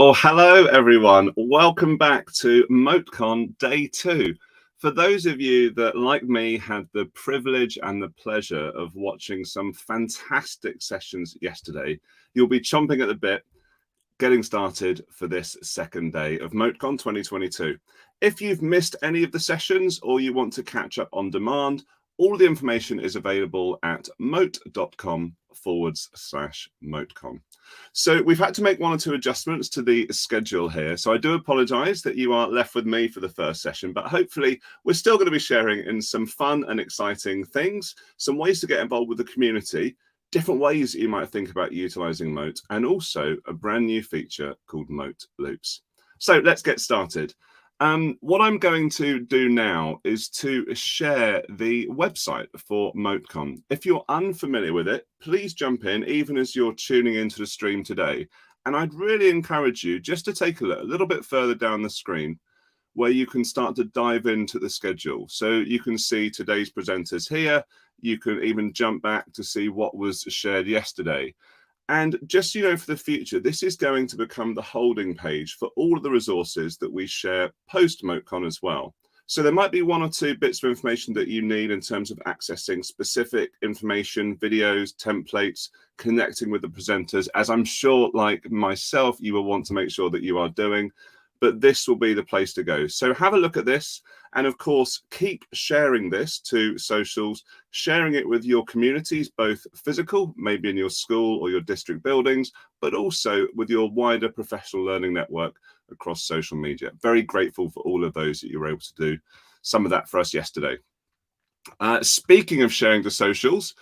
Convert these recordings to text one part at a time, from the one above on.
Well, hello everyone. Welcome back to MoteCon Day 2. For those of you that, like me, had the privilege and the pleasure of watching some fantastic sessions yesterday, you'll be chomping at the bit, getting started for this second day of MoteCon 2022. If you've missed any of the sessions or you want to catch up on demand, all the information is available at moat.com/MoteCon. So we've had to make one or two adjustments to the schedule here. So I do apologize that you are left with me for the first session, but hopefully we're still going to be sharing in some fun and exciting things, some ways to get involved with the community, different ways that you might think about utilizing Moat, and also a brand new feature called Moat Loops. So let's get started. What I'm going to do now is to share the website for MoteCon. If you're unfamiliar with it, please jump in, even as you're tuning into the stream today. And I'd really encourage you just to take a look a little bit further down the screen, where you can start to dive into the schedule. So you can see today's presenters here. You can even jump back to see what was shared yesterday. And just so you know, for the future, this is going to become the holding page for all of the resources that we share post MoteCon as well. So there might be one or two bits of information that you need in terms of accessing specific information, videos, templates, connecting with the presenters, as I'm sure, like myself, you will want to make sure that you are doing. But this will be the place to go. So have a look at this. And of course, keep sharing this to socials, sharing it with your communities, both physical, maybe in your school or your district buildings, but also with your wider professional learning network across social media. Very grateful for all of those that you were able to do some of that for us yesterday. Speaking of sharing to socials,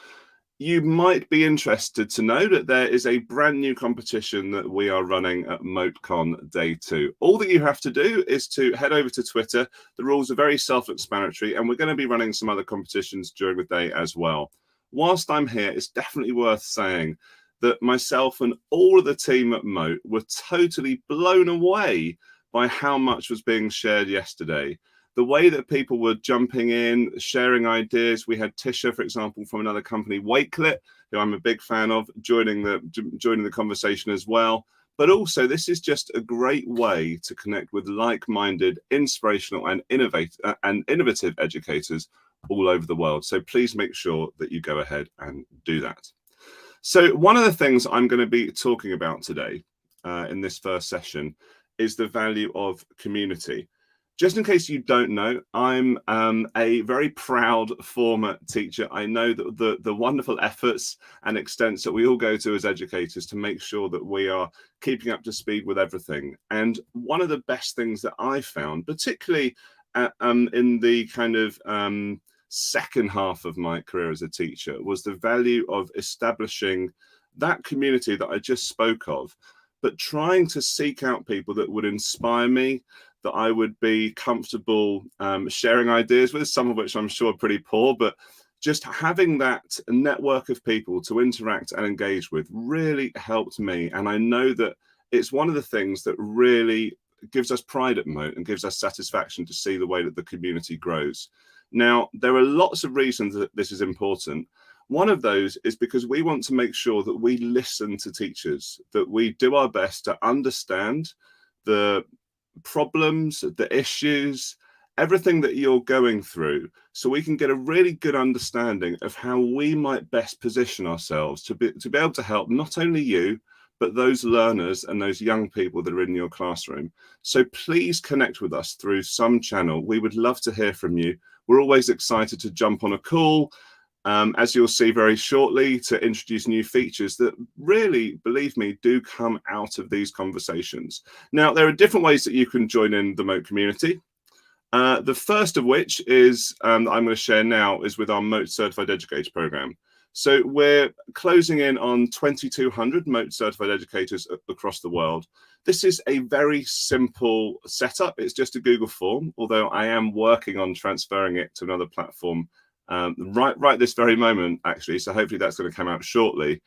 you might be interested to know that there is a brand new competition that we are running at MoteCon Day 2. All that you have to do is to head over to Twitter. The rules are very self-explanatory, and we're going to be running some other competitions during the day as well. Whilst I'm here, it's definitely worth saying that myself and all of the team at Moat were totally blown away by how much was being shared yesterday. The way that people were jumping in, sharing ideas. We had Tisha, for example, from another company, Wakelet, who I'm a big fan of, joining the conversation as well. But also, this is just a great way to connect with like-minded, inspirational, and innovative educators all over the world. So please make sure that you go ahead and do that. So one of the things I'm going to be talking about today in this first session is the value of community. Just in case you don't know, I'm a very proud former teacher. I know that the wonderful efforts and extents that we all go to as educators to make sure that we are keeping up to speed with everything. And one of the best things that I found, particularly in the kind of second half of my career as a teacher, was the value of establishing that community that I just spoke of, but trying to seek out people that would inspire me, that I would be comfortable sharing ideas with, some of which I'm sure are pretty poor, but just having that network of people to interact and engage with really helped me. And I know that it's one of the things that really gives us pride at Moat and gives us satisfaction to see the way that the community grows. Now, there are lots of reasons that this is important. One of those is because we want to make sure that we listen to teachers, that we do our best to understand the problems, the issues, everything that you're going through, so we can get a really good understanding of how we might best position ourselves to be able to help not only you, but those learners and those young people that are in your classroom. So please connect with us through some channel. We would love to hear from you. We're always excited to jump on a call, as you'll see very shortly, to introduce new features that really, believe me, do come out of these conversations. Now, there are different ways that you can join in the Moat community. The first of which is, I'm going to share now, is with our Moat Certified Educator program. So we're closing in on 2,200 Moat Certified Educators across the world. This is a very simple setup. It's just a Google form, although I am working on transferring it to another platform right this very moment, actually. So hopefully that's going to come out shortly.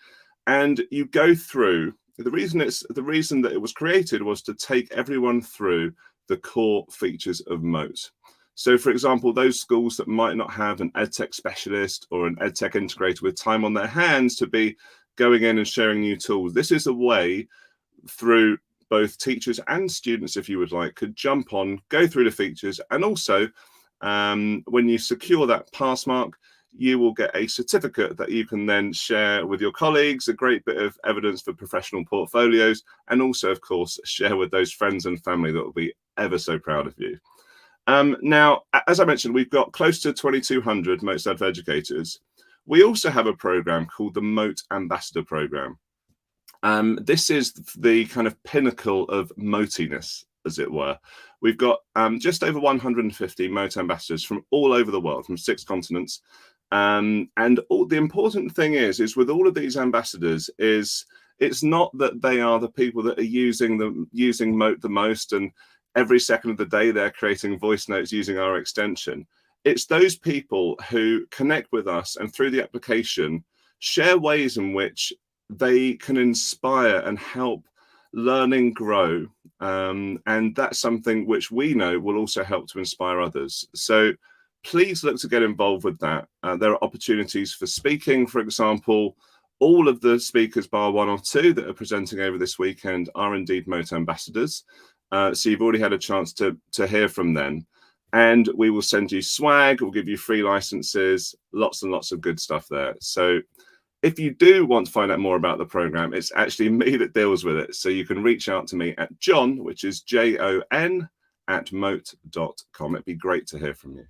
And you go through, the reason that it was created was to take everyone through the core features of Moat. So for example, those schools that might not have an EdTech specialist or an EdTech integrator with time on their hands to be going in and sharing new tools, this is a way through both teachers and students, if you would like, could jump on, go through the features, and also when you secure that pass mark, you will get a certificate that you can then share with your colleagues, a great bit of evidence for professional portfolios, and also, of course, share with those friends and family that will be ever so proud of you. Now, as I mentioned, we've got close to 2,200 Moat educators. We also have a program called the Moat Ambassador Program. This is the kind of pinnacle of moatiness, as it were. We've got just over 150 Moat ambassadors from all over the world, from 6 continents. And the important thing is with all of these ambassadors is it's not that they are the people that are using Moat the most, and every second of the day they're creating voice notes using our extension. It's those people who connect with us and through the application share ways in which they can inspire and help learning grow. And that's something which we know will also help to inspire others. So please look to get involved with that. There are opportunities for speaking, for example. All of the speakers, bar 1 or 2 that are presenting over this weekend, are indeed Moat ambassadors. So you've already had a chance to hear from them. And we will send you swag, we'll give you free licenses, lots and lots of good stuff there. So if you do want to find out more about the program, it's actually me that deals with it. So you can reach out to me at John, which is JON, @moat.com. It'd be great to hear from you.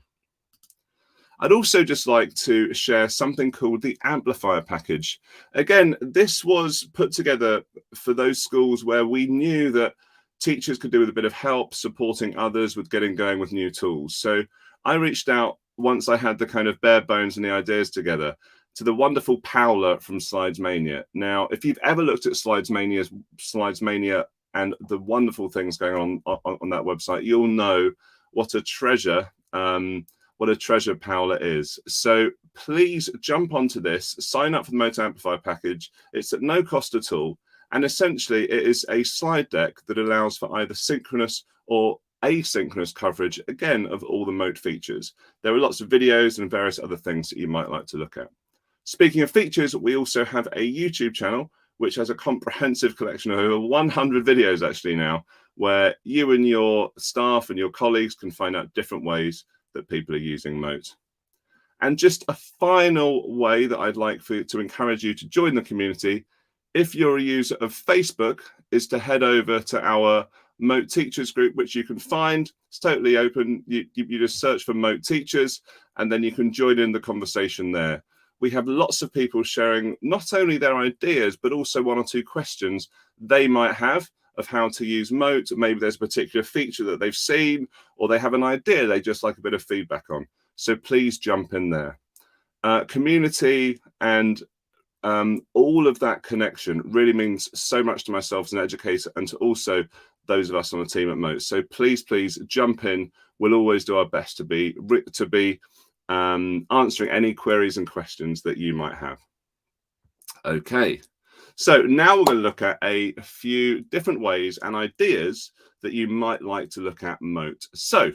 I'd also just like to share something called the Amplifier Package. Again, this was put together for those schools where we knew that teachers could do with a bit of help supporting others with getting going with new tools. So I reached out once I had the kind of bare bones and the ideas together to the wonderful Paula from SlidesMania. Now, if you've ever looked at SlidesMania and the wonderful things going on that website, you'll know what a treasure Paula is. So please jump onto this, sign up for the Moat Amplifier Package. It's at no cost at all. And essentially, it is a slide deck that allows for either synchronous or asynchronous coverage, again, of all the Moat features. There are lots of videos and various other things that you might like to look at. Speaking of features, we also have a YouTube channel, which has a comprehensive collection of over 100 videos actually now, where you and your staff and your colleagues can find out different ways that people are using Moat. And just a final way that I'd like to encourage you to join the community, if you're a user of Facebook, is to head over to our Moat Teachers group, which you can find. It's totally open. You just search for Moat Teachers, and then you can join in the conversation there. We have lots of people sharing not only their ideas, but also 1 or 2 questions they might have of how to use Moat. Maybe there's a particular feature that they've seen, or they have an idea they just like a bit of feedback on. So please jump in there. Community and all of that connection really means so much to myself as an educator and to also those of us on the team at Moat. So please jump in. We'll always do our best to be answering any queries and questions that you might have. Okay, so now we're going to look at a few different ways and ideas that you might like to look at Moat. So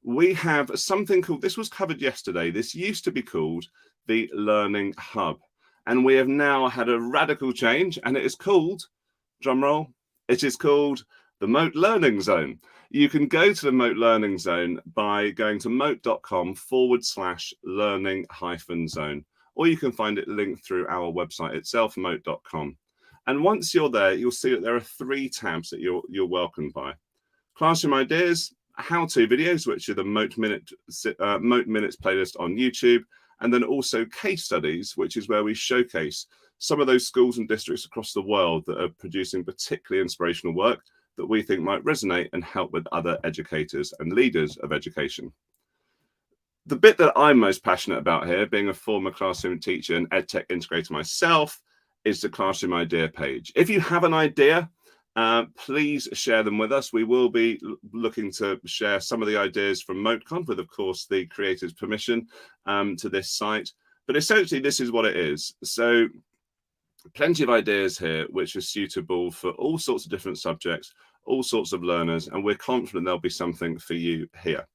we have something called, this was covered yesterday, this used to be called the Learning Hub. And we have now had a radical change, and it is called, drumroll, it is called the Moat Learning Zone. You can go to the Moat Learning Zone by going to moat.com/learning-zone, or you can find it linked through our website itself, moat.com. And once you're there, you'll see that there are 3 tabs that you're welcomed by. Classroom Ideas, how-to videos, which are the Moat Minutes playlist on YouTube, and then also case studies, which is where we showcase some of those schools and districts across the world that are producing particularly inspirational work that we think might resonate and help with other educators and leaders of education. The bit that I'm most passionate about here, being a former classroom teacher and EdTech integrator myself, is the Classroom Idea page. If you have an idea, please share them with us. We will be looking to share some of the ideas from MoteCon with, of course, the creator's permission to this site. But essentially, this is what it is. So plenty of ideas here which are suitable for all sorts of different subjects, all sorts of learners, and we're confident there'll be something for you here.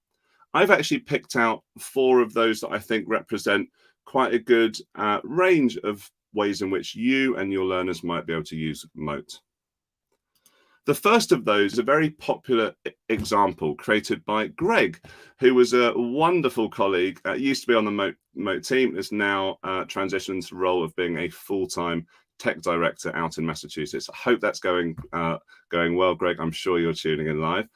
I've actually picked out 4 of those that I think represent quite a good range of ways in which you and your learners might be able to use Moat. The first of those is a very popular example created by Greg, who was a wonderful colleague, used to be on the Moat team, is now transitioned into the role of being a full-time tech director out in Massachusetts. I hope that's going well, Greg. I'm sure you're tuning in live.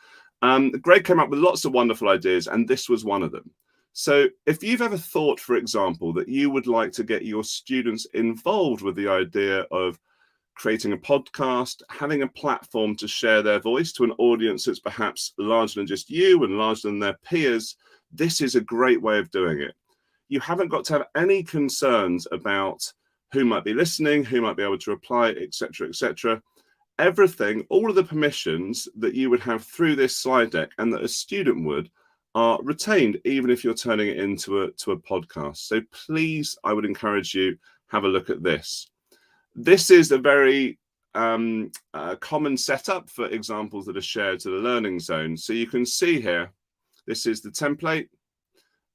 Greg came up with lots of wonderful ideas, and this was one of them. So if you've ever thought, for example, that you would like to get your students involved with the idea of creating a podcast, having a platform to share their voice to an audience that's perhaps larger than just you and larger than their peers, this is a great way of doing it. You haven't got to have any concerns about who might be listening, who might be able to reply, etc., etc. Everything, all of the permissions that you would have through this slide deck and that a student would are retained, even if you're turning it into a podcast. So please, I would encourage you, have a look at this. This is a very common setup for examples that are shared to the learning zone. So you can see here, this is the template,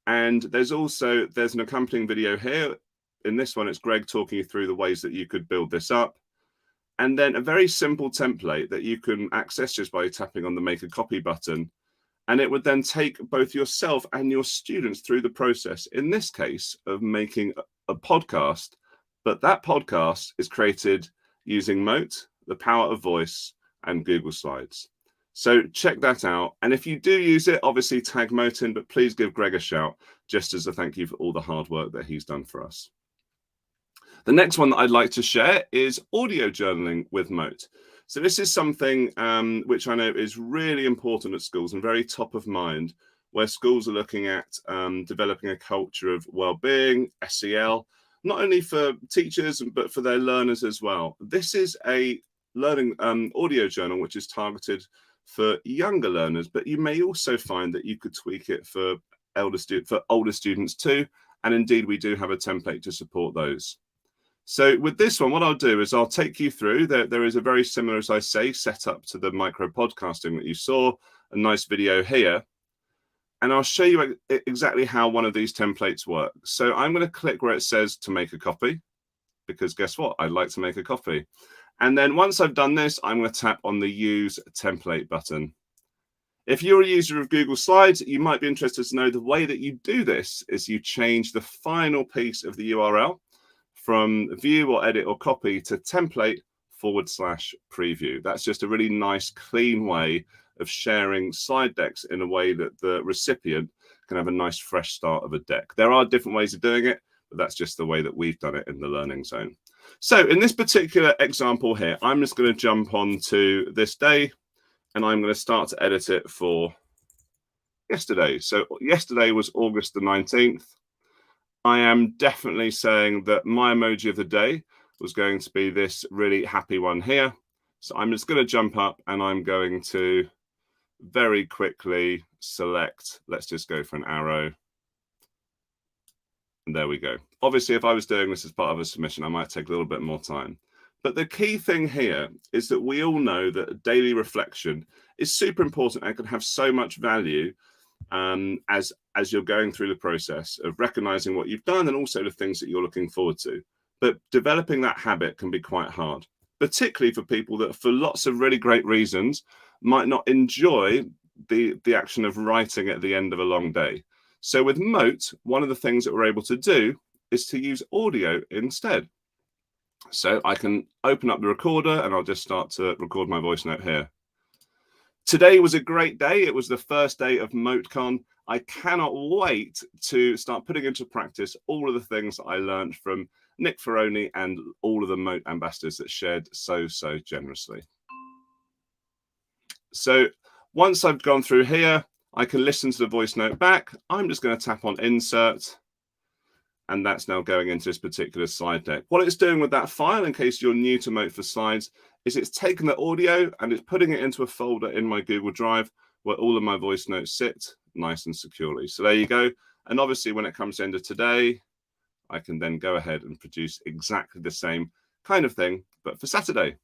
and there's an accompanying video here. In this one, it's Greg talking you through the ways that you could build this up. And then a very simple template that you can access just by tapping on the Make a Copy button. And it would then take both yourself and your students through the process, in this case, of making a podcast. But that podcast is created using Moat, the power of voice, and Google Slides. So check that out. And if you do use it, obviously tag Moat in, but please give Greg a shout, just as a thank you for all the hard work that he's done for us. The next one that I'd like to share is audio journaling with Moat. So this is something which I know is really important at schools and very top of mind, where schools are looking at developing a culture of well-being, SEL, not only for teachers, but for their learners as well. This is a learning audio journal, which is targeted for younger learners, but you may also find that you could tweak it for older students too. And indeed, we do have a template to support those. So with this one, what I'll do is I'll take you through. There is a very similar, as I say, setup to the micro podcasting that you saw, a nice video here. And I'll show you exactly how one of these templates works. So I'm going to click where it says to make a copy, because guess what? I'd like to make a copy. And then once I've done this, I'm going to tap on the Use Template button. If you're a user of Google Slides, you might be interested to know the way that you do this is you change the final piece of the URL from view or edit or copy to template/preview. That's just a really nice, clean way of sharing slide decks in a way that the recipient can have a nice, fresh start of a deck. There are different ways of doing it, but that's just the way that we've done it in the learning zone. So in this particular example here, I'm just going to jump on to this day, and I'm going to start to edit it for yesterday. So yesterday was August the 19th. I am definitely saying that my emoji of the day was going to be this really happy one here. So I'm just going to jump up and I'm going to very quickly select, let's just go for an arrow. And there we go. Obviously, if I was doing this as part of a submission, I might take a little bit more time. But the key thing here is that we all know that daily reflection is super important and can have so much value as you're going through the process of recognizing what you've done and also the things that you're looking forward to. But developing that habit can be quite hard, particularly for people that, for lots of really great reasons, might not enjoy the action of writing at the end of a long day. So with Moat, one of the things that we're able to do is to use audio instead. So I can open up the recorder and I'll just start to record my voice note here. Today was a great day. It was the first day of MoteCon. I cannot wait to start putting into practice all of the things that I learned from Nick Ferroni and all of the Moat ambassadors that shared so generously. So once I've gone through here, I can listen to the voice note back. I'm just going to tap on Insert, and that's now going into this particular slide deck. What it's doing with that file, in case you're new to Moat for Slides, is it's taken the audio and it's putting it into a folder in my Google Drive where all of my voice notes sit nice and securely. So there you go. And obviously when it comes to end of today, I can then go ahead and produce exactly the same kind of thing, but for Saturday.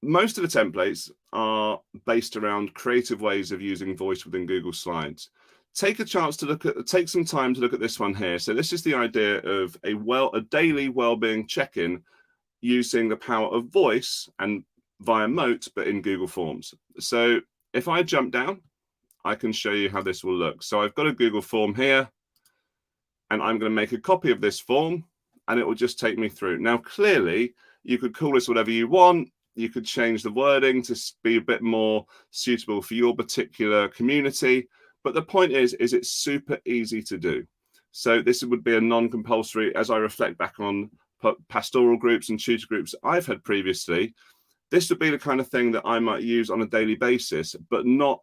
Most of the templates are based around creative ways of using voice within Google Slides. Take some time to look at this one here. So this is the idea of a daily well-being check-in using the power of voice and via Moat, but in Google Forms. So if I jump down, I can show you how this will look. So I've got a Google form here, and I'm going to make a copy of this form, and it will just take me through. Now, clearly, you could call this whatever you want. You could change the wording to be a bit more suitable for your particular community. But the point is it's super easy to do. So this would be a non-compulsory, as I reflect back on pastoral groups and tutor groups I've had previously. This would be the kind of thing that I might use on a daily basis, but not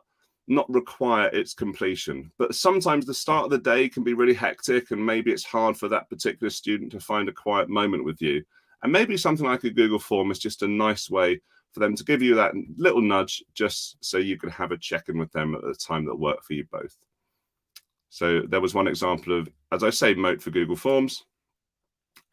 require its completion. But sometimes the start of the day can be really hectic, and maybe it's hard for that particular student to find a quiet moment with you. And maybe something like a Google form is just a nice way for them to give you that little nudge, just so you can have a check-in with them at the time that work for you both. So there was one example of, as I say, Moat for Google Forms.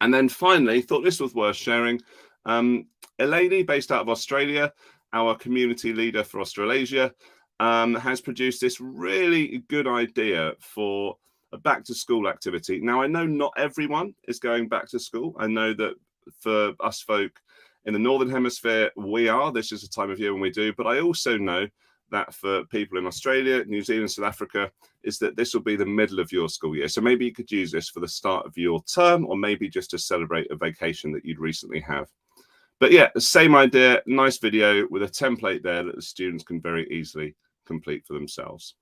And then finally, thought this was worth sharing. A lady based out of Australia, our community leader for Australasia, has produced this really good idea for a back-to-school activity. Now, I know not everyone is going back to school. I know that for us folk in the Northern Hemisphere, we are. This is the time of year when we do. But I also know that for people in Australia, New Zealand, South Africa, is that this will be the middle of your school year. So maybe you could use this for the start of your term, or maybe just to celebrate a vacation that you'd recently have. But yeah, the same idea, nice video with a template there that the students can very easily complete for themselves.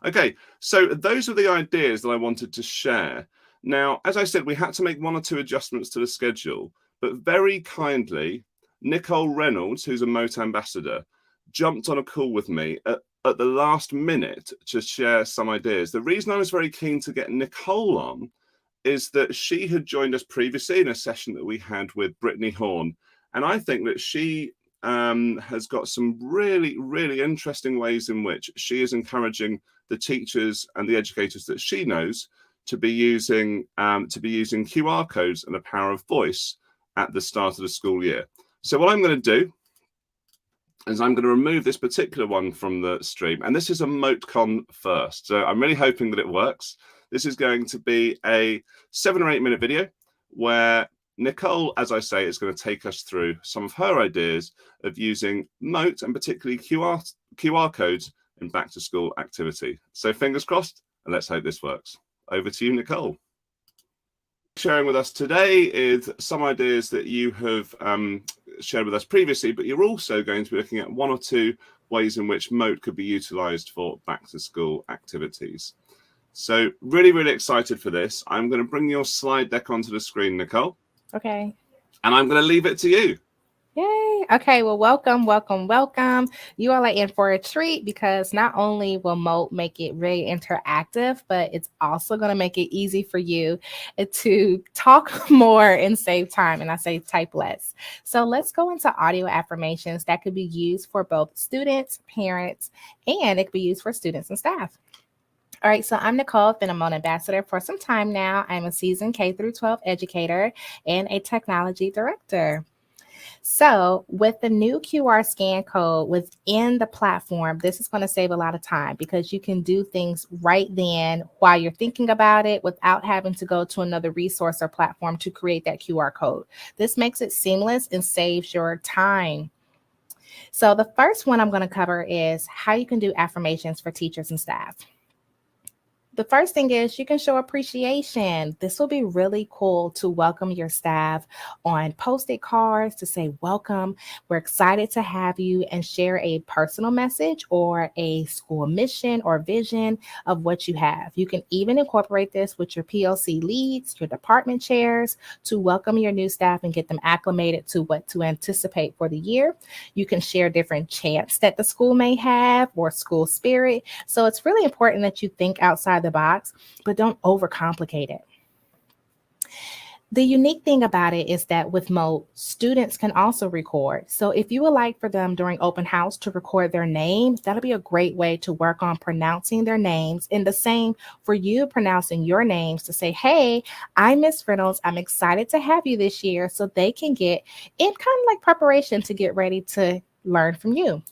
Okay, so those are the ideas that I wanted to share. Now, as I said, we had to make 1 or 2 adjustments to the schedule, but very kindly, Nicole Reynolds, who's a Moat ambassador, jumped on a call with me at the last minute to share some ideas. The reason I was very keen to get Nicole on is that she had joined us previously in a session that we had with Brittany Horn. And I think that she has got some really, really interesting ways in which she is encouraging the teachers and the educators that she knows to be using QR codes and the power of voice at the start of the school year. So what I'm going to do is I'm going to remove this particular one from the stream. And this is a MoteCon first. So I'm really hoping that it works. This is going to be a 7 or 8 minute video where Nicole, as I say, is going to take us through some of her ideas of using Moat and particularly QR codes in back to school activity. So fingers crossed, and let's hope this works. Over to you, Nicole. Sharing with us today is some ideas that you have shared with us previously, but you're also going to be looking at 1 or 2 ways in which Moat could be utilized for back to school activities. So really, really excited for this. I'm going to bring your slide deck onto the screen, Nicole. Okay. And I'm going to leave it to you. Yay. Okay. Well, welcome. You all are in for a treat, because not only will Moat make it really interactive, but it's also going to make it easy for you to talk more and save time. And I say type less. So let's go into audio affirmations that could be used for both students, parents, and it could be used for students and staff. All right, so I'm Nicole. I've been a Moat ambassador for some time now. I'm a seasoned K-12 educator and a technology director. So with the new QR scan code within the platform, this is going to save a lot of time, because you can do things right then while you're thinking about it without having to go to another resource or platform to create that QR code. This makes it seamless and saves your time. So the first one I'm going to cover is how you can do affirmations for teachers and staff. The first thing is you can show appreciation. This will be really cool to welcome your staff on Post-it cards to say, welcome, we're excited to have you, and share a personal message or a school mission or vision of what you have. You can even incorporate this with your PLC leads, your department chairs, to welcome your new staff and get them acclimated to what to anticipate for the year. You can share different chants that the school may have or school spirit. So it's really important that you think outside the box, but don't overcomplicate it. The unique thing about it is that with Moat, students can also record. So if you would like for them during open house to record their name, that'll be a great way to work on pronouncing their names. And the same for you pronouncing your names, to say, hey, I'm Miss Reynolds. I'm excited to have you this year, so they can get in kind of like preparation to get ready to learn from you.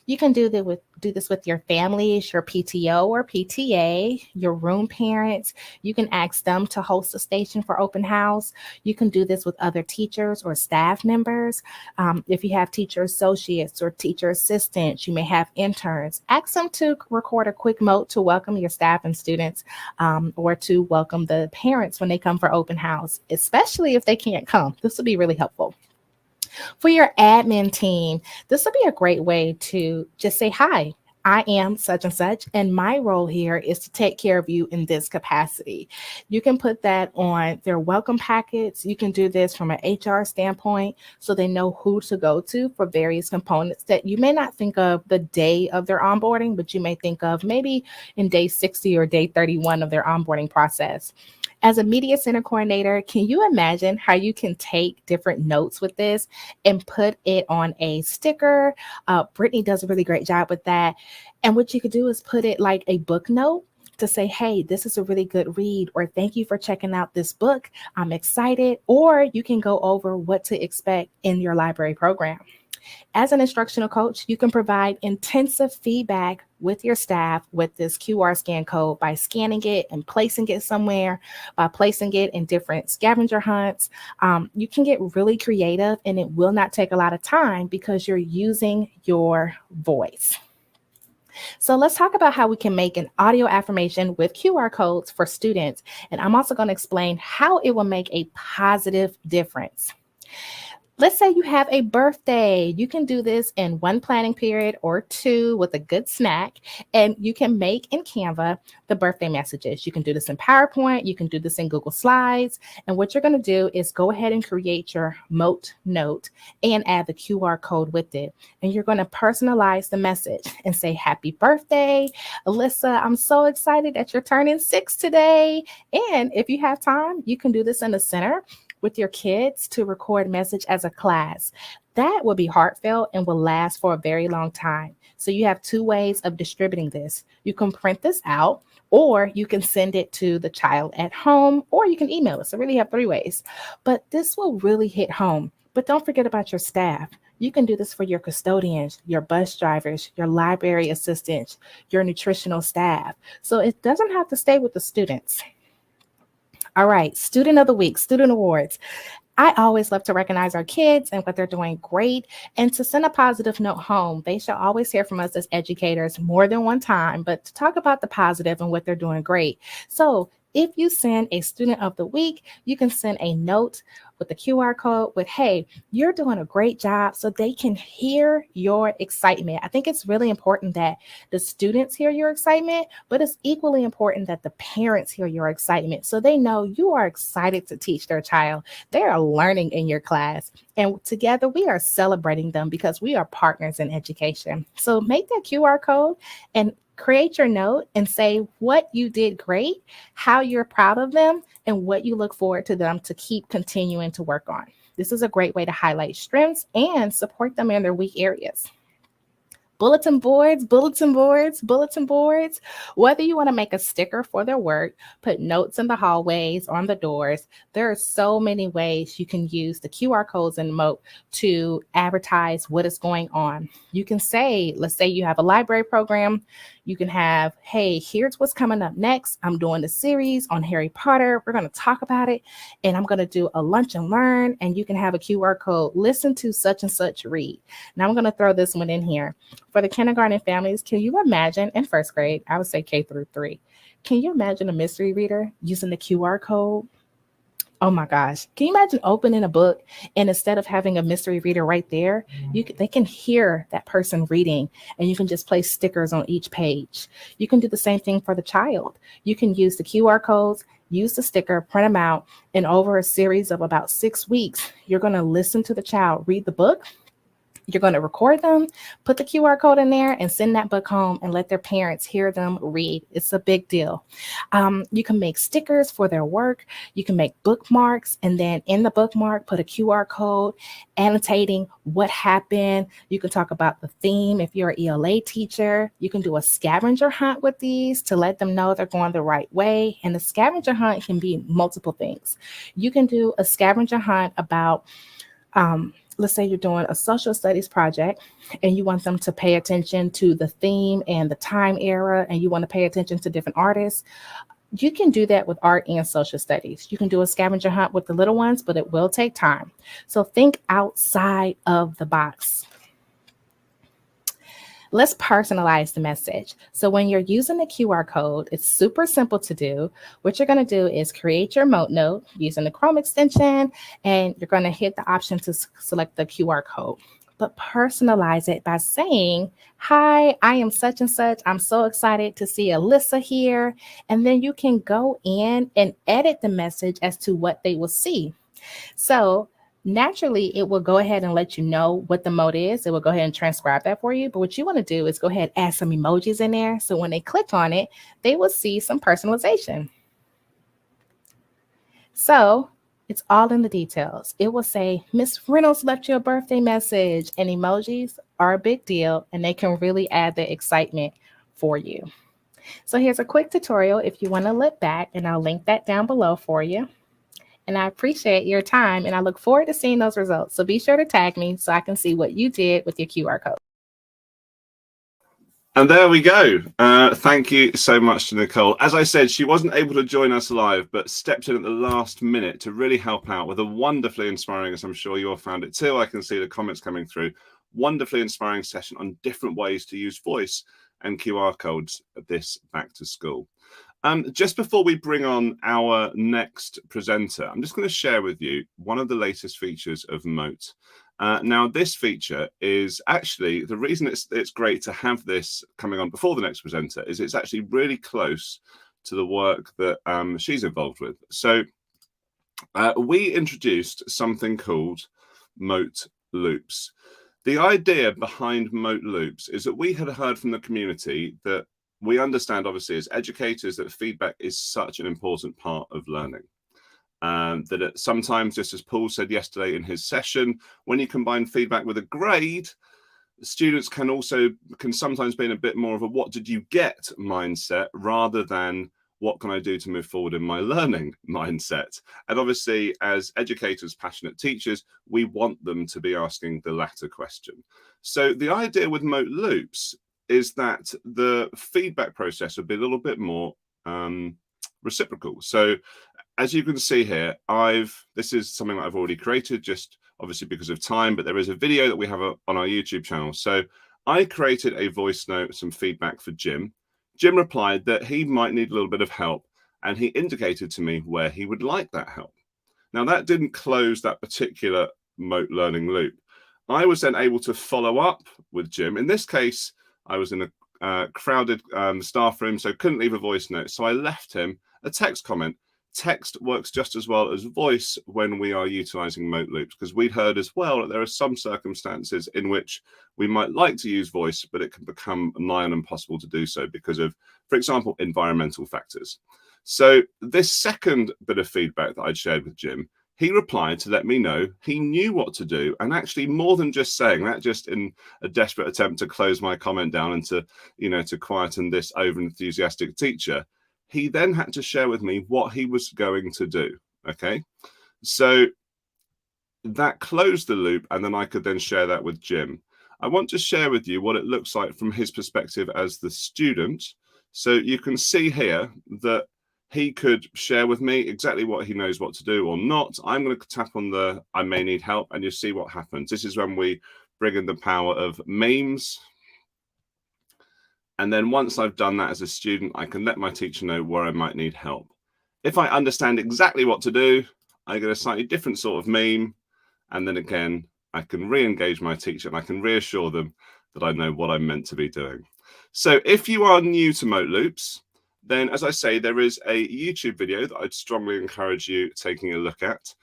You can do this with your families, your PTO or PTA, your room parents. You can ask them to host a station for open house. You can do this with other teachers or staff members. If you have teacher associates or teacher assistants, you may have interns. Ask them to record a quick note to welcome your staff and students, or to welcome the parents when they come for open house, especially if they can't come. This will be really helpful. For your admin team, this will be a great way to just say, hi, I am such and such, and my role here is to take care of you in this capacity. You can put that on their welcome packets. You can do this from an HR standpoint so they know who to go to for various components that you may not think of the day of their onboarding, but you may think of maybe in day 60 or day 31 of their onboarding process. As a media center coordinator, can you imagine how you can take different notes with this and put it on a sticker? Brittany does a really great job with that. And what you could do is put it like a book note to say, hey, this is a really good read, or thank you for checking out this book. I'm excited. Or you can go over what to expect in your library program. As an instructional coach, you can provide intensive feedback with your staff with this QR scan code by scanning it and placing it somewhere, by placing it in different scavenger hunts. You can get really creative, and it will not take a lot of time because you're using your voice. So let's talk about how we can make an audio affirmation with QR codes for students. And I'm also going to explain how it will make a positive difference. Let's say you have a birthday. You can do this in one planning period or two with a good snack, and you can make in Canva the birthday messages. You can do this in PowerPoint. You can do this in Google Slides. And what you're going to do is go ahead and create your Moat note and add the QR code with it. And you're going to personalize the message and say, happy birthday, Alyssa. I'm so excited that you're turning 6 today. And if you have time, you can do this in the center with your kids to record message as a class. That will be heartfelt and will last for a very long time. So you have two ways of distributing this. You can print this out, or you can send it to the child at home, or you can email it. So really have 3 ways. But this will really hit home. But don't forget about your staff. You can do this for your custodians, your bus drivers, your library assistants, your nutritional staff. So it doesn't have to stay with the students. All right, Student of the Week, Student Awards. I always love to recognize our kids and what they're doing great, and to send a positive note home. They shall always hear from us as educators more than one time, but to talk about the positive and what they're doing great. So if you send a Student of the Week, you can send a note with the QR code with, hey, you're doing a great job, so they can hear your excitement. I think it's really important that the students hear your excitement, but it's equally important that the parents hear your excitement so they know you are excited to teach their child. They are learning in your class, and together we are celebrating them because we are partners in education. So make that QR code and create your note and say what you did great, how you're proud of them, and what you look forward to them to keep continuing to work on. This is a great way to highlight strengths and support them in their weak areas. Bulletin boards, bulletin boards, bulletin boards. Whether you want to make a sticker for their work, put notes in the hallways, on the doors, there are so many ways you can use the QR codes in Moat to advertise what is going on. You can say, let's say you have a library program, you can have, hey, here's what's coming up next. I'm doing a series on Harry Potter. We're going to talk about it, and I'm going to do a lunch and learn, and you can have a QR code, listen to such and such read. Now I'm going to throw this one in here. For the kindergarten families, can you imagine in first grade, I would say K through 3, can you imagine a mystery reader using the QR code? Oh my gosh. Can you imagine opening a book and instead of having a mystery reader right there, they can hear that person reading, and you can just place stickers on each page. You can do the same thing for the child. You can use the QR codes, use the sticker, print them out, and over a series of about 6 weeks, you're going to listen to the child read the book. You're going to record them, put the QR code in there, and send that book home and let their parents hear them read. It's a big deal. You can make stickers for their work. You can make bookmarks, and then in the bookmark, put a QR code annotating what happened. You can talk about the theme if you're an ELA teacher. You can do a scavenger hunt with these to let them know they're going the right way. And the scavenger hunt can be multiple things. You can do a scavenger hunt about let's say you're doing a social studies project and you want them to pay attention to the theme and the time era, and you want to pay attention to different artists, you can do that with art and social studies. You can do a scavenger hunt with the little ones, but it will take time. So think outside of the box. Let's personalize the message. So when you're using the QR code, it's super simple to do. What you're going to do is create your Moat note using the Chrome extension, and you're going to hit the option to select the QR code. But personalize it by saying, "Hi, I am such and such. I'm so excited to see Alyssa here." And then you can go in and edit the message as to what they will see. So naturally, it will go ahead and let you know what the mode is. It will go ahead and transcribe that for you. But what you want to do is go ahead and add some emojis in there. So when they click on it, they will see some personalization. So it's all in the details. It will say, "Miss Reynolds left you a birthday message," and emojis are a big deal, and they can really add the excitement for you. So here's a quick tutorial if you want to look back, and I'll link that down below for you. And I appreciate your time, and I look forward to seeing those results. So be sure to tag me so I can see what you did with your QR code. And there we go. Thank you so much to Nicole. As I said, she wasn't able to join us live, but stepped in at the last minute to really help out with a wonderfully inspiring, as I'm sure you all found it too. I can see the comments coming through. Wonderfully inspiring session on different ways to use voice and QR codes this back to school. Just before we bring on our next presenter, I'm just going to share with you one of the latest features of Moat. Now, this feature is actually, the reason it's great to have this coming on before the next presenter is it's actually really close to the work that she's involved with. So we introduced something called Moat Loops. The idea behind Moat Loops is that we had heard from the community that we understand, obviously, as educators, that feedback is such an important part of learning. That sometimes, just as Paul said yesterday in his session, when you combine feedback with a grade, students can sometimes be in a bit more of a "what did you get" mindset rather than "what can I do to move forward in my learning" mindset. And obviously, as educators, passionate teachers, we want them to be asking the latter question. So the idea with Moat Loops is that the feedback process would be a little bit more reciprocal. So as you can see here, this is something that I've already created, just obviously because of time, but there is a video that we have on our YouTube channel. So I created a voice note, some feedback for Jim. Jim replied that he might need a little bit of help, and he indicated to me where he would like that help. Now, that didn't close that particular Moat learning loop. I was then able to follow up with Jim. In this case, I was in a crowded staff room, so couldn't leave a voice note. So I left him a text comment. Text works just as well as voice when we are utilizing Moat Loops, because we'd heard as well that there are some circumstances in which we might like to use voice, but it can become nigh on impossible to do so because of, for example, environmental factors. So this second bit of feedback that I'd shared with Jim, he replied to let me know he knew what to do, and actually more than just saying that, just in a desperate attempt to close my comment down and to quieten this over-enthusiastic teacher, he then had to share with me what he was going to do. Okay, so that closed the loop, and then I could then share that with Jim. I want to share with you what it looks like from his perspective as the student. So you can see here that he could share with me exactly what he knows what to do or not. I'm going to tap on the "I may need help," and you'll see what happens. This is when we bring in the power of memes. And then once I've done that as a student, I can let my teacher know where I might need help. If I understand exactly what to do, I get a slightly different sort of meme. And then again, I can re-engage my teacher and I can reassure them that I know what I'm meant to be doing. So if you are new to Moat Loops, then as I say, there is a YouTube video that I'd strongly encourage you taking a look at.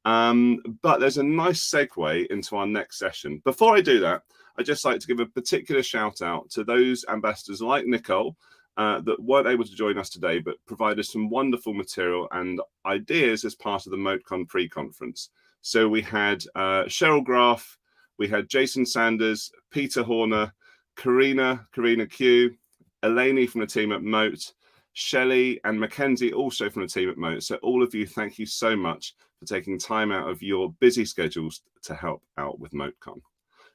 But there's a nice segue into our next session. Before I do that, I'd just like to give a particular shout out to those ambassadors like Nicole that weren't able to join us today, but provided some wonderful material and ideas as part of the MoteCon pre-conference. So we had Cheryl Graff, we had Jason Sanders, Peter Horner, Karina Q, Eleni from the team at Moat, Shelley and Mackenzie also from the team at Moat. So all of you, thank you so much for taking time out of your busy schedules to help out with MoteCon.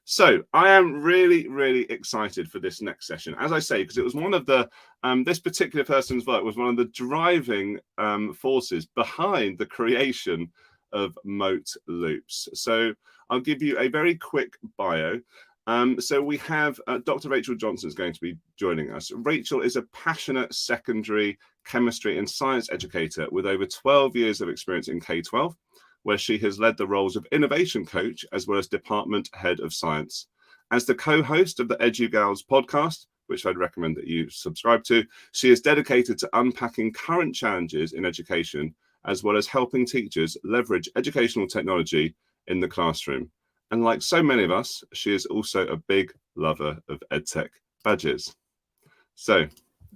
So I am really, really excited for this next session, as I say, because it was one of the, this particular person's work was one of the driving forces behind the creation of Moat Loops. So I'll give you a very quick bio. So we have Dr. Rachel Johnson is going to be joining us. Rachel is a passionate secondary chemistry and science educator with over 12 years of experience in K-12, where she has led the roles of innovation coach as well as department head of science. As the co-host of the EduGals podcast, which I'd recommend that you subscribe to, she is dedicated to unpacking current challenges in education, as well as helping teachers leverage educational technology in the classroom. And like so many of us, she is also a big lover of EdTech badges. So,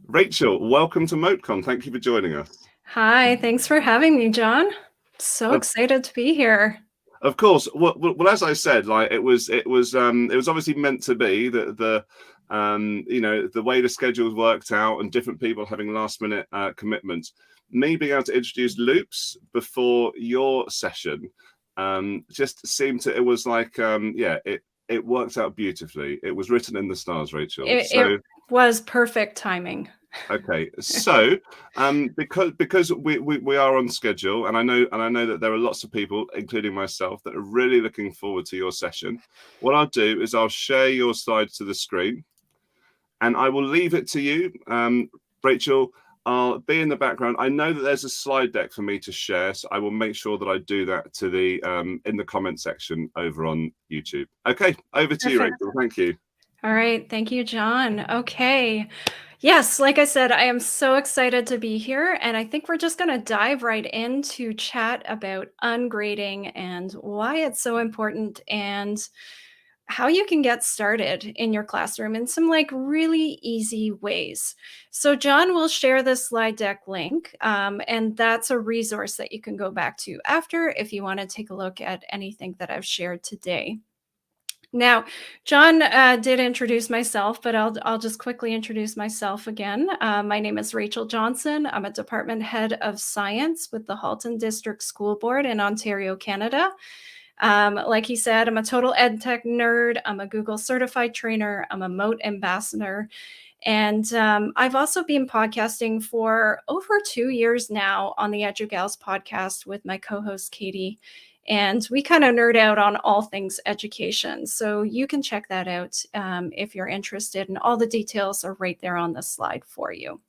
Rachel, welcome to MoteCon. Thank you for joining us. Hi, thanks for having me, John. So excited to be here. Of course. Well, as I said, like it was obviously meant to be that the way the schedules worked out and different people having last minute commitments. Me being able to introduce loops before your session just seemed to, it was like, it worked out beautifully. It was written in the stars, Rachel. It was perfect timing. Okay, so because we are on schedule, and I know that there are lots of people, including myself, that are really looking forward to your session. What I'll do is I'll share your slides to the screen, and I will leave it to you, Rachel. I'll be in the background. I know that there's a slide deck for me to share, so I will make sure that I do that to the in the comment section over on YouTube. Okay, over to you, Rachel. Thank you. All right, thank you, John. Okay. Yes, like I said, I am so excited to be here, and I think we're just going to dive right into chat about ungrading and why it's so important and how you can get started in your classroom in some like really easy ways. So John will share the slide deck link, and that's a resource that you can go back to after if you want to take a look at anything that I've shared today. Now, John did introduce myself, but I'll just quickly introduce myself again. My name is Rachel Johnson. I'm a department head of science with the Halton District School Board in Ontario, Canada. Like he said, I'm a total EdTech nerd. I'm a Google certified trainer. I'm a Moat ambassador. And I've also been podcasting for over 2 years now on the EduGals podcast with my co-host, Katie. And we kind of nerd out on all things education. So you can check that out if you're interested. And all the details are right there on the slide for you.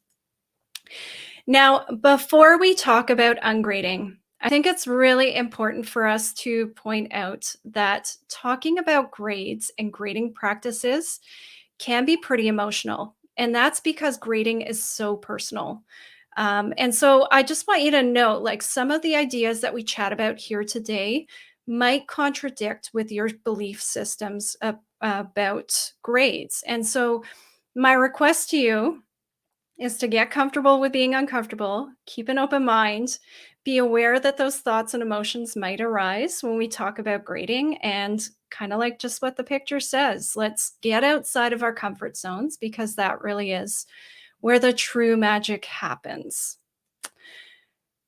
Now, before we talk about ungrading, I think it's really important for us to point out that talking about grades and grading practices can be pretty emotional. And that's because grading is so personal. And so I just want you to know, like, some of the ideas that we chat about here today might contradict with your belief systems about grades. And so my request to you is to get comfortable with being uncomfortable, keep an open mind, be aware that those thoughts and emotions might arise when we talk about grading, and kind of like just what the picture says, let's get outside of our comfort zones, because that really is where the true magic happens.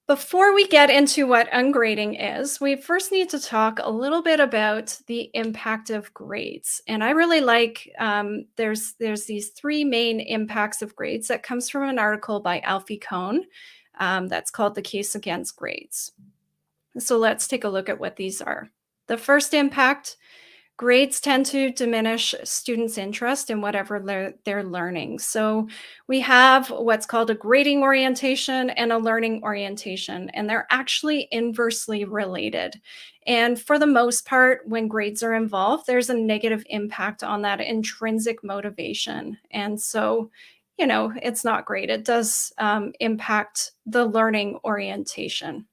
Before we get into what ungrading is, we first need to talk a little bit about the impact of grades. And I really like, there's these 3 main impacts of grades that comes from an article by Alfie Kohn that's called The Case Against Grades. So let's take a look at what these are. The first impact: grades tend to diminish students' interest in whatever they're learning. So we have what's called a grading orientation and a learning orientation, and they're actually inversely related. And for the most part, when grades are involved, there's a negative impact on that intrinsic motivation. And so, you know, it's not great. It does impact the learning orientation.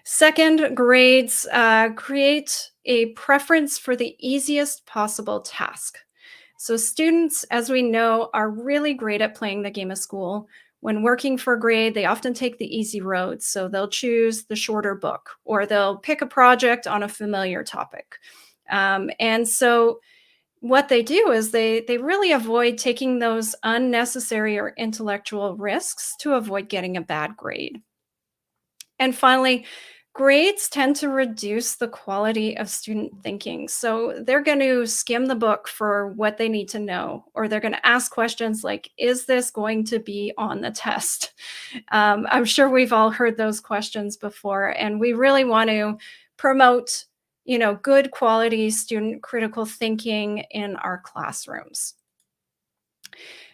Second, grades create a preference for the easiest possible task. So students, as we know, are really great at playing the game of school. When working for a grade, they often take the easy road. So they'll choose the shorter book, or they'll pick a project on a familiar topic. And so what they do is they really avoid taking those unnecessary or intellectual risks to avoid getting a bad grade. And finally, grades tend to reduce the quality of student thinking. So they're going to skim the book for what they need to know, or they're going to ask questions like, is this going to be on the test? I'm sure we've all heard those questions before, and we really want to promote, good quality student critical thinking in our classrooms.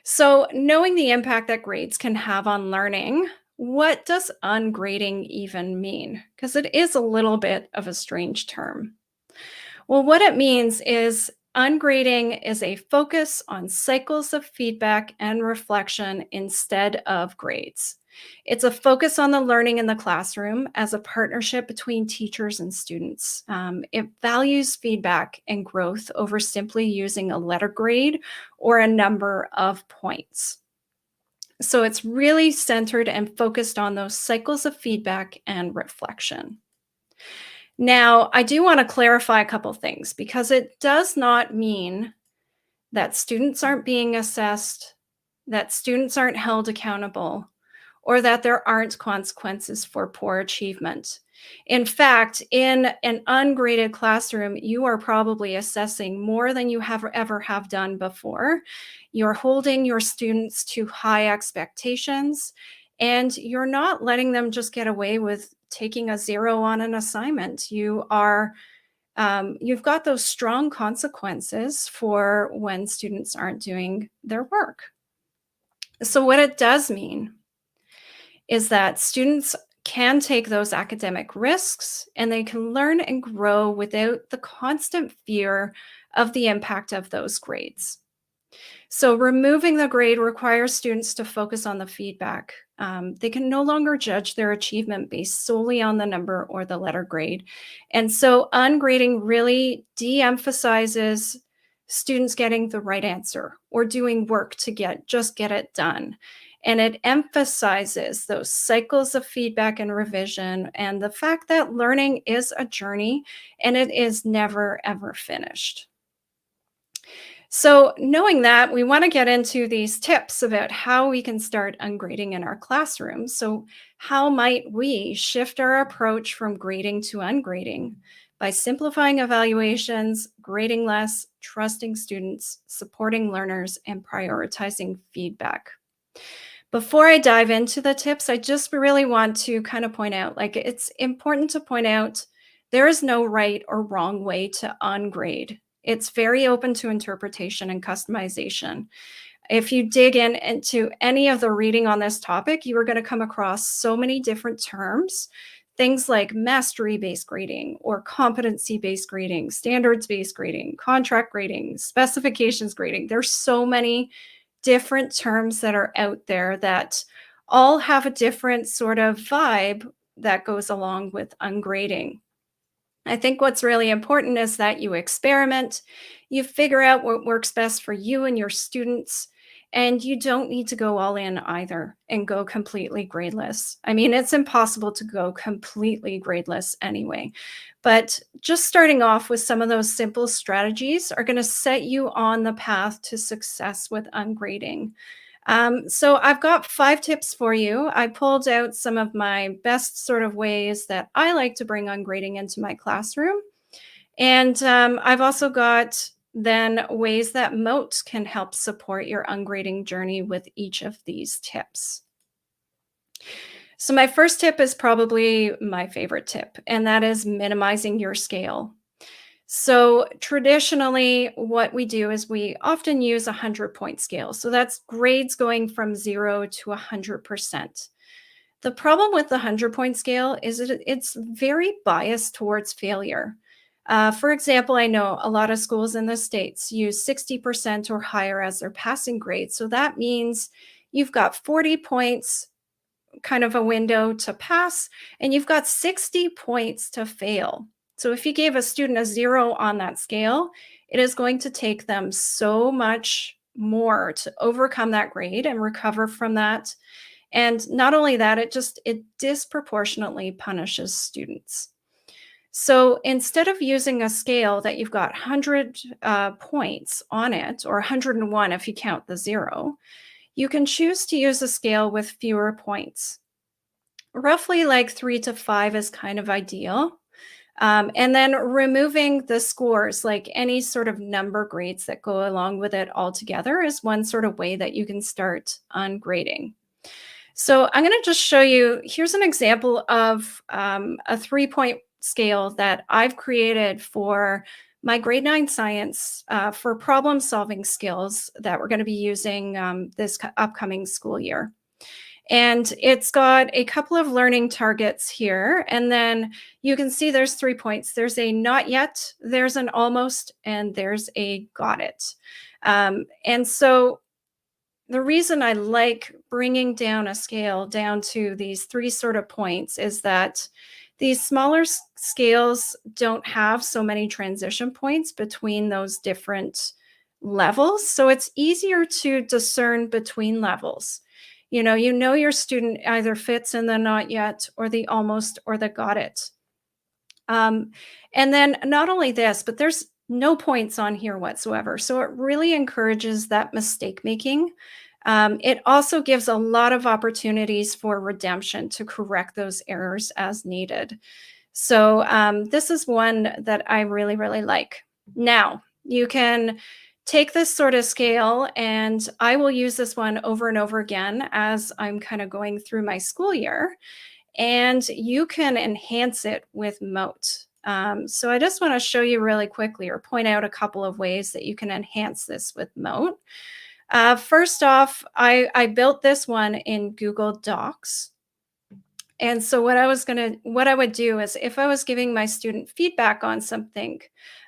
So knowing the impact that grades can have on learning, what does ungrading even mean? Because it is a little bit of a strange term. Well, what it means is ungrading is a focus on cycles of feedback and reflection instead of grades. It's a focus on the learning in the classroom as a partnership between teachers and students. It values feedback and growth over simply using a letter grade or a number of points. So it's really centered and focused on those cycles of feedback and reflection. Now, I do want to clarify a couple things, because it does not mean that students aren't being assessed, that students aren't held accountable, or that there aren't consequences for poor achievement. In fact, in an ungraded classroom, you are probably assessing more than you ever have done before. You're holding your students to high expectations, and you're not letting them just get away with taking a 0 on an assignment. You've got those strong consequences for when students aren't doing their work. So what it does mean is that students can take those academic risks, and they can learn and grow without the constant fear of the impact of those grades. So removing the grade requires students to focus on the feedback. They can no longer judge their achievement based solely on the number or the letter grade. And so ungrading really de-emphasizes students getting the right answer or doing work to get it done. And it emphasizes those cycles of feedback and revision, and the fact that learning is a journey and it is never, ever finished. So knowing that, we want to get into these tips about how we can start ungrading in our classrooms. So how might we shift our approach from grading to ungrading? By simplifying evaluations, grading less, trusting students, supporting learners, and prioritizing feedback. Before I dive into the tips, I just really want to kind of point out, it's important to point out there is no right or wrong way to ungrade. It's very open to interpretation and customization. If you dig into any of the reading on this topic, you are going to come across so many different terms, things like mastery-based grading or competency-based grading, standards-based grading, contract grading, specifications grading. There's so many different terms that are out there that all have a different sort of vibe that goes along with ungrading. I think what's really important is that you experiment, you figure out what works best for you and your students, and you don't need to go all in either and go completely gradeless. I mean, it's impossible to go completely gradeless anyway, but just starting off with some of those simple strategies are going to set you on the path to success with ungrading. So I've got 5 tips for you. I pulled out some of my best sort of ways that I like to bring ungrading into my classroom. And I've also got then ways that Moat can help support your ungrading journey with each of these tips. So my first tip is probably my favorite tip, and that is minimizing your scale. So traditionally, what we do is we often use a 100-point scale. So that's grades going from 0 to 100%. The problem with the 100-point scale is that it's very biased towards failure. For example, I know a lot of schools in the States use 60% or higher as their passing grade. So that means you've got 40 points, kind of a window to pass, and you've got 60 points to fail. So if you gave a student a 0 on that scale, it is going to take them so much more to overcome that grade and recover from that. And not only that, it disproportionately punishes students. So instead of using a scale that you've got 100 points on it, or 101 if you count the 0, you can choose to use a scale with fewer points. roughly like 3 to 5 is kind of ideal. And then removing the scores, like any sort of number grades that go along with it altogether, is one sort of way that you can start ungrading. So I'm going to just show you, here's an example of a 3-point scale that I've created for my grade 9 science for problem solving skills that we're going to be using this upcoming school year. And it's got a couple of learning targets here. And then you can see there's 3 points. There's a not yet, there's an almost, and there's a got it. And so the reason I like bringing down a scale down to these 3 sort of points is that these smaller scales don't have so many transition points between those different levels. So it's easier to discern between levels. You know your student either fits in the not yet or the almost or the got it. And then not only this, but there's no points on here whatsoever. So it really encourages that mistake making. It also gives a lot of opportunities for redemption to correct those errors as needed. So this is one that I really, really like. Now, you can take this sort of scale, and I will use this one over and over again as I'm kind of going through my school year, and you can enhance it with Moat. So I just want to show you really quickly, or point out a couple of ways that you can enhance this with Moat. First off, I built this one in Google Docs. And so what I would do is, if I was giving my student feedback on something,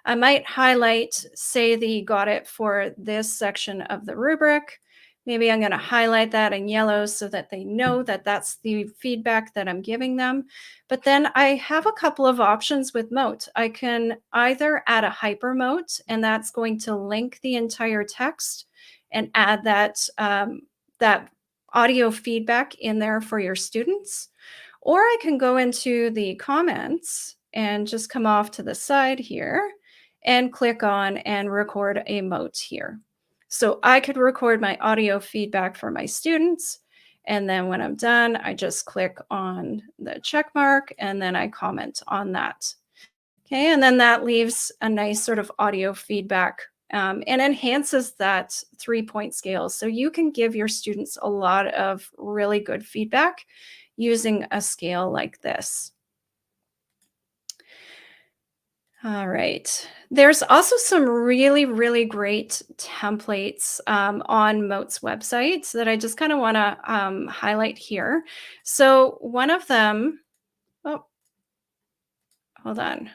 I might highlight, say, the got it for this section of the rubric. Maybe I'm going to highlight that in yellow so that they know that that's the feedback that I'm giving them. But then I have a couple of options with Moat. I can either add a hypermote, and that's going to link the entire text and add that, that audio feedback in there for your students. Or I can go into the comments and just come off to the side here and click on and record a Moat here. So I could record my audio feedback for my students. And then when I'm done, I just click on the check mark and then I comment on that. Okay, and then that leaves a nice sort of audio feedback and enhances that 3-point scale. So you can give your students a lot of really good feedback using a scale like this. All right. There's also some really, really great templates on Moat's website that I just kind of want to highlight here. So one of them, oh, hold on.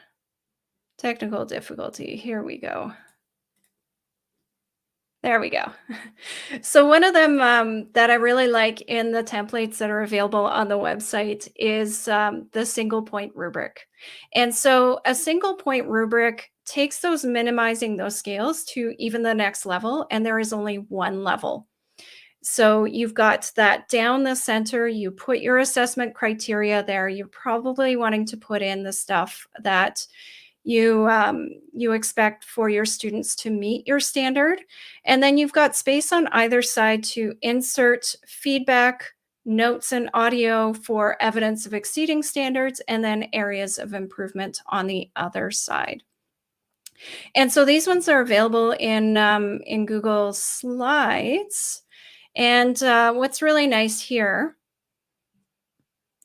Technical difficulty. Here we go. There we go. So one of them that I really like in the templates that are available on the website is the single point rubric. And so a single point rubric takes those, minimizing those scales to even the next level, and there is only one level. So you've got that down the center, you put your assessment criteria there. You're probably wanting to put in the stuff that you expect for your students to meet your standard. And then you've got space on either side to insert feedback, notes, and audio for evidence of exceeding standards, and then areas of improvement on the other side. And so these ones are available in Google Slides. And what's really nice here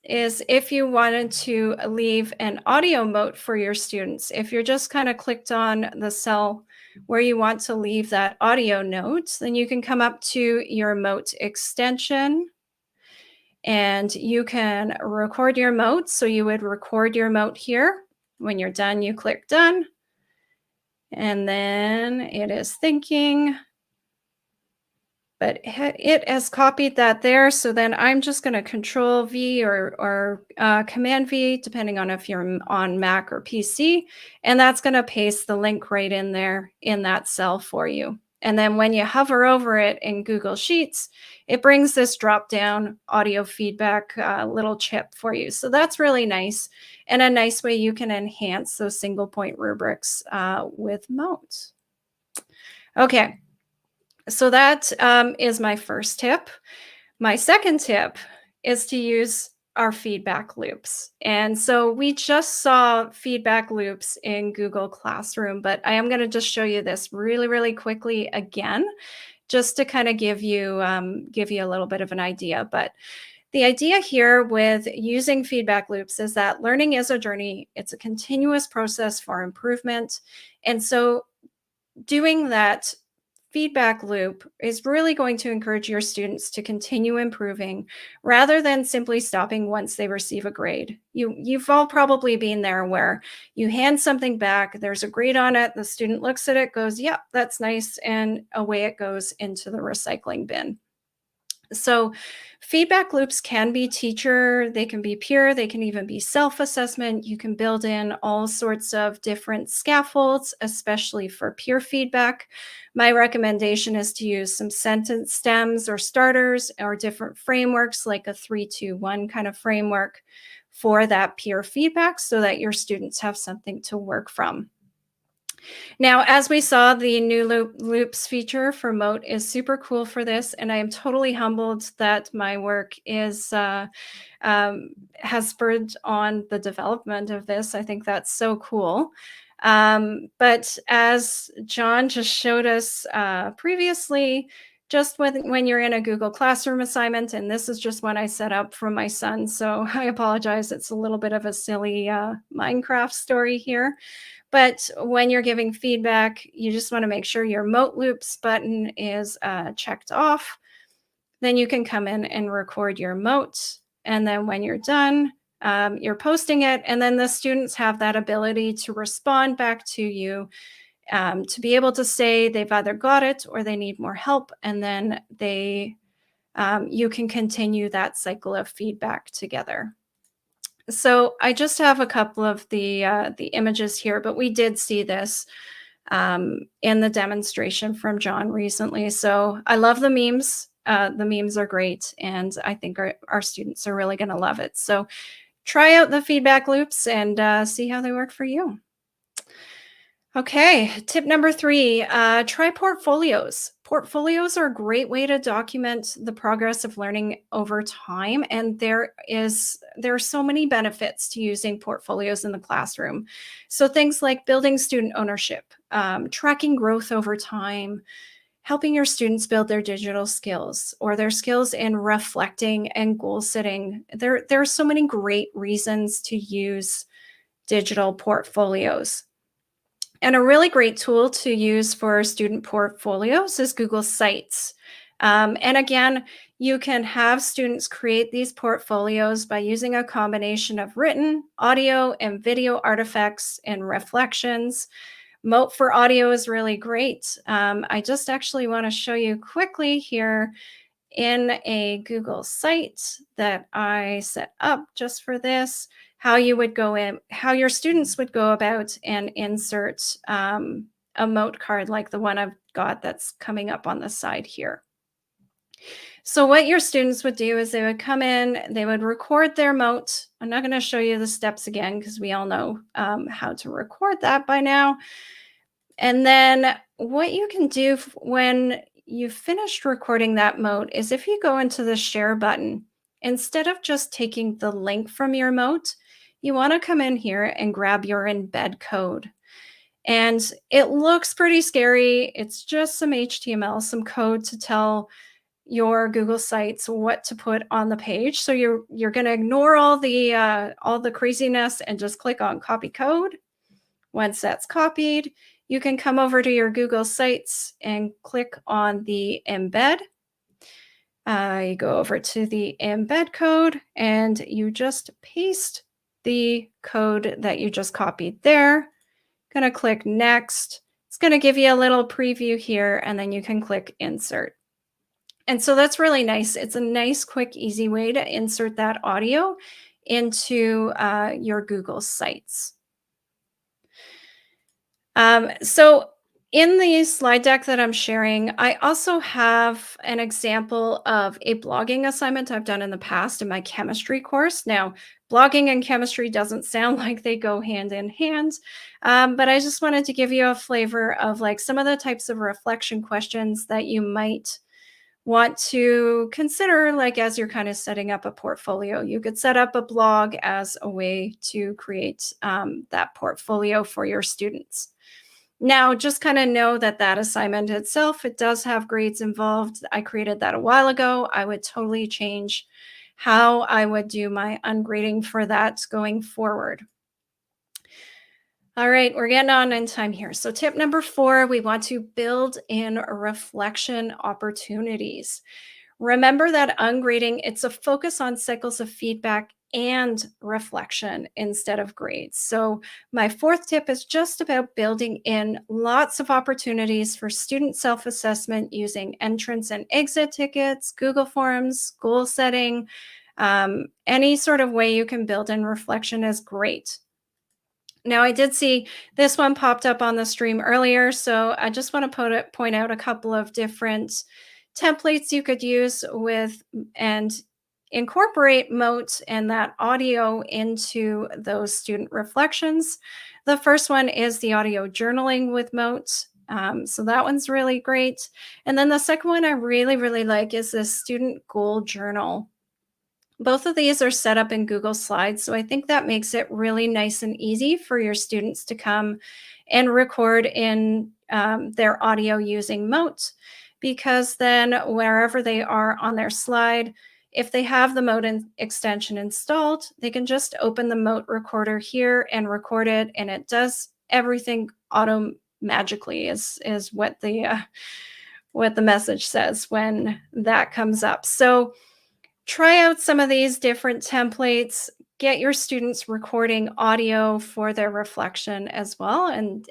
is if you wanted to leave an audio Moat for your students, if you're just kind of clicked on the cell where you want to leave that audio note, then you can come up to your Moat extension and you can record your Moat. So you would record your Moat here. When you're done, you click done. And then it is thinking. But it has copied that there. So then I'm just going to Control V or Command V, depending on if you're on Mac or PC. And that's going to paste the link right in there in that cell for you. And then when you hover over it in Google Sheets, it brings this drop down audio feedback little chip for you. So that's really nice, and a nice way you can enhance those single point rubrics with Moat. Okay. So that is my first tip. My second tip is to use are feedback loops. And so we just saw feedback loops in Google Classroom, but I am going to just show you this really, really quickly again, just to kind of give you a little bit of an idea. But the idea here with using feedback loops is that learning is a journey. It's a continuous process for improvement. And so doing that feedback loop is really going to encourage your students to continue improving rather than simply stopping once they receive a grade. You've all probably been there where you hand something back, there's a grade on it, the student looks at it, goes, yep, that's nice, and away it goes into the recycling bin. So feedback loops can be teacher, they can be peer, they can even be self-assessment. You can build in all sorts of different scaffolds, especially for peer feedback. My recommendation is to use some sentence stems or starters or different frameworks like a 3-2-1 kind of framework for that peer feedback so that your students have something to work from. Now, as we saw, the new loops feature for Moat is super cool for this, and I am totally humbled that my work is has spurred on the development of this. I think that's so cool. But as John just showed us previously, just when you're in a Google Classroom assignment, and this is just one I set up for my son, so I apologize. It's a little bit of a silly Minecraft story here. But when you're giving feedback, you just want to make sure your Moat Loops button is checked off. Then you can come in and record your Moat. And then when you're done, you're posting it. And then the students have that ability to respond back to you, to be able to say they've either got it or they need more help. And then you can continue that cycle of feedback together. So I just have a couple of the images here, but we did see this in the demonstration from John recently. So I love the memes. The memes are great, and I think our students are really going to love it. So try out the feedback loops and see how they work for you. Okay, tip number 3, try portfolios. Portfolios are a great way to document the progress of learning over time, and there are so many benefits to using portfolios in the classroom. So things like building student ownership, tracking growth over time, helping your students build their digital skills or their skills in reflecting and goal setting. There are so many great reasons to use digital portfolios. And a really great tool to use for student portfolios is Google Sites. And again, you can have students create these portfolios by using a combination of written, audio, and video artifacts and reflections. Moat for audio is really great. I just actually want to show you quickly here in a Google site that I set up just for this, how you would go in, how your students would go about and insert a Moat card like the one I've got that's coming up on the side here. So what your students would do is they would come in, they would record their Moat. I'm not going to show you the steps again because we all know how to record that by now. And then what you can do when you've finished recording that Moat is if you go into the share button, instead of just taking the link from your Moat, you want to come in here and grab your embed code. And it looks pretty scary. It's just some HTML, some code to tell your Google Sites what to put on the page. So you're going to ignore all the craziness and just click on copy code. Once that's copied, you can come over to your Google Sites and click on the embed. You go over to the embed code and you just paste the code that you just copied there. Gonna click next. It's gonna give you a little preview here and then you can click insert. And so that's really nice. It's a nice, quick, easy way to insert that audio into your Google Sites. So in the slide deck that I'm sharing, I also have an example of a blogging assignment I've done in the past in my chemistry course. Now, blogging and chemistry doesn't sound like they go hand in hand, but I just wanted to give you a flavor of like some of the types of reflection questions that you might want to consider, like, as you're kind of setting up a portfolio, you could set up a blog as a way to create that portfolio for your students. Now, just kind of know that that assignment itself, it does have grades involved. I created that a while ago. I would totally change how I would do my ungrading for that going forward. All right, we're getting on in time here. So tip number 4, we want to build in reflection opportunities. Remember that ungrading, it's a focus on cycles of feedback and reflection instead of grades. So my 4th tip is just about building in lots of opportunities for student self-assessment using entrance and exit tickets, Google Forms, goal setting, any sort of way you can build in reflection is great. Now, I did see this one popped up on the stream earlier, so I just want to point out a couple of different templates you could use with and incorporate Moat and that audio into those student reflections. The first one is the audio journaling with Moat. So that one's really great. And then the second one I really, really like is this student goal journal. Both of these are set up in Google Slides, so I think that makes it really nice and easy for your students to come and record in their audio using Moat, because then wherever they are on their slide, if they have the Moat extension installed, they can just open the Moat recorder here and record it, and it does everything magically is what the message says when that comes up. So try out some of these different templates, get your students recording audio for their reflection as well. And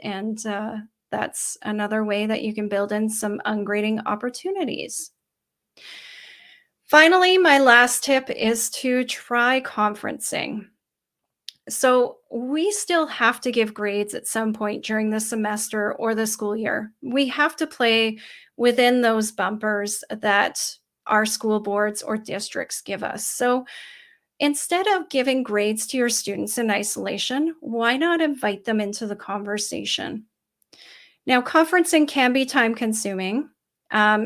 that's another way that you can build in some ungrading opportunities. Finally, my last tip is to try conferencing. So we still have to give grades at some point during the semester or the school year. We have to play within those bumpers that our school boards or districts give us. So instead of giving grades to your students in isolation, why not invite them into the conversation? Now, conferencing can be time consuming.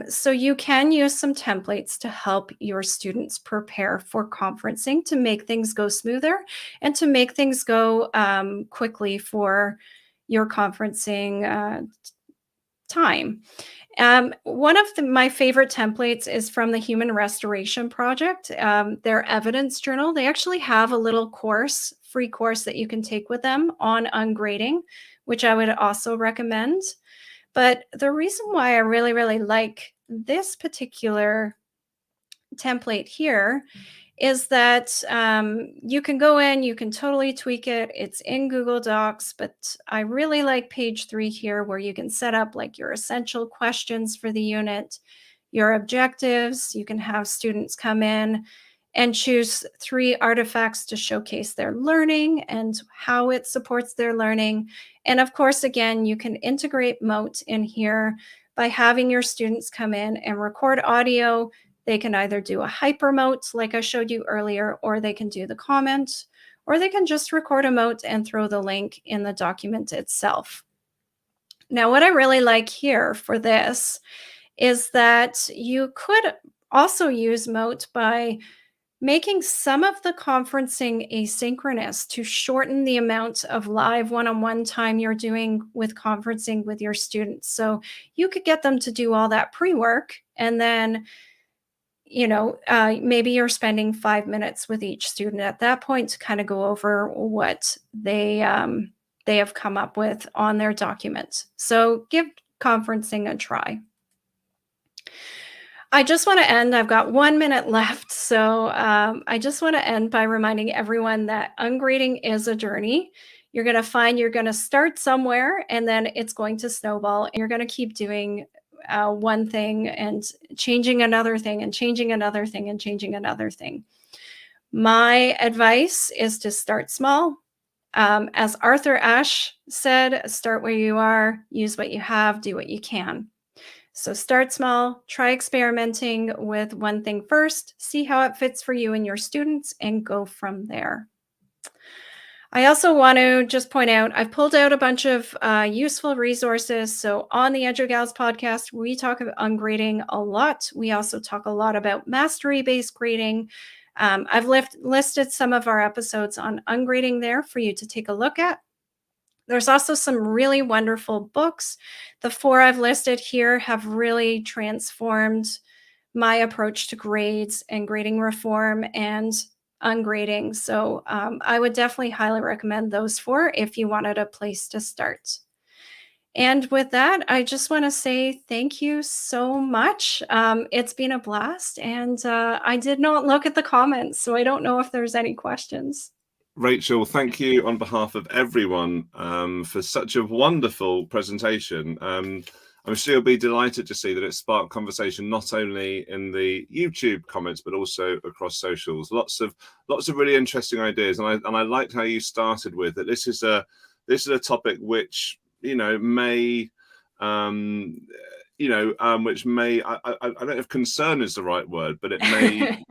So you can use some templates to help your students prepare for conferencing to make things go smoother and to make things go quickly for your conferencing time. One of my favorite templates is from the Human Restoration Project, their evidence journal. They actually have a little course, free course that you can take with them on ungrading, which I would also recommend. But the reason why I really, really like this particular template here is that you can go in, you can totally tweak it. It's in Google Docs, but I really like page 3 here where you can set up like your essential questions for the unit, your objectives. You can have students come in and choose 3 artifacts to showcase their learning and how it supports their learning. And of course, again, you can integrate Moat in here by having your students come in and record audio. They can either do a hyper Moat like I showed you earlier, or they can do the comment, or they can just record a Moat and throw the link in the document itself. Now, what I really like here for this is that you could also use Moat by making some of the conferencing asynchronous to shorten the amount of live one-on-one time you're doing with conferencing with your students. So you could get them to do all that pre-work, and then maybe you're spending 5 minutes with each student at that point to kind of go over what they have come up with on their document. So give conferencing a try. I just want to end. I've got 1 minute left. So I just want to end by reminding everyone that ungrading is a journey. You're going to find you're going to start somewhere, and then it's going to snowball, and you're going to keep doing one thing and changing another thing and changing another thing and changing another thing. My advice is to start small. As Arthur Ashe said, start where you are, use what you have, do what you can. So start small, try experimenting with one thing first, see how it fits for you and your students, and go from there. I also want to just point out, I've pulled out a bunch of useful resources. So on the EduGals podcast, we talk on grading a lot. We also talk a lot about mastery-based grading. I've listed some of our episodes on ungrading there for you to take a look at. There's also some really wonderful books. The 4 I've listed here have really transformed my approach to grades and grading reform and ungrading. So I would definitely highly recommend those 4 if you wanted a place to start. And with that, I just want to say thank you so much. It's been a blast. And I did not look at the comments, so I don't know if there's any questions. Rachel, thank you on behalf of everyone for such a wonderful presentation. I'm sure you'll be delighted to see that it sparked conversation not only in the YouTube comments but also across socials. Lots of really interesting ideas, and I liked how you started with that. This is a topic which may which may, I don't know if concern is the right word, but it may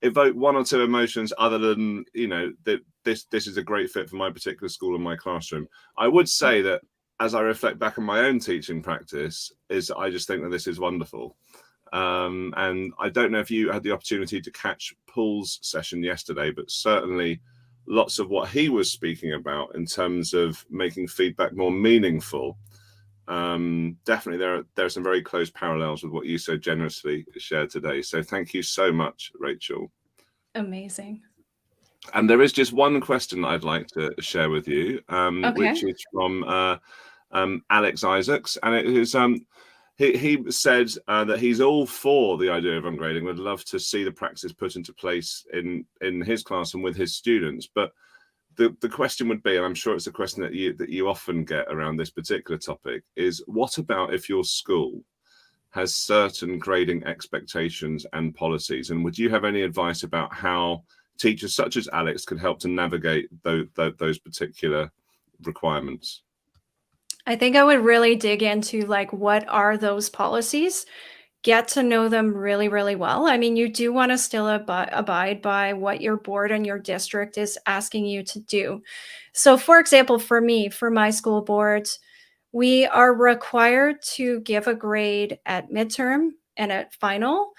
evoke 1 or 2 emotions other than that this is a great fit for my particular school and my classroom. I would say that as I reflect back on my own teaching practice, I just think that this is wonderful. And I don't know if you had the opportunity to catch Paul's session yesterday, but certainly lots of what he was speaking about in terms of making feedback more meaningful. Definitely there are some very close parallels with what you so generously shared today. So thank you so much, Rachel. Amazing. And there is just one question that I'd like to share with you, which is from Alex Isaacs, and it is he said that he's all for the idea of ungrading, would love to see the practice put into place in his class and with his students. But the question would be, and I'm sure it's a question that you often get around this particular topic, is what about if your school has certain grading expectations and policies? And would you have any advice about how teachers such as Alex could help to navigate those particular requirements? I think I would really dig into what are those policies? Get to know them really, really well. I mean, you do want to still abide by what your board and your district is asking you to do. So for example, for me, for my school boards, we are required to give a grade at midterm and at final.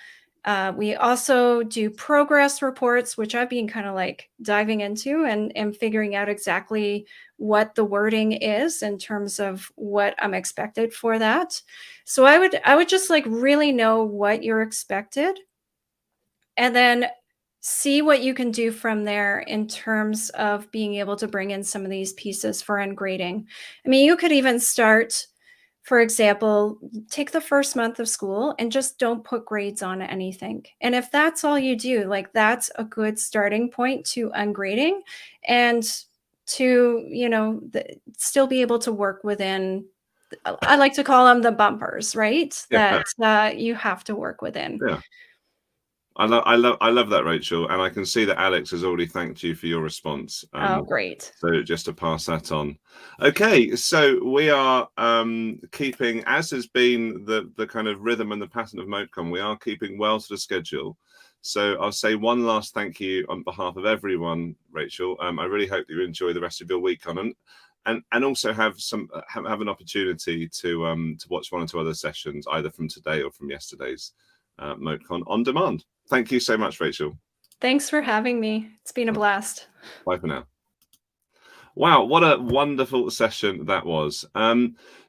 We also do progress reports, which I've been kind of diving into and figuring out exactly what the wording is in terms of what I'm expected for that. So I would just really know what you're expected, and then see what you can do from there in terms of being able to bring in some of these pieces for ungrading. I mean, you could even start, for example, take the first month of school and just don't put grades on anything. And if that's all you do, that's a good starting point to ungrading and to, still be able to work within, I like to call them the bumpers, right? Yeah. That you have to work within. Yeah. I love that, Rachel, and I can see that Alex has already thanked you for your response. Oh, great. So just to pass that on. Okay, so we are keeping, as has been the kind of rhythm and the pattern of MoteCon, we are keeping well to the schedule. So I'll say one last thank you on behalf of everyone, Rachel. I really hope that you enjoy the rest of your week on, and also have an opportunity to watch 1 or 2 other sessions, either from today or from yesterday's MoteCon on demand. Thank you so much, Rachel. Thanks for having me. It's been a blast. Bye for now. Wow, what a wonderful session that was.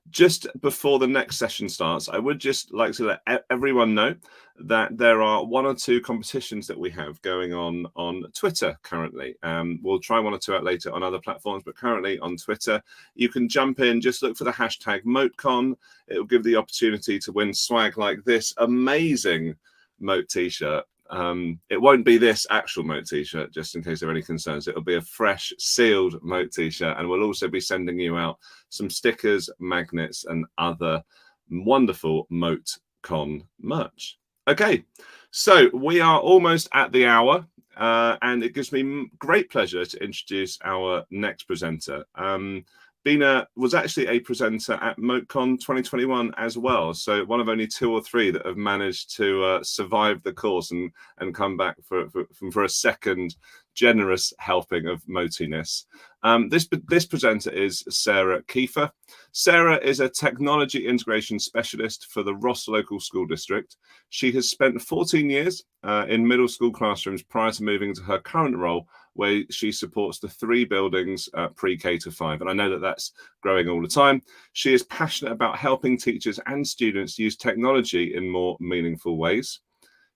Just before the next session starts, I would just like to let everyone know that there are 1 or 2 competitions that we have going on Twitter currently. We'll try 1 or 2 out later on other platforms, but currently on Twitter, you can jump in, just look for the hashtag MoteCon. It will give the opportunity to win swag like this amazing Moat t-shirt. It won't be this actual Moat t-shirt, just in case there are any concerns. It'll be a fresh sealed Moat t-shirt, and we'll also be sending you out some stickers, magnets, and other wonderful MoteCon merch. Okay, so we are almost at the hour, and it gives me great pleasure to introduce our next presenter. Bina was actually a presenter at MoteCon 2021 as well, so one of only 2 or 3 that have managed to survive the course and come back for a second generous helping of motiness. This presenter is Sarah Kiefer. Sarah is a technology integration specialist for the Ross Local School District. She has spent 14 years in middle school classrooms prior to moving to her current role, where she supports the 3 buildings pre-K to 5. And I know that that's growing all the time. She is passionate about helping teachers and students use technology in more meaningful ways.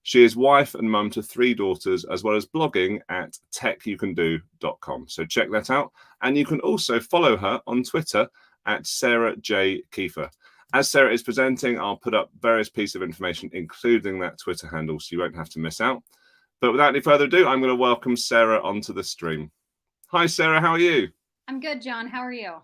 She is wife and mum to 3 daughters, as well as blogging at techyoucando.com. So check that out. And you can also follow her on Twitter at Sarah J. Kiefer. As Sarah is presenting, I'll put up various pieces of information, including that Twitter handle, so you won't have to miss out. But without any further ado, I'm going to welcome Sarah onto the stream. Hi, Sarah. How are you? I'm good, John. How are you?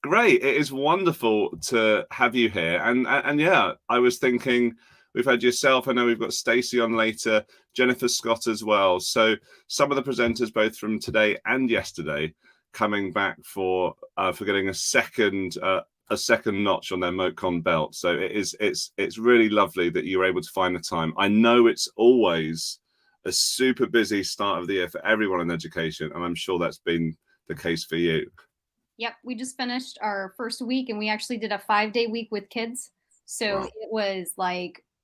Great. It is wonderful to have you here. And yeah, I was thinking, we've had yourself. I know we've got Stacey on later, Jennifer Scott as well. So some of the presenters, both from today and yesterday, coming back for getting a second notch on their MoteCon belt. So it's really lovely that you're able to find the time. I know it's always a super busy start of the year for everyone in education, and I'm sure that's been the case for you. Yep, we just finished our first week, and we actually did a 5-day week with kids. So Wow.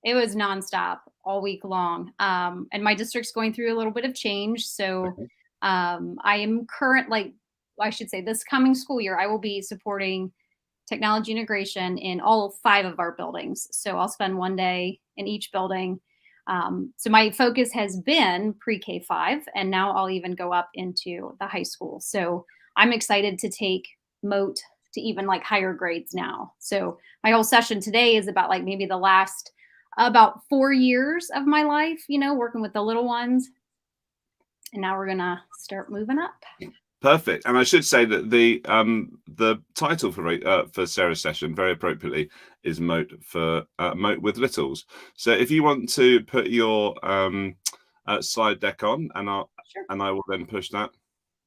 it was nonstop all week long. And my district's going through a little bit of change. So I am this coming school year, I will be supporting technology integration in all 5 of our buildings. So I'll spend 1 day in each building. So my focus has been pre-K 5, and now I'll even go up into the high school. So I'm excited to take Moat to even like higher grades now. So my whole session today is about like maybe the last about 4 years of my life, working with the little ones. And now we're going to start moving up. Perfect. And I should say that the title for Sarah's session, very appropriately, is Moat with Littles. So if you want to put your slide deck on, and I will then push that.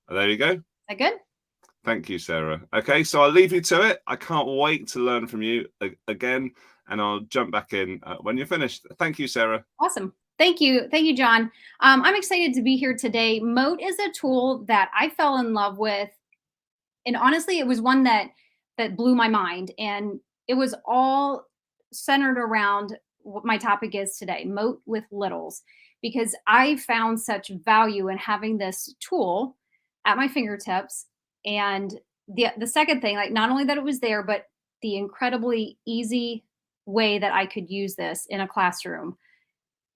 There you go. Is that good? Thank you, Sarah. Okay, so I'll leave you to it. I can't wait to learn from you again, and I'll jump back in when you're finished. Thank you, Sarah. Awesome. Thank you, John. I'm excited to be here today. Moat is a tool that I fell in love with, and honestly, it was one that blew my mind, and it was all centered around what my topic is today: Moat with Littles, because I found such value in having this tool at my fingertips. And the second thing, like not only that it was there, but the incredibly easy way that I could use this in a classroom.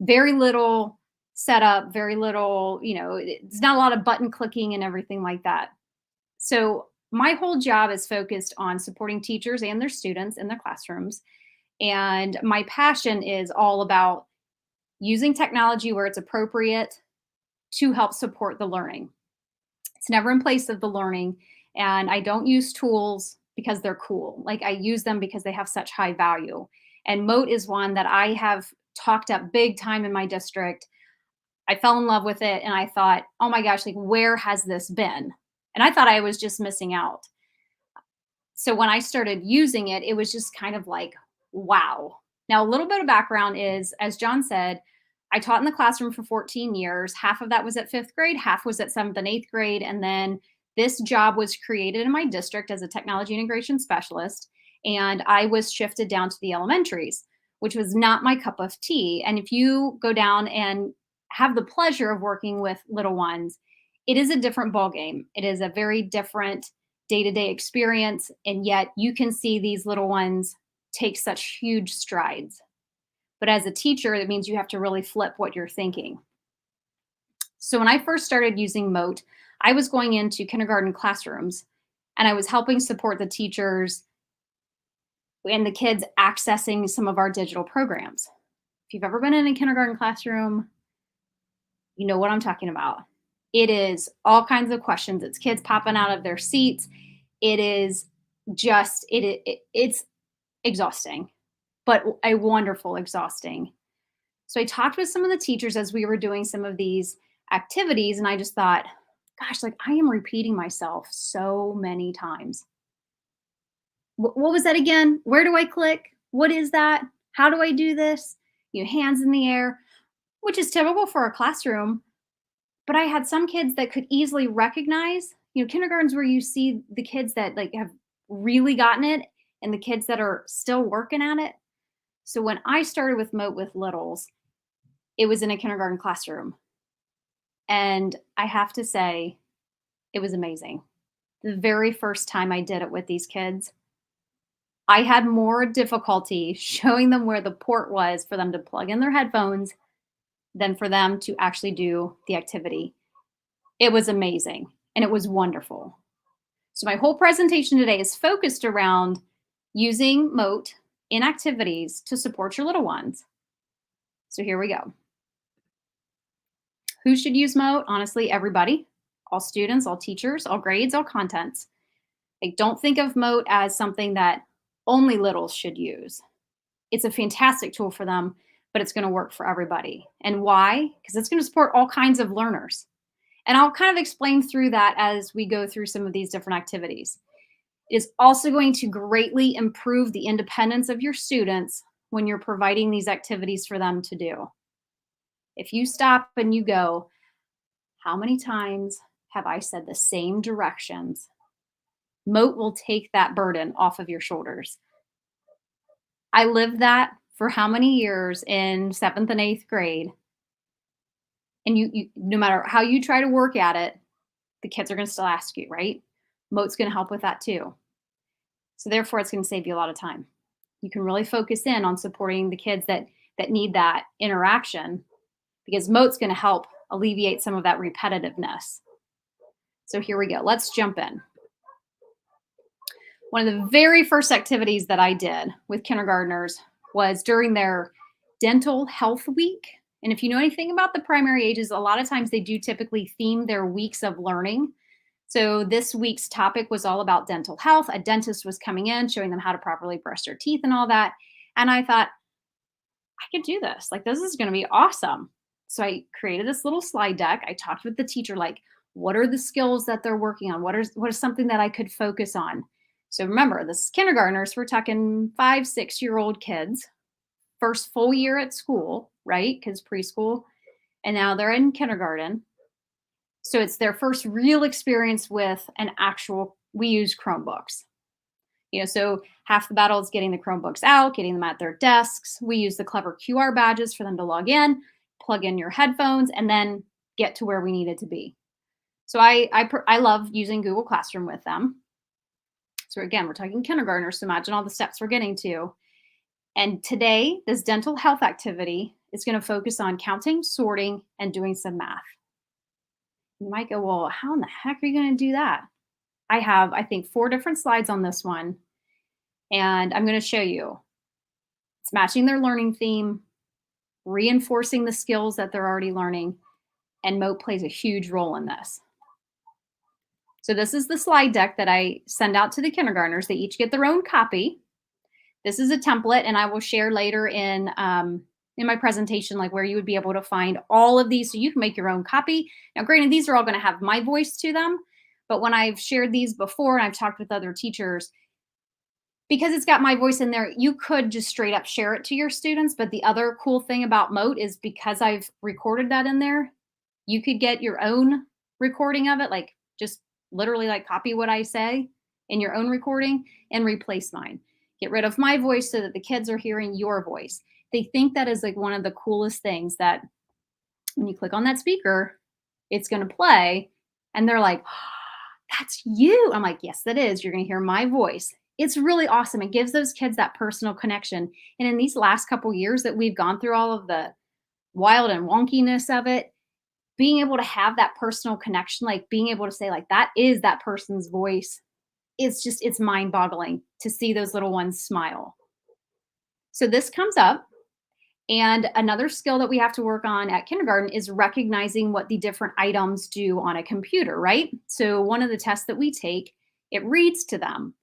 Very little setup, very little, it's not a lot of button clicking and everything like that. So my whole job is focused on supporting teachers and their students in their classrooms. And my passion is all about using technology where it's appropriate to help support the learning. It's never in place of the learning. And I don't use tools because they're cool. Like I use them because they have such high value. And Moat is one that I have talked up big time in my district. I fell in love with it, and I thought, oh my gosh, like where has this been? And I thought I was just missing out. So when I started using it, it was just kind of like, wow. Now, a little bit of background is, as John said, I taught in the classroom for 14 years. Half of that was at 5th grade, half was at 7th and 8th grade. And then this job was created in my district as a technology integration specialist. And I was shifted down to the elementaries, which was not my cup of tea. And if you go down and have the pleasure of working with little ones, it is a different ballgame. It is a very different day-to-day experience. And yet you can see these little ones take such huge strides. But as a teacher, it means you have to really flip what you're thinking. So when I first started using Moat, I was going into kindergarten classrooms, and I was helping support the teachers and the kids accessing some of our digital programs. If you've ever been in a kindergarten classroom, you know what I'm talking about. It is all kinds of questions. It's kids popping out of their seats. It is just, it's exhausting, but a wonderful exhausting. So I talked with some of the teachers as we were doing some of these activities, and I just thought, gosh, like I am repeating myself so many times. What was that again? Where do I click? What is that? How do I do this? Hands in the air, which is typical for a classroom. But I had some kids that could easily recognize, kindergartens where you see the kids that like have really gotten it and the kids that are still working at it. So when I started with Moat with littles, it was in a kindergarten classroom. And I have to say, it was amazing. The very first time I did it with these kids, I had more difficulty showing them where the port was for them to plug in their headphones than for them to actually do the activity. It was amazing and it was wonderful. So my whole presentation today is focused around using Moat in activities to support your little ones. So here we go. Who should use Moat? Honestly, everybody, all students, all teachers, all grades, all contents. Like, don't think of Moat as something that only littles should use. It's a fantastic tool for them, but it's going to work for everybody. And why? Because it's going to support all kinds of learners. And I'll kind of explain through that as we go through some of these different activities. It is also going to greatly improve the independence of your students when you're providing these activities for them to do. If you stop and you go, how many times have I said the same directions? Moat will take that burden off of your shoulders. I lived that for how many years in 7th and 8th grade. And you no matter how you try to work at it, the kids are going to still ask you, right? Moat's going to help with that too. So therefore, it's going to save you a lot of time. You can really focus in on supporting the kids that need that interaction, because Moat's going to help alleviate some of that repetitiveness. So here we go. Let's jump in. One of the very first activities that I did with kindergartners was during their dental health week. And if you know anything about the primary ages, a lot of times they do typically theme their weeks of learning. So this week's topic was all about dental health. A dentist was coming in, showing them how to properly brush their teeth and all that. And I thought, I could do this. Like, this is going to be awesome. So I created this little slide deck. I talked with the teacher, like, what are the skills that they're working on? What is something that I could focus on? So remember, this is kindergartners. We're talking 5, 6-year-old kids, first full year at school, right? Because preschool, and now they're in kindergarten. So it's their first real experience with an actual, we use Chromebooks. So half the battle is getting the Chromebooks out, getting them at their desks. We use the clever QR badges for them to log in, plug in your headphones, and then get to where we needed to be. So I love using Google Classroom with them. So again, we're talking kindergartners, so imagine all the steps we're getting to. And today, this dental health activity is going to focus on counting, sorting, and doing some math. You might go, well, how in the heck are you going to do that? I have, I think, 4 different slides on this one, and I'm going to show you. It's matching their learning theme, reinforcing the skills that they're already learning, and Moat plays a huge role in this. So this is the slide deck that I send out to the kindergartners. They each get their own copy. This is a template, and I will share later in my presentation, like where you would be able to find all of these so you can make your own copy. Now, granted, these are all going to have my voice to them, but when I've shared these before and I've talked with other teachers, because it's got my voice in there, you could just straight up share it to your students. But the other cool thing about Moat is because I've recorded that in there, you could get your own recording of it, like just literally like copy what I say in your own recording and replace mine. Get rid of my voice so that the kids are hearing your voice. They think that is like one of the coolest things, that when you click on that speaker, it's going to play and they're like, oh, that's you. I'm like, yes, that is. You're going to hear my voice. It's really awesome. It gives those kids that personal connection. And in these last couple years that we've gone through all of the wild and wonkiness of it, being able to have that personal connection, like being able to say like, that is that person's voice. It's mind boggling to see those little ones smile. So this comes up. And another skill that we have to work on at kindergarten is recognizing what the different items do on a computer, right? So one of the tests that we take, it reads to them,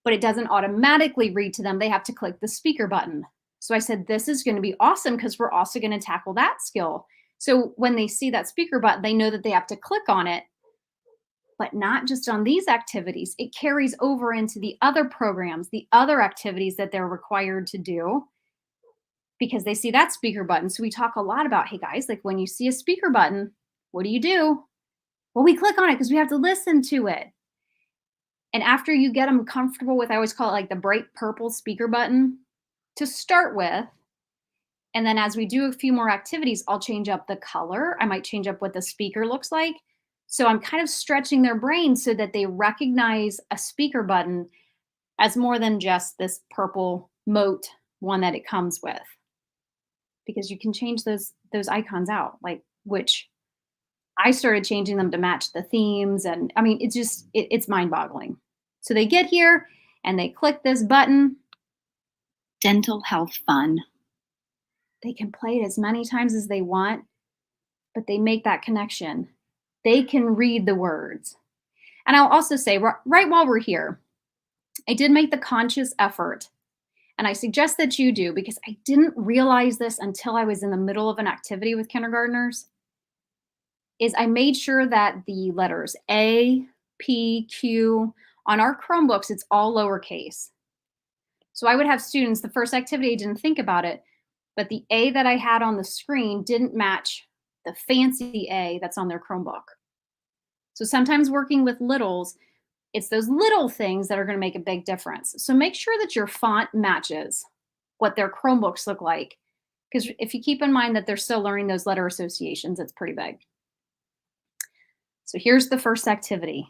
but it doesn't automatically read to them. They have to click the speaker button. So I said, this is going to be awesome because we're also going to tackle that skill. So when they see that speaker button, they know that they have to click on it, but not just on these activities. It carries over into the other programs, the other activities that they're required to do, because they see that speaker button. So we talk a lot about, hey guys, like when you see a speaker button, What do? Well, we click on it because we have to listen to it. And after you get them comfortable with, I always call it like the bright purple speaker button to start with. And then as we do a few more activities, I'll change up the color. I might change up what the speaker looks like. So I'm kind of stretching their brain so that they recognize a speaker button as more than just this purple Moat one that it comes with. Because you can change those icons out, like which I started changing them to match the themes. And I mean, it's mind-boggling. So they get here and they click this button, dental health fun. They can play it as many times as they want, but they make that connection. They can read the words. And I'll also say, right while we're here, I did make the conscious effort, and I suggest that you do, because I didn't realize this until I was in the middle of an activity with kindergartners, is I made sure that the letters A, P, Q, on our Chromebooks, it's all lowercase. So I would have students, the first activity, I didn't think about it, but the A that I had on the screen didn't match the fancy A that's on their Chromebook. So sometimes working with littles, it's those little things that are going to make a big difference. So make sure that your font matches what their Chromebooks look like, because if you keep in mind that they're still learning those letter associations, it's pretty big. So here's the first activity.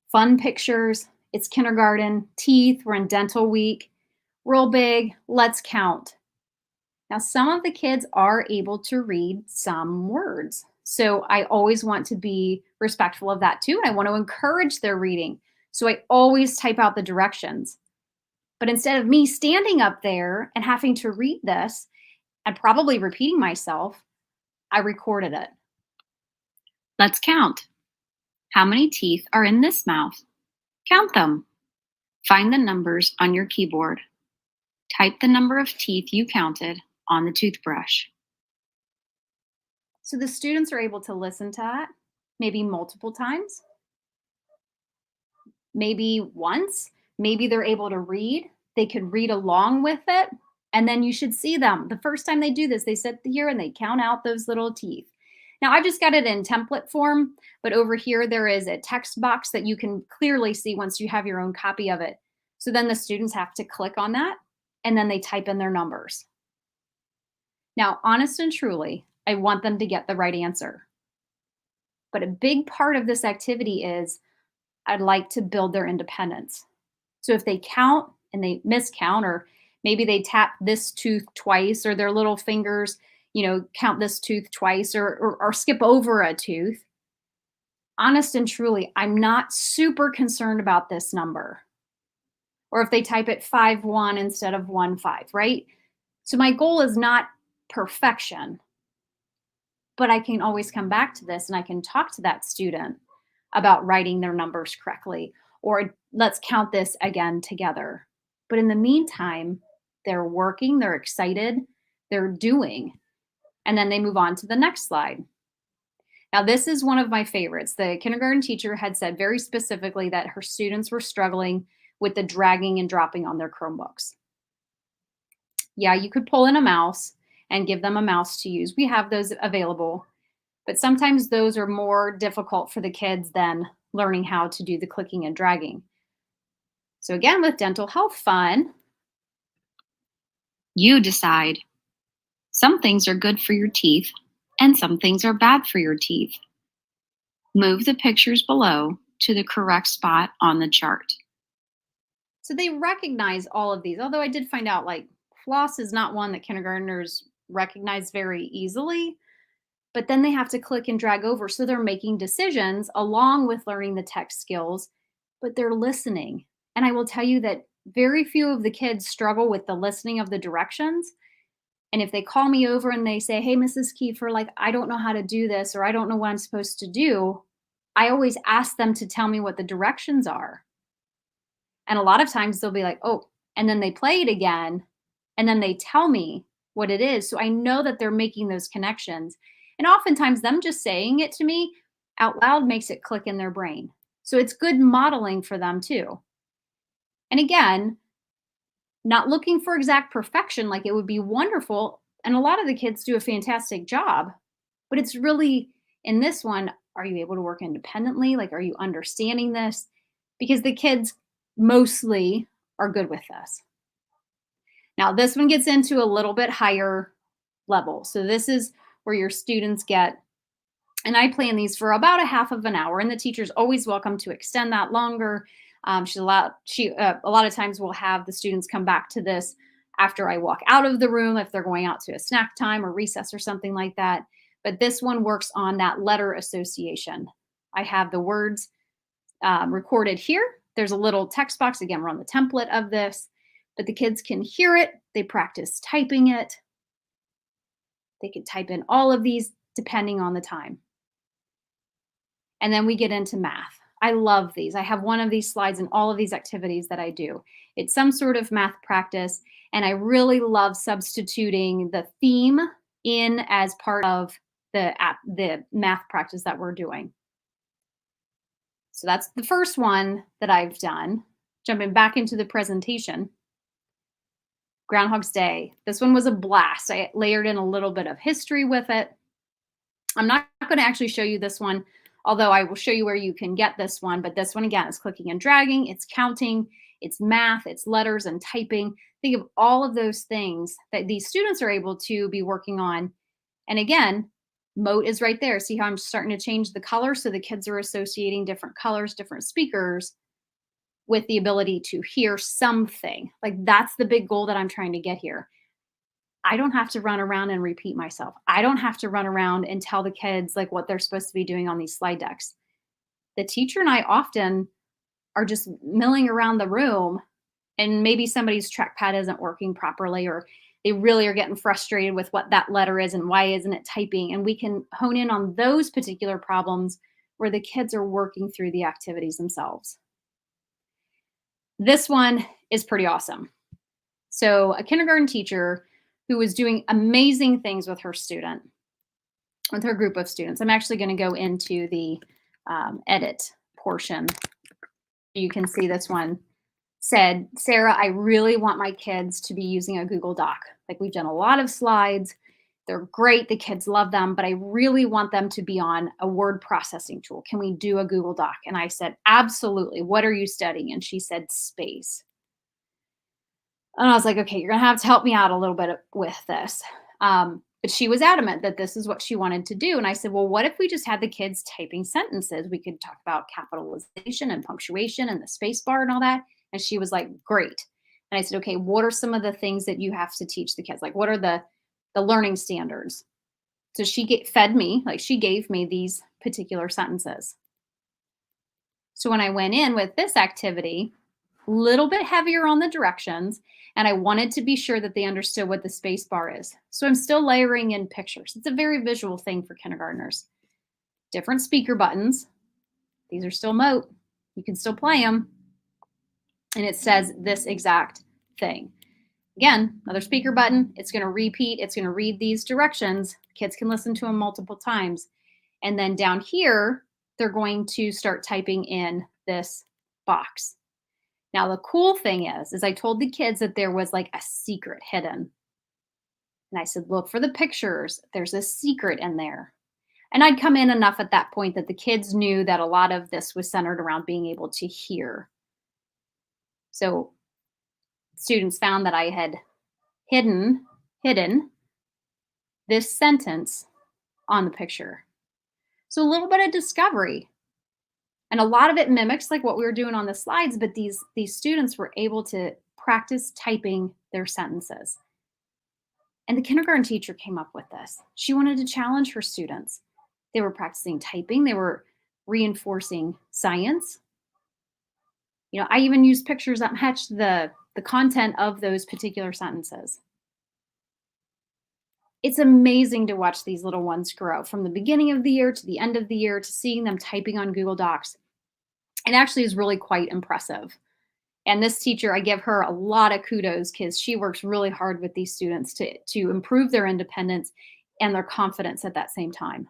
Fun pictures. It's kindergarten. Teeth. We're in dental week. Real big. Let's count. Now, some of the kids are able to read some words. So I always want to be respectful of that too. And I want to encourage their reading. So I always type out the directions. But instead of me standing up there and having to read this and probably repeating myself, I recorded it. Let's count. How many teeth are in this mouth? Count them. Find the numbers on your keyboard. Type the number of teeth you counted on the toothbrush. So the students are able to listen to that, maybe multiple times, maybe once, maybe they're able to read. They could read along with it, and then you should see them. The first time they do this, they sit here and they count out those little teeth. Now, I just got it in template form, but over here there is a text box that you can clearly see once you have your own copy of it. So then the students have to click on that, and then they type in their numbers. Now, honest and truly, I want them to get the right answer. But a big part of this activity is I'd like to build their independence. So if they count and they miscount, or maybe they tap this tooth twice, or their little fingers, count this tooth twice, or skip over a tooth, honest and truly, I'm not super concerned about this number. Or if they type it 5-1 instead of 1-5, right? So my goal is not perfection, but I can always come back to this and I can talk to that student about writing their numbers correctly, or let's count this again together. But in the meantime, they're working, they're excited, they're doing, and then they move on to the next slide. Now, this is one of my favorites. The kindergarten teacher had said very specifically that her students were struggling with the dragging and dropping on their Chromebooks. Yeah, you could pull in a mouse and give them a mouse to use. We have those available, but sometimes those are more difficult for the kids than learning how to do the clicking and dragging. So again, with dental health fun, you decide. Some things are good for your teeth and some things are bad for your teeth. Move the pictures below to the correct spot on the chart. So they recognize all of these, although I did find out like floss is not one that kindergartners recognize very easily, but then they have to click and drag over. So they're making decisions along with learning the text skills, but they're listening. And I will tell you that very few of the kids struggle with the listening of the directions. And if they call me over and they say, hey, Mrs. Kiefer, like, I don't know how to do this, or I don't know what I'm supposed to do, I always ask them to tell me what the directions are. And a lot of times they'll be like, oh, and then they play it again, and then they tell me what it is. So I know that they're making those connections. And oftentimes them just saying it to me out loud makes it click in their brain. So it's good modeling for them too. And again, not looking for exact perfection, like it would be wonderful. And a lot of the kids do a fantastic job, but it's really In this one, are you able to work independently? Like, are you understanding this? Because the kids mostly are good with this. Now, this one gets into a little bit higher level. So this is where your students get, and I plan these for about a half of an hour, and the teacher's always welcome to extend that longer. A lot of times we'll have the students come back to this after I walk out of the room, if they're going out to a snack time or recess or something like that. But this one works on that letter association. I have the words recorded here. There's a little text box. Again, we're on the template of this, but the kids can hear it. They practice typing it. They can type in all of these depending on the time. And then we get into math. I love these. I have one of these slides in all of these activities that I do. It's some sort of math practice, and I really love substituting the theme in as part of the math practice that we're doing. So that's the first one that I've done. Jumping back into the presentation. Groundhog's Day. This one was a blast. I layered in a little bit of history with it. I'm not going to actually show you this one, although I will show you where you can get this one. But this one, again, is clicking and dragging. It's counting. It's math. It's letters and typing. Think of all of those things that these students are able to be working on. And again, Moat is right there. See how I'm starting to change the color? So the kids are associating different colors, different speakers, with the ability to hear something. Like, that's the big goal that I'm trying to get here. I don't have to run around and repeat myself. I don't have to run around and tell the kids like what they're supposed to be doing on these slide decks. The teacher and I often are just milling around the room, and maybe somebody's trackpad isn't working properly, or they really are getting frustrated with what that letter is and why isn't it typing. And we can hone in on those particular problems where the kids are working through the activities themselves. This one is pretty awesome. So a kindergarten teacher who was doing amazing things with her student, with her group of students. I'm actually going to go into the edit portion. You can see this one said, Sarah, I really want my kids to be using a Google Doc. Like, we've done a lot of slides. They're great. The kids love them, but I really want them to be on a word processing tool. Can we do a Google Doc? And I said, absolutely. What are you studying? And she said, space. And I was like, okay, you're going to have to help me out a little bit with this. But she was adamant that this is what she wanted to do. And I said, well, what if we just had the kids typing sentences? We could talk about capitalization and punctuation and the space bar and all that. And she was like, great. And I said, okay, what are some of the things that you have to teach the kids? Like, what are the learning standards? So she fed me, like she gave me these particular sentences. So when I went in with this activity, a little bit heavier on the directions, and I wanted to be sure that they understood what the space bar is. So I'm still layering in pictures. It's a very visual thing for kindergartners. Different speaker buttons. These are still Moat. You can still play them. And it says this exact thing. Again, another speaker button. It's going to repeat. It's going to read these directions. Kids can listen to them multiple times. And then down here, they're going to start typing in this box. Now, the cool thing is I told the kids that there was like a secret hidden. And I said, look for the pictures. There's a secret in there. And I'd come in enough at that point that the kids knew that a lot of this was centered around being able to hear. So students found that I had hidden this sentence on the picture. So a little bit of discovery. And a lot of it mimics like what we were doing on the slides, but these students were able to practice typing their sentences. And the kindergarten teacher came up with this. She wanted to challenge her students. They were practicing typing. They were reinforcing science. You know, I even used pictures that matched the content of those particular sentences. It's amazing to watch these little ones grow from the beginning of the year to the end of the year to seeing them typing on Google Docs. It actually is really quite impressive. And this teacher, I give her a lot of kudos because she works really hard with these students to improve their independence and their confidence at that same time.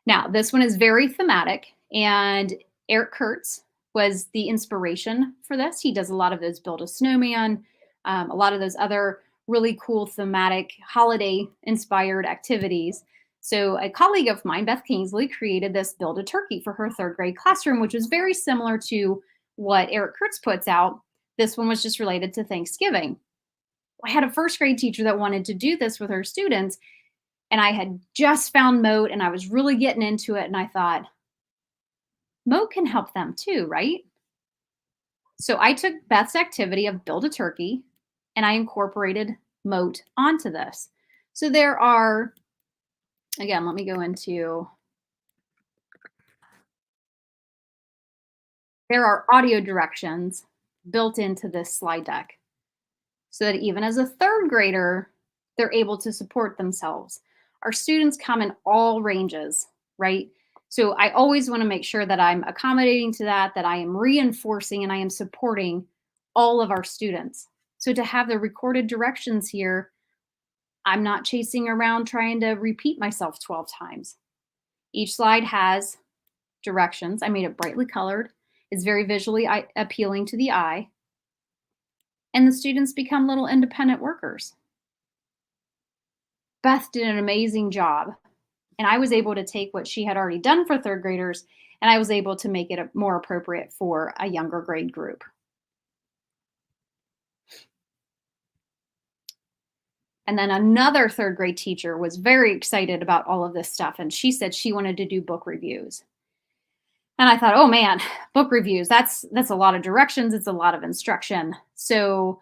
Now, this one is very thematic, and Eric Kurtz was the inspiration for this. He does a lot of those Build a Snowman, a lot of those other really cool thematic holiday inspired activities. So a colleague of mine, Beth Kingsley, created this Build a Turkey for her 3rd grade classroom, which was very similar to what Eric Kurtz puts out. This one was just related to Thanksgiving. I had a 1st grade teacher that wanted to do this with her students, and I had just found Moat and I was really getting into it, and I thought, Moat can help them too, right? So I took Beth's activity of Build a Turkey and I incorporated Moat onto this. So there are, again, let me go into, there are audio directions built into this slide deck so that even as a 3rd grader, they're able to support themselves. Our students come in all ranges, right? So I always want to make sure that I'm accommodating to that I am reinforcing and I am supporting all of our students. So to have the recorded directions here, I'm not chasing around trying to repeat myself 12 times. Each slide has directions. I made it brightly colored. It's very visually appealing to the eye. And the students become little independent workers. Beth did an amazing job. And I was able to take what she had already done for 3rd graders, and I was able to make it more appropriate for a younger grade group. And then another 3rd grade teacher was very excited about all of this stuff, and she said she wanted to do book reviews. And I thought, oh man, book reviews, that's a lot of directions, it's a lot of instruction. So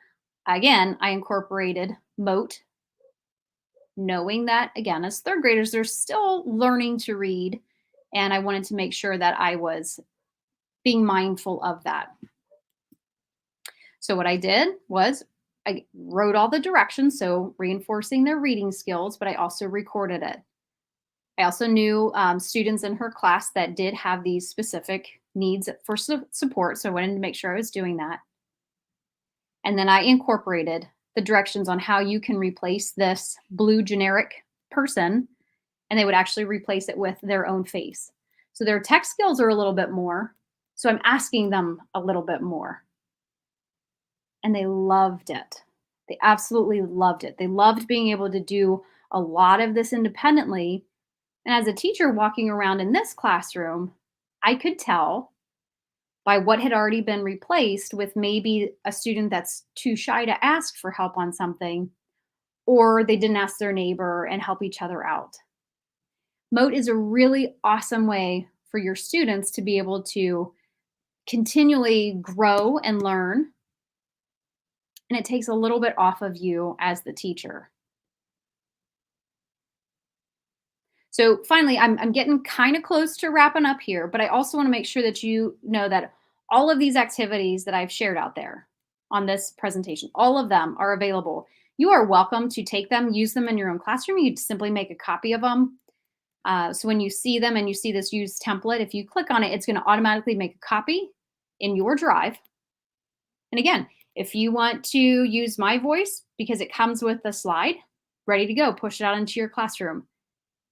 again, I incorporated Moat, knowing that, again, as 3rd graders, they're still learning to read. And I wanted to make sure that I was being mindful of that. So what I did was I wrote all the directions, so reinforcing their reading skills, but I also recorded it. I also knew students in her class that did have these specific needs for support, so I wanted to make sure I was doing that. And then I incorporated the directions on how you can replace this blue generic person, and they would actually replace it with their own face. So their tech skills are a little bit more, so I'm asking them a little bit more. And they loved it. They absolutely loved it. They loved being able to do a lot of this independently. And as a teacher walking around in this classroom, I could tell by what had already been replaced with maybe a student that's too shy to ask for help on something, or they didn't ask their neighbor and help each other out. Moat is a really awesome way for your students to be able to continually grow and learn. And it takes a little bit off of you as the teacher. So finally, I'm getting kind of close to wrapping up here, but I also want to make sure that you know that all of these activities that I've shared out there on this presentation, all of them are available. You are welcome to take them, use them in your own classroom. You simply make a copy of them. So when you see them and you see this use template, if you click on it, it's going to automatically make a copy in your drive. And again, if you want to use my voice because it comes with the slide, ready to go, push it out into your classroom.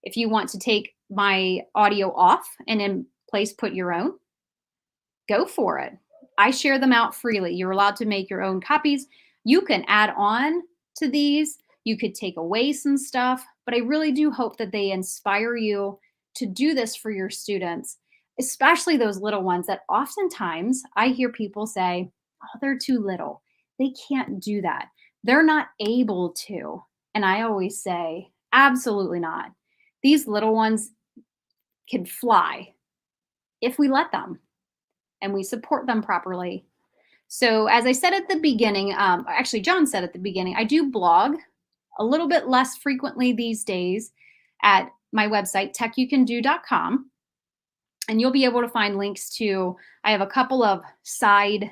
If you want to take my audio off and in place put your own, go for it. I share them out freely. You're allowed to make your own copies. You can add on to these. You could take away some stuff, but I really do hope that they inspire you to do this for your students, especially those little ones that oftentimes I hear people say, oh, they're too little. They can't do that. They're not able to. And I always say, absolutely not. These little ones can fly if we let them and we support them properly. So as I said at the beginning, actually John said at the beginning, I do blog a little bit less frequently these days at my website, techyoucando.com. And you'll be able to find links to, I have a couple of side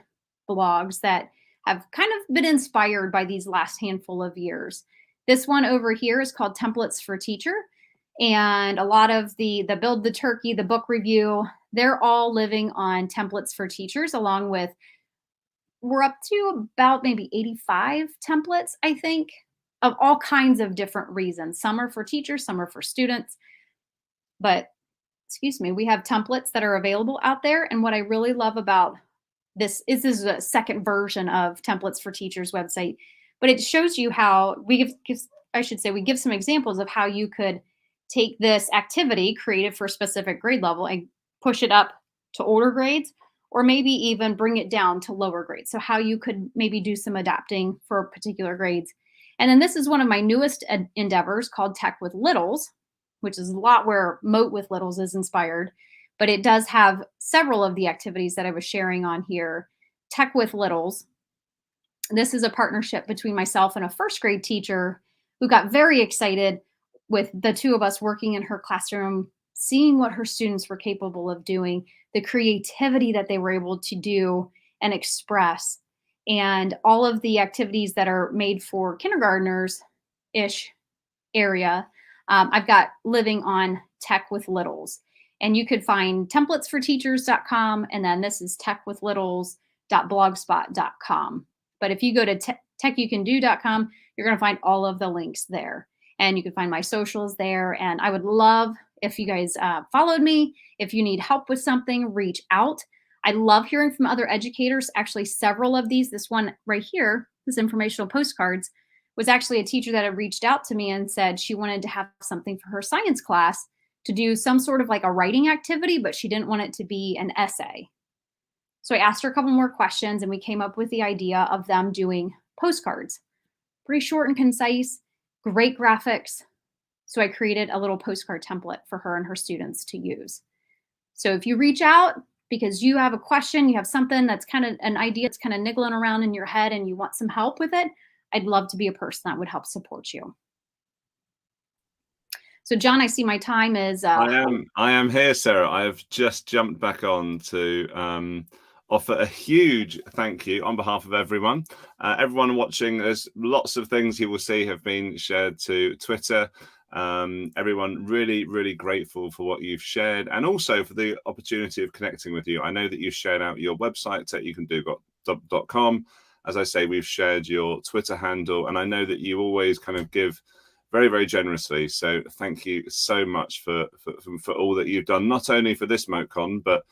blogs that have kind of been inspired by these last handful of years. This one over here is called Templates for Teacher. And a lot of the Build the Turkey, the book review, they're all living on Templates for Teachers, along with, we're up to about maybe 85 templates, I think, of all kinds of different reasons. Some are for teachers, some are for students. But, excuse me, we have templates that are available out there. And what I really love about this is a second version of Templates for Teachers website. but it shows you how we give some examples of how you could take this activity created for a specific grade level and push it up to older grades, or maybe even bring it down to lower grades. So how you could maybe do some adapting for particular grades. And then this is one of my newest endeavors called Tech with Littles, which is a lot where Moat with Littles is inspired, but it does have several of the activities that I was sharing on here. Tech with Littles. This is a partnership between myself and a first grade teacher who got very excited with the two of us working in her classroom, seeing what her students were capable of doing, the creativity that they were able to do and express, and all of the activities that are made for kindergartners-ish area. I've got living on Tech with Littles. And you could find templatesforteachers.com, and then this is techwithlittles.blogspot.com. But if you go to techyoucando.com, you're going to find all of the links there. And you can find my socials there. And I would love if you guys followed me. If you need help with something, reach out. I love hearing from other educators. Actually, several of these, this one right here, this Informational Postcards, was actually a teacher that had reached out to me and said she wanted to have something for her science class to do some sort of like a writing activity, but she didn't want it to be an essay. So I asked her a couple more questions and we came up with the idea of them doing postcards. Pretty short and concise, great graphics. So I created a little postcard template for her and her students to use. So if you reach out because you have a question, you have something that's kind of an idea that's kind of niggling around in your head and you want some help with it, I'd love to be a person that would help support you. So John, I see my time is I am here, Sarah. I have just jumped back on to offer a huge thank you on behalf of everyone. Everyone watching, there's lots of things you will see have been shared to Twitter. Everyone really grateful for what you've shared and also for the opportunity of connecting with you. I know that you shared out your website at youcando.com. As I say, we've shared your Twitter handle, and I know that you always kind of give very generously. So thank you so much for all that you've done, not only for this MoteCon, but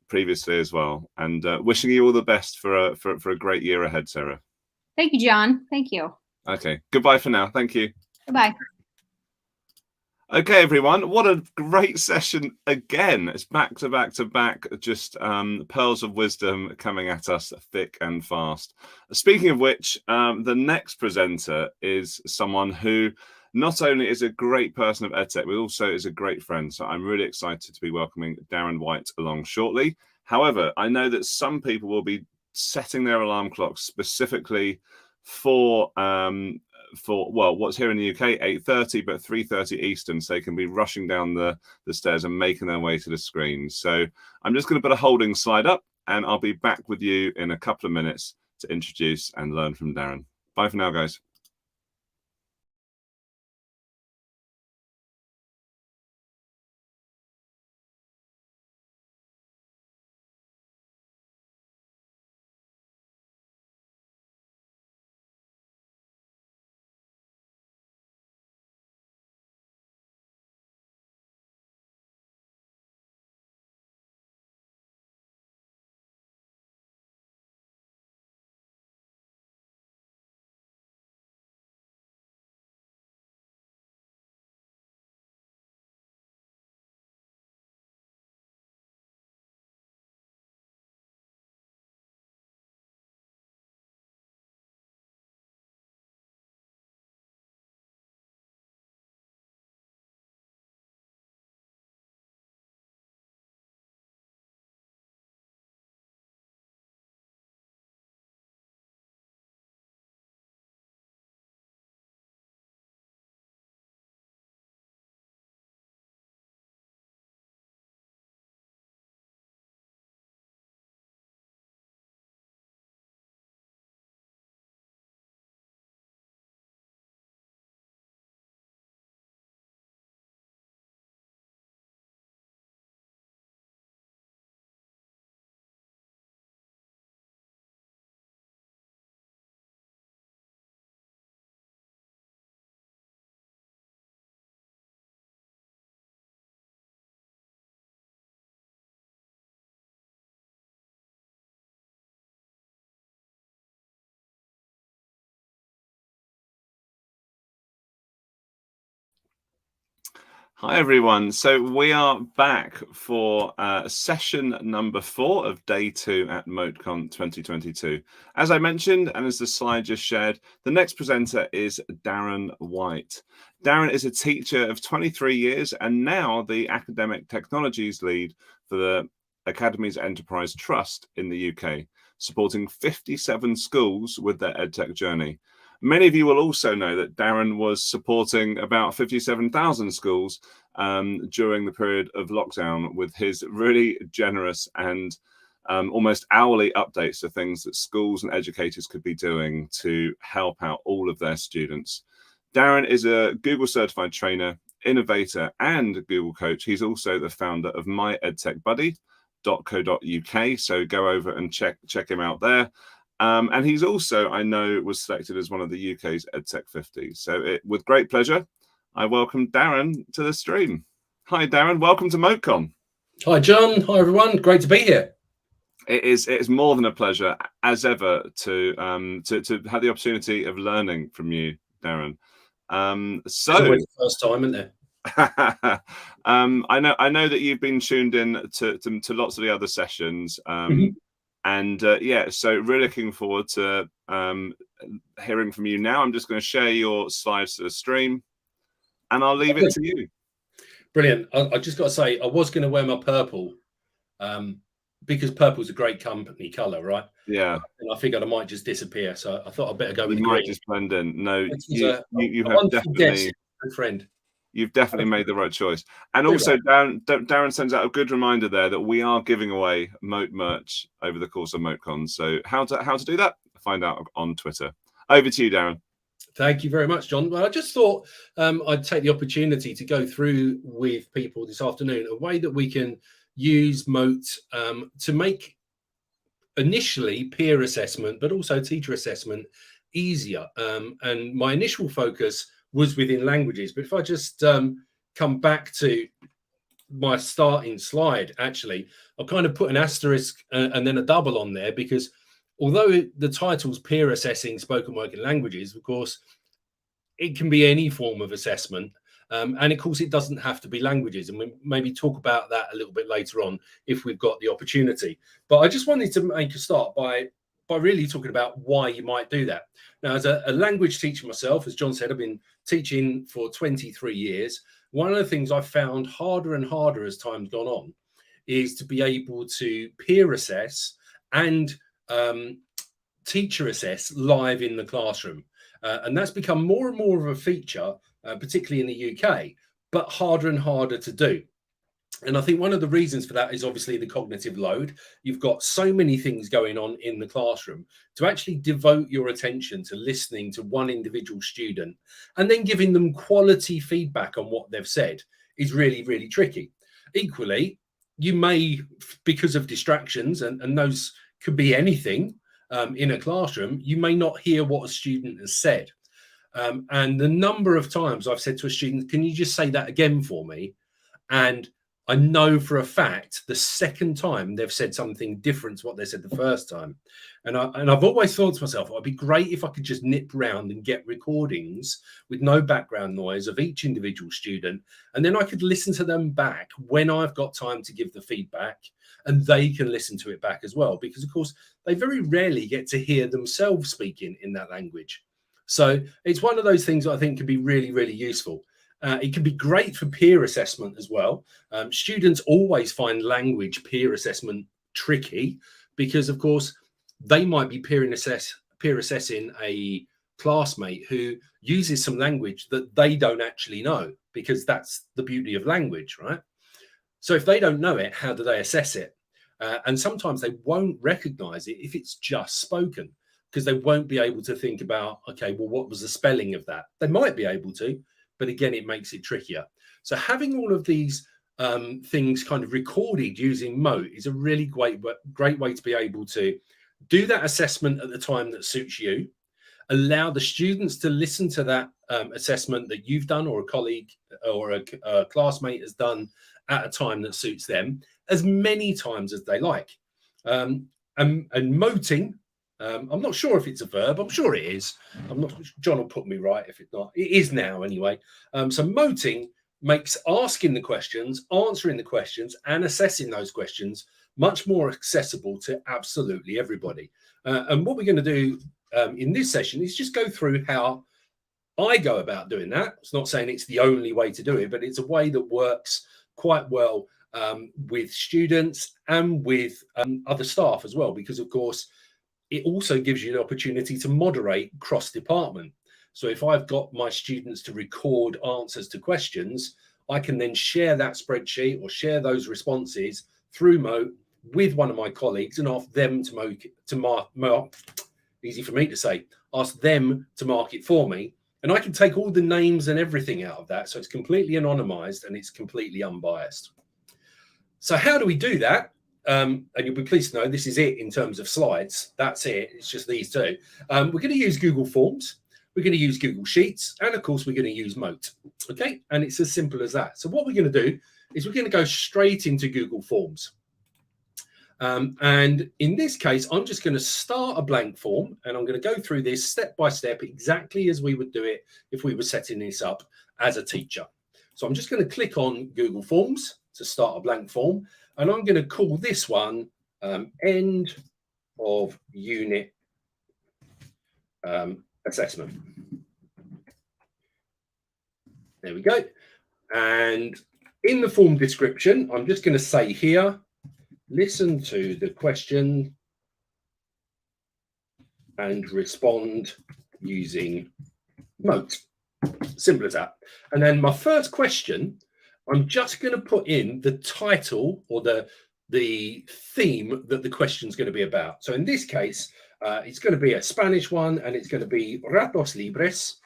previously as well. And wishing you all the best for a great year ahead, Sarah. Thank you, John. Thank you. Okay, goodbye for now. Thank you. Goodbye. Okay, everyone, what a great session again. It's back to back, just pearls of wisdom coming at us thick and fast. Speaking of which, the next presenter is someone who not only is a great person of EdTech, but also is a great friend. So I'm really excited to be welcoming Darren White along shortly. However, I know that some people will be setting their alarm clocks specifically for what's here in the UK, 8:30, but 3:30 Eastern, so they can be rushing down the stairs and making their way to the screen. So I'm just going to put a holding slide up, and I'll be back with you in a couple of minutes to introduce and learn from Darren. Bye for now, guys. Hi everyone. So we are back for session number 4 of day 2 at MoteCon 2022. As I mentioned, and as the slide just shared, the next presenter is Darren White. Darren is a teacher of 23 years and now the academic technologies lead for the Academy's Enterprise Trust in the UK, supporting 57 schools with their EdTech journey. Many of you will also know that Darren was supporting about 57,000 schools during the period of lockdown with his really generous and almost hourly updates to things that schools and educators could be doing to help out all of their students. Darren is a Google certified trainer, innovator, and Google coach. He's also the founder of myedtechbuddy.co.uk. So go over and check him out there. And he's also, I know, was selected as one of the UK's EdTech 50. So with great pleasure, I welcome Darren to the stream. Hi, Darren. Welcome to MoteCon. Hi, John. Hi, everyone. Great to be here. It is more than a pleasure, as ever, to have the opportunity of learning from you, Darren. It's always the first time, isn't it? I know that you've been tuned in to lots of the other sessions. And yeah, so really looking forward to hearing from you now. I'm just going to share your slides to the stream and I'll leave it to you. Brilliant. I just got to say, I was going to wear my purple because purple's a great company colour, right? Yeah. And I figured I might just disappear. So I thought I'd better go with the green. green. Just blend in. No, you have definitely... friend. You've definitely made the right choice. And also, Darren sends out a good reminder there that we are giving away Moat merch over the course of MoteCon. So how to do that? Find out on Twitter. Over to you, Darren. Thank you very much, John. Well, I just thought I'd take the opportunity to go through with people this afternoon a way that we can use Moat to make initially peer assessment, but also teacher assessment easier. And my initial focus was within languages, but if I just come back to my starting slide, actually, I'll kind of put an asterisk and then a double on there, because although the title's peer assessing spoken word in languages, of course, it can be any form of assessment. And of course, it doesn't have to be languages. And we maybe talk about that a little bit later on if we've got the opportunity. But I just wanted to make a start by really talking about why you might do that. Now, as a language teacher myself, as John said, I've been teaching for 23 years. One of the things I've found harder and harder as time's gone on is to be able to peer assess and teacher assess live in the classroom. And that's become more and more of a feature, particularly in the UK, but harder and harder to do. And I think one of the reasons for that is obviously the cognitive load. You've got so many things going on in the classroom. To actually devote your attention to listening to one individual student and then giving them quality feedback on what they've said is really, really tricky. Equally, you may, because of distractions, and those could be anything in a classroom, you may not hear what a student has said. And the number of times I've said to a student, can you just say that again for me? And I know for a fact the second time they've said something different to what they said the first time. And I've always thought to myself, it'd be great if I could just nip round and get recordings with no background noise of each individual student. And then I could listen to them back when I've got time to give the feedback, and they can listen to it back as well. Because, of course, they very rarely get to hear themselves speaking in that language. So it's one of those things that I think can be really, really useful. It can be great for peer assessment as well. Students always find language peer assessment tricky because, of course, they might be peer assessing a classmate who uses some language that they don't actually know, because that's the beauty of language, right? So if they don't know it, how do they assess it? And sometimes they won't recognize it if it's just spoken, because they won't be able to think about, okay, well, what was the spelling of that? They might be able to, but again, it makes it trickier. So having all of these things kind of recorded using Moat is a really great way to be able to do that assessment at the time that suits you, allow the students to listen to that assessment that you've done or a colleague or a classmate has done at a time that suits them as many times as they like. And moating, I'm not sure if it's a verb. I'm sure it is. I'm not. John will put me right if it's not. It is now anyway. So moating makes asking the questions, answering the questions, and assessing those questions much more accessible to absolutely everybody. And what we're going to do in this session is just go through how I go about doing that. It's not saying it's the only way to do it, but it's a way that works quite well with students and with other staff as well, because of course it also gives you the opportunity to moderate cross-department. So if I've got my students to record answers to questions, I can then share that spreadsheet or share those responses through Moat with one of my colleagues and ask them easy for me to say, ask them to mark it for me. And I can take all the names and everything out of that. So it's completely anonymized and it's completely unbiased. So how do we do that? And you'll be pleased to know this is it in terms of slides. That's it. It's just these two. We're going to use Google Forms. We're going to use Google Sheets. And of course, we're going to use Moat. Okay. And it's as simple as that. So what we're going to do is we're going to go straight into Google Forms. And in this case, I'm just going to start a blank form and I'm going to go through this step by step, exactly as we would do it if we were setting this up as a teacher. So I'm just going to click on Google Forms to start a blank form. And I'm going to call this one end of unit assessment. There we go. And in the form description, I'm just going to say here, listen to the question and respond using Moat. Simple as that. And then my first question, I'm just going to put in the title or the theme that the question is going to be about. So in this case, it's going to be a Spanish one, and it's going to be Ratos Libres.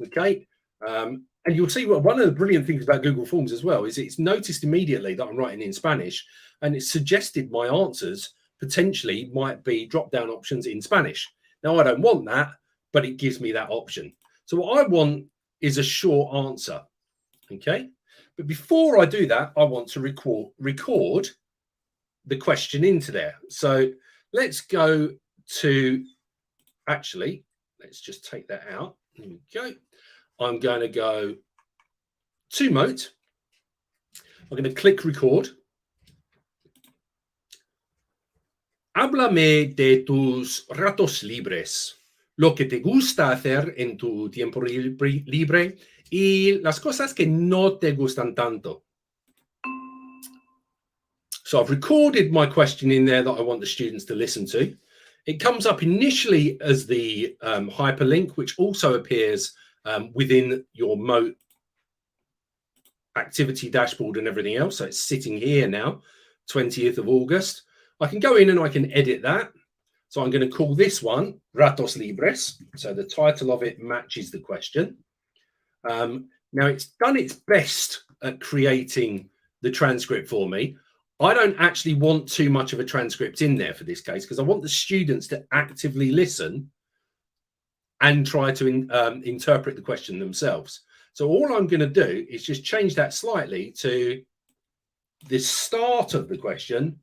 Okay. And you'll see what one of the brilliant things about Google Forms as well is it's noticed immediately that I'm writing in Spanish, and it's suggested my answers potentially might be drop-down options in Spanish. Now, I don't want that, but it gives me that option. So what I want is a short answer. Okay. But before I do that, I want to record the question into there. So let's go to, actually, let's just take that out. Here we go. I'm going to go to Moat. I'm going to click record. Háblame de tus ratos libres, lo que te gusta hacer en tu tiempo libre y las cosas que no te gustan tanto. So I've recorded my question in there that I want the students to listen to. It comes up initially as the hyperlink, which also appears within your Moat activity dashboard and everything else. So it's sitting here now, 20th of August. I can go in and I can edit that. So I'm going to call this one Ratos Libres. So the title of it matches the question. Now it's done its best at creating the transcript for me. I don't actually want too much of a transcript in there for this case because I want the students to actively listen and try to interpret the question themselves. So all I'm going to do is just change that slightly to the start of the question.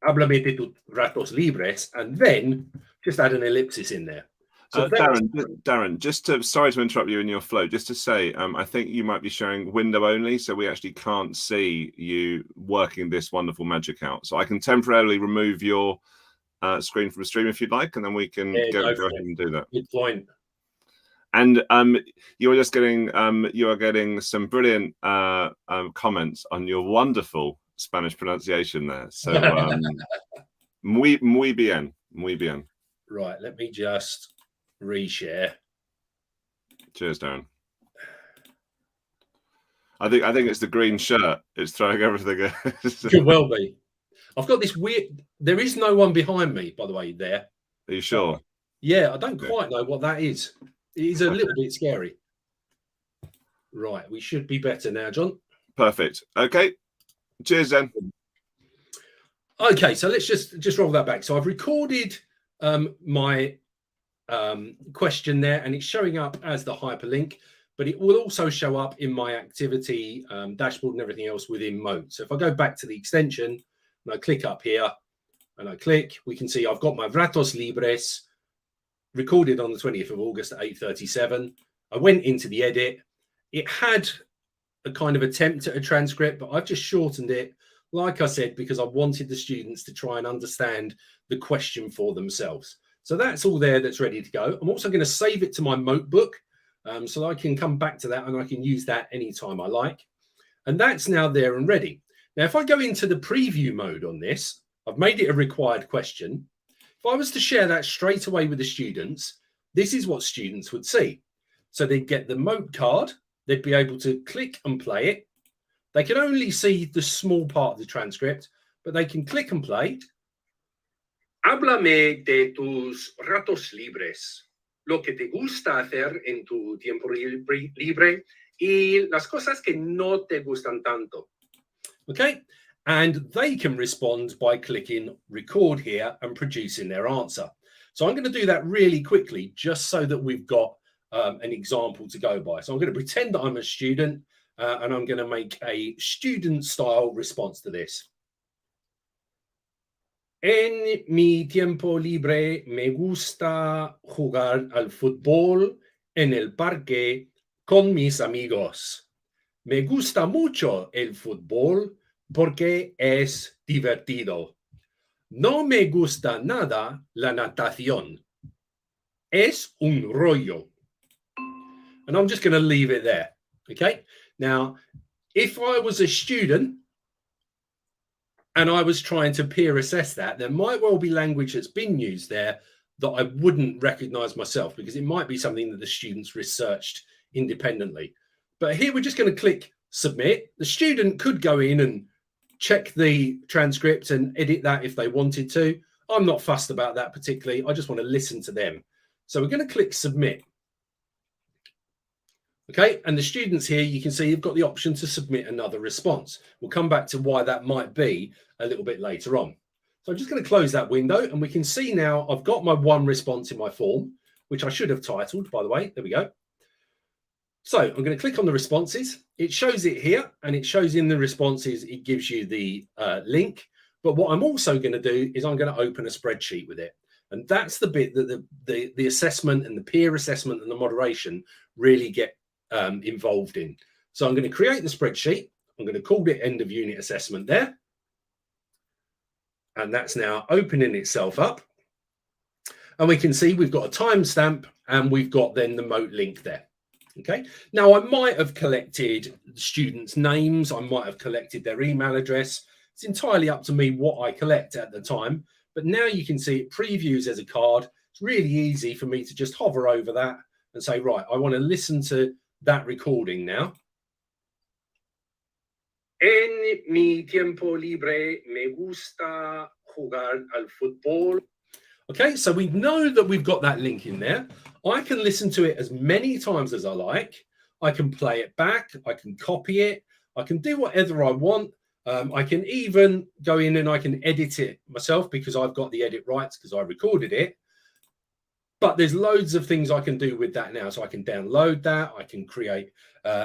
Háblame de tus ratos libres, and then just add an ellipsis in there. So Darren, just to, sorry to interrupt you in your flow, just to say, I think you might be showing window only, so we actually can't see you working this wonderful magic out. So I can temporarily remove your screen from the stream if you'd like, and then we can go ahead and do that. Good point. And you are just getting some brilliant comments on your wonderful Spanish pronunciation there. So muy bien, muy bien. Right, let me just reshare. Cheers, Darren. I think it's the green shirt. It's throwing everything. Could well be. I've got this weird. There is no one behind me, by the way. There. Are you sure? Yeah, I don't quite know what that is. It is a little bit scary. Right, we should be better now, John. Perfect. Okay. Cheers, then. Okay, so let's just roll that back. So I've recorded my question there, and it's showing up as the hyperlink, but it will also show up in my activity dashboard and everything else within Moat. So if I go back to the extension and I click up here and I click, we can see I've got my Ratos Libres recorded on the 20th of August at 8:37. I went into the edit. It had a kind of attempt at a transcript, but I've just shortened it, like I said, because I wanted the students to try and understand the question for themselves. So that's all there that's ready to go. I'm also going to save it to my notebook so that I can come back to that and I can use that anytime I like. And that's now there and ready. Now, if I go into the preview mode on this, I've made it a required question. If I was to share that straight away with the students, this is what students would see. So they'd get the Moat card, they'd be able to click and play it. They can only see the small part of the transcript, but they can click and play. Háblame de tus ratos libres, lo que te gusta hacer en tu tiempo libre y las cosas que no te gustan tanto. Okay, and they can respond by clicking record here and producing their answer. So I'm going to do that really quickly, just so that we've got an example to go by. So I'm going to pretend that I'm a student and I'm going to make a student style response to this. En mi tiempo libre me gusta jugar al fútbol en el parque con mis amigos. Me gusta mucho el fútbol porque es divertido. No me gusta nada la natación. Es un rollo. And I'm just going to leave it there. Okay. Now, if I was a student and I was trying to peer assess that, there might well be language that's been used there that I wouldn't recognize myself, because it might be something that the students researched independently. But here we're just going to click submit. The student could go in and check the transcript and edit that if they wanted to. I'm not fussed about that particularly. I just want to listen to them. So we're going to click submit. Okay, and the students here, you can see you've got the option to submit another response. We'll come back to why that might be a little bit later on. So I'm just going to close that window, and we can see now I've got my one response in my form, which I should have titled, by the way. There we go. So I'm going to click on the responses. It shows it here, and it shows in the responses, it gives you the link. But what I'm also going to do is I'm going to open a spreadsheet with it. And that's the bit that the assessment and the peer assessment and the moderation really get involved in. So I'm going to create the spreadsheet. I'm going to call it end of unit assessment there. And that's now opening itself up. And we can see we've got a timestamp and we've got then the Moat link there. Okay. Now I might have collected students' names. I might have collected their email address. It's entirely up to me what I collect at the time. But now you can see it previews as a card. It's really easy for me to just hover over that and say, right, I want to listen to that recording now. En mi tiempo libre me gusta jugar al fútbol. Okay, so we know that we've got that link in there. I can listen to it as many times as I like. I can play it back. I can copy it. I can do whatever I want. I can even go in and I can edit it myself because I've got the edit rights because I recorded it. But there's loads of things I can do with that now. So I can download that. I can create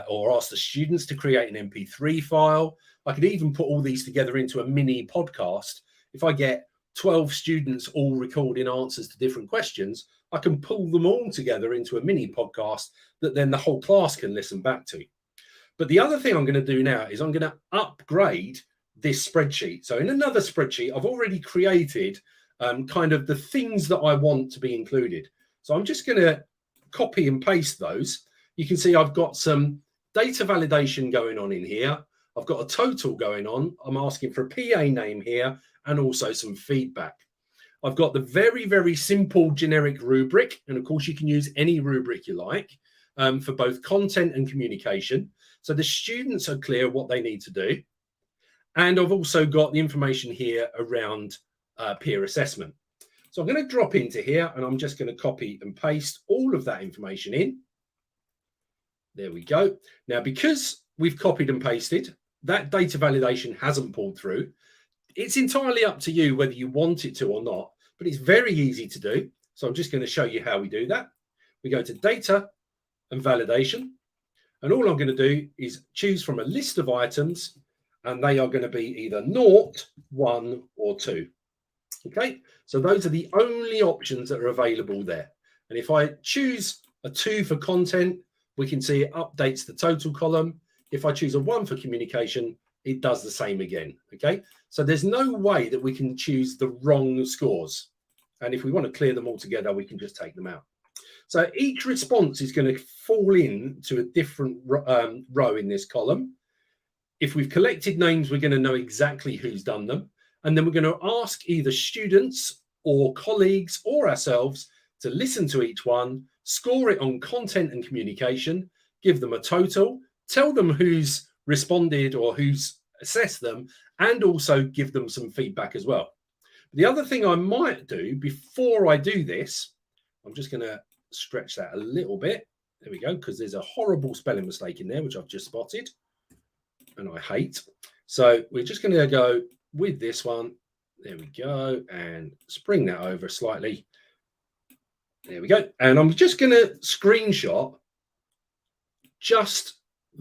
or ask the students to create an MP3 file. I could even put all these together into a mini podcast. If I get 12 students all recording answers to different questions, I can pull them all together into a mini podcast that then the whole class can listen back to. But the other thing I'm going to do now is I'm going to upgrade this spreadsheet. So in another spreadsheet, I've already created kind of the things that I want to be included. So I'm just going to copy and paste those. You can see I've got some data validation going on in here. I've got a total going on. I'm asking for a PA name here and also some feedback. I've got the very, very simple generic rubric. And of course, you can use any rubric you like for both content and communication. So the students are clear what they need to do. And I've also got the information here around peer assessment. So I'm going to drop into here and I'm just going to copy and paste all of that information in. There we go. Now, because we've copied and pasted, that data validation hasn't pulled through. It's entirely up to you whether you want it to or not, but it's very easy to do. So I'm just going to show you how we do that. We go to data and validation. And all I'm going to do is choose from a list of items, and they are going to be either 0, 1, or 2. Okay, so those are the only options that are available there. And if I choose a 2 for content, we can see it updates the total column. If I choose a 1 for communication, it does the same again. Okay, so there's no way that we can choose the wrong scores. And if we want to clear them all together, we can just take them out. So each response is going to fall into a different row in this column. If we've collected names, we're going to know exactly who's done them. And then we're going to ask either students or colleagues or ourselves to listen to each one, score it on content and communication, give them a total, tell them who's responded or who's assessed them, and also give them some feedback as well. The other thing I might do before I do this, I'm just going to stretch that a little bit. There we go, because there's a horrible spelling mistake in there, which I've just spotted, and I hate. So we're just going to go with this one. There we go, and spring that over slightly. There we go. And I'm just going to screenshot just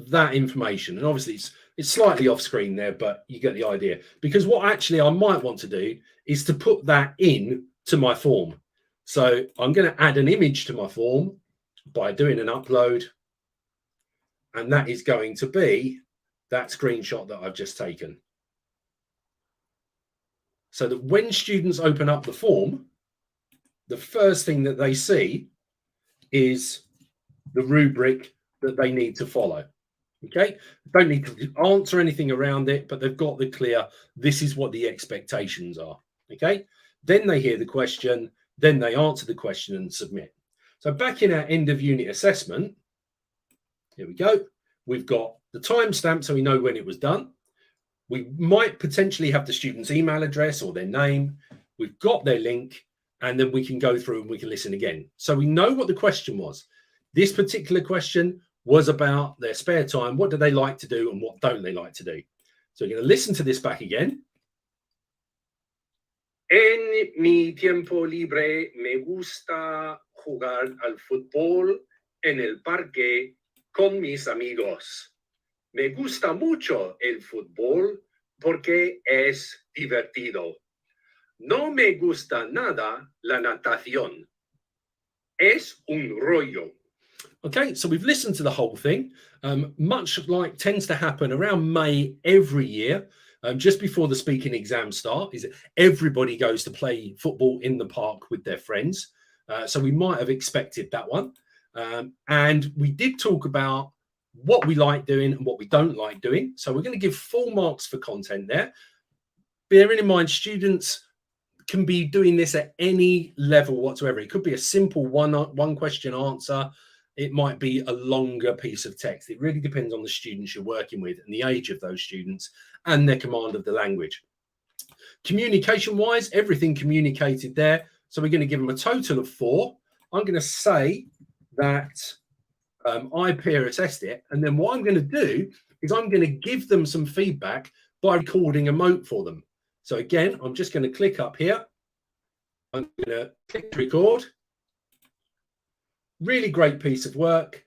that information. And obviously it's slightly off screen there, but you get the idea. Because what actually I might want to do is to put that in to my form. So I'm going to add an image to my form by doing an upload. And that is going to be that screenshot that I've just taken. So that when students open up the form, the first thing that they see is the rubric that they need to follow. Okay, don't need to answer anything around it, but they've got the clear, this is what the expectations are. Okay, then they hear the question, then they answer the question and submit. So back in our end of unit assessment, here we go. We've got the timestamp so we know when it was done. We might potentially have the student's email address or their name. We've got their link, and then we can go through and we can listen again. So we know what the question was. This particular question was about their spare time. What do they like to do and what don't they like to do? So we're going to listen to this back again. En mi tiempo libre me gusta jugar al fútbol en el parque con mis amigos. Me gusta mucho el fútbol porque es divertido. No me gusta nada la natación. Es un rollo. Okay, so we've listened to the whole thing. Much like tends to happen around May every year, just before the speaking exams start, is that everybody goes to play football in the park with their friends. So we might have expected that one. And we did talk about what we like doing and what we don't like doing. So we're going to give full marks for content there. Bearing in mind, students can be doing this at any level whatsoever. It could be a simple one question answer. It might be a longer piece of text. It really depends on the students you're working with and the age of those students and their command of the language. Communication-wise, everything communicated there. So we're going to give them a total of 4. I'm going to say that I peer assessed it. And then what I'm going to do is I'm going to give them some feedback by recording a Moat for them. So again, I'm just going to click up here. I'm going to click record. Really great piece of work.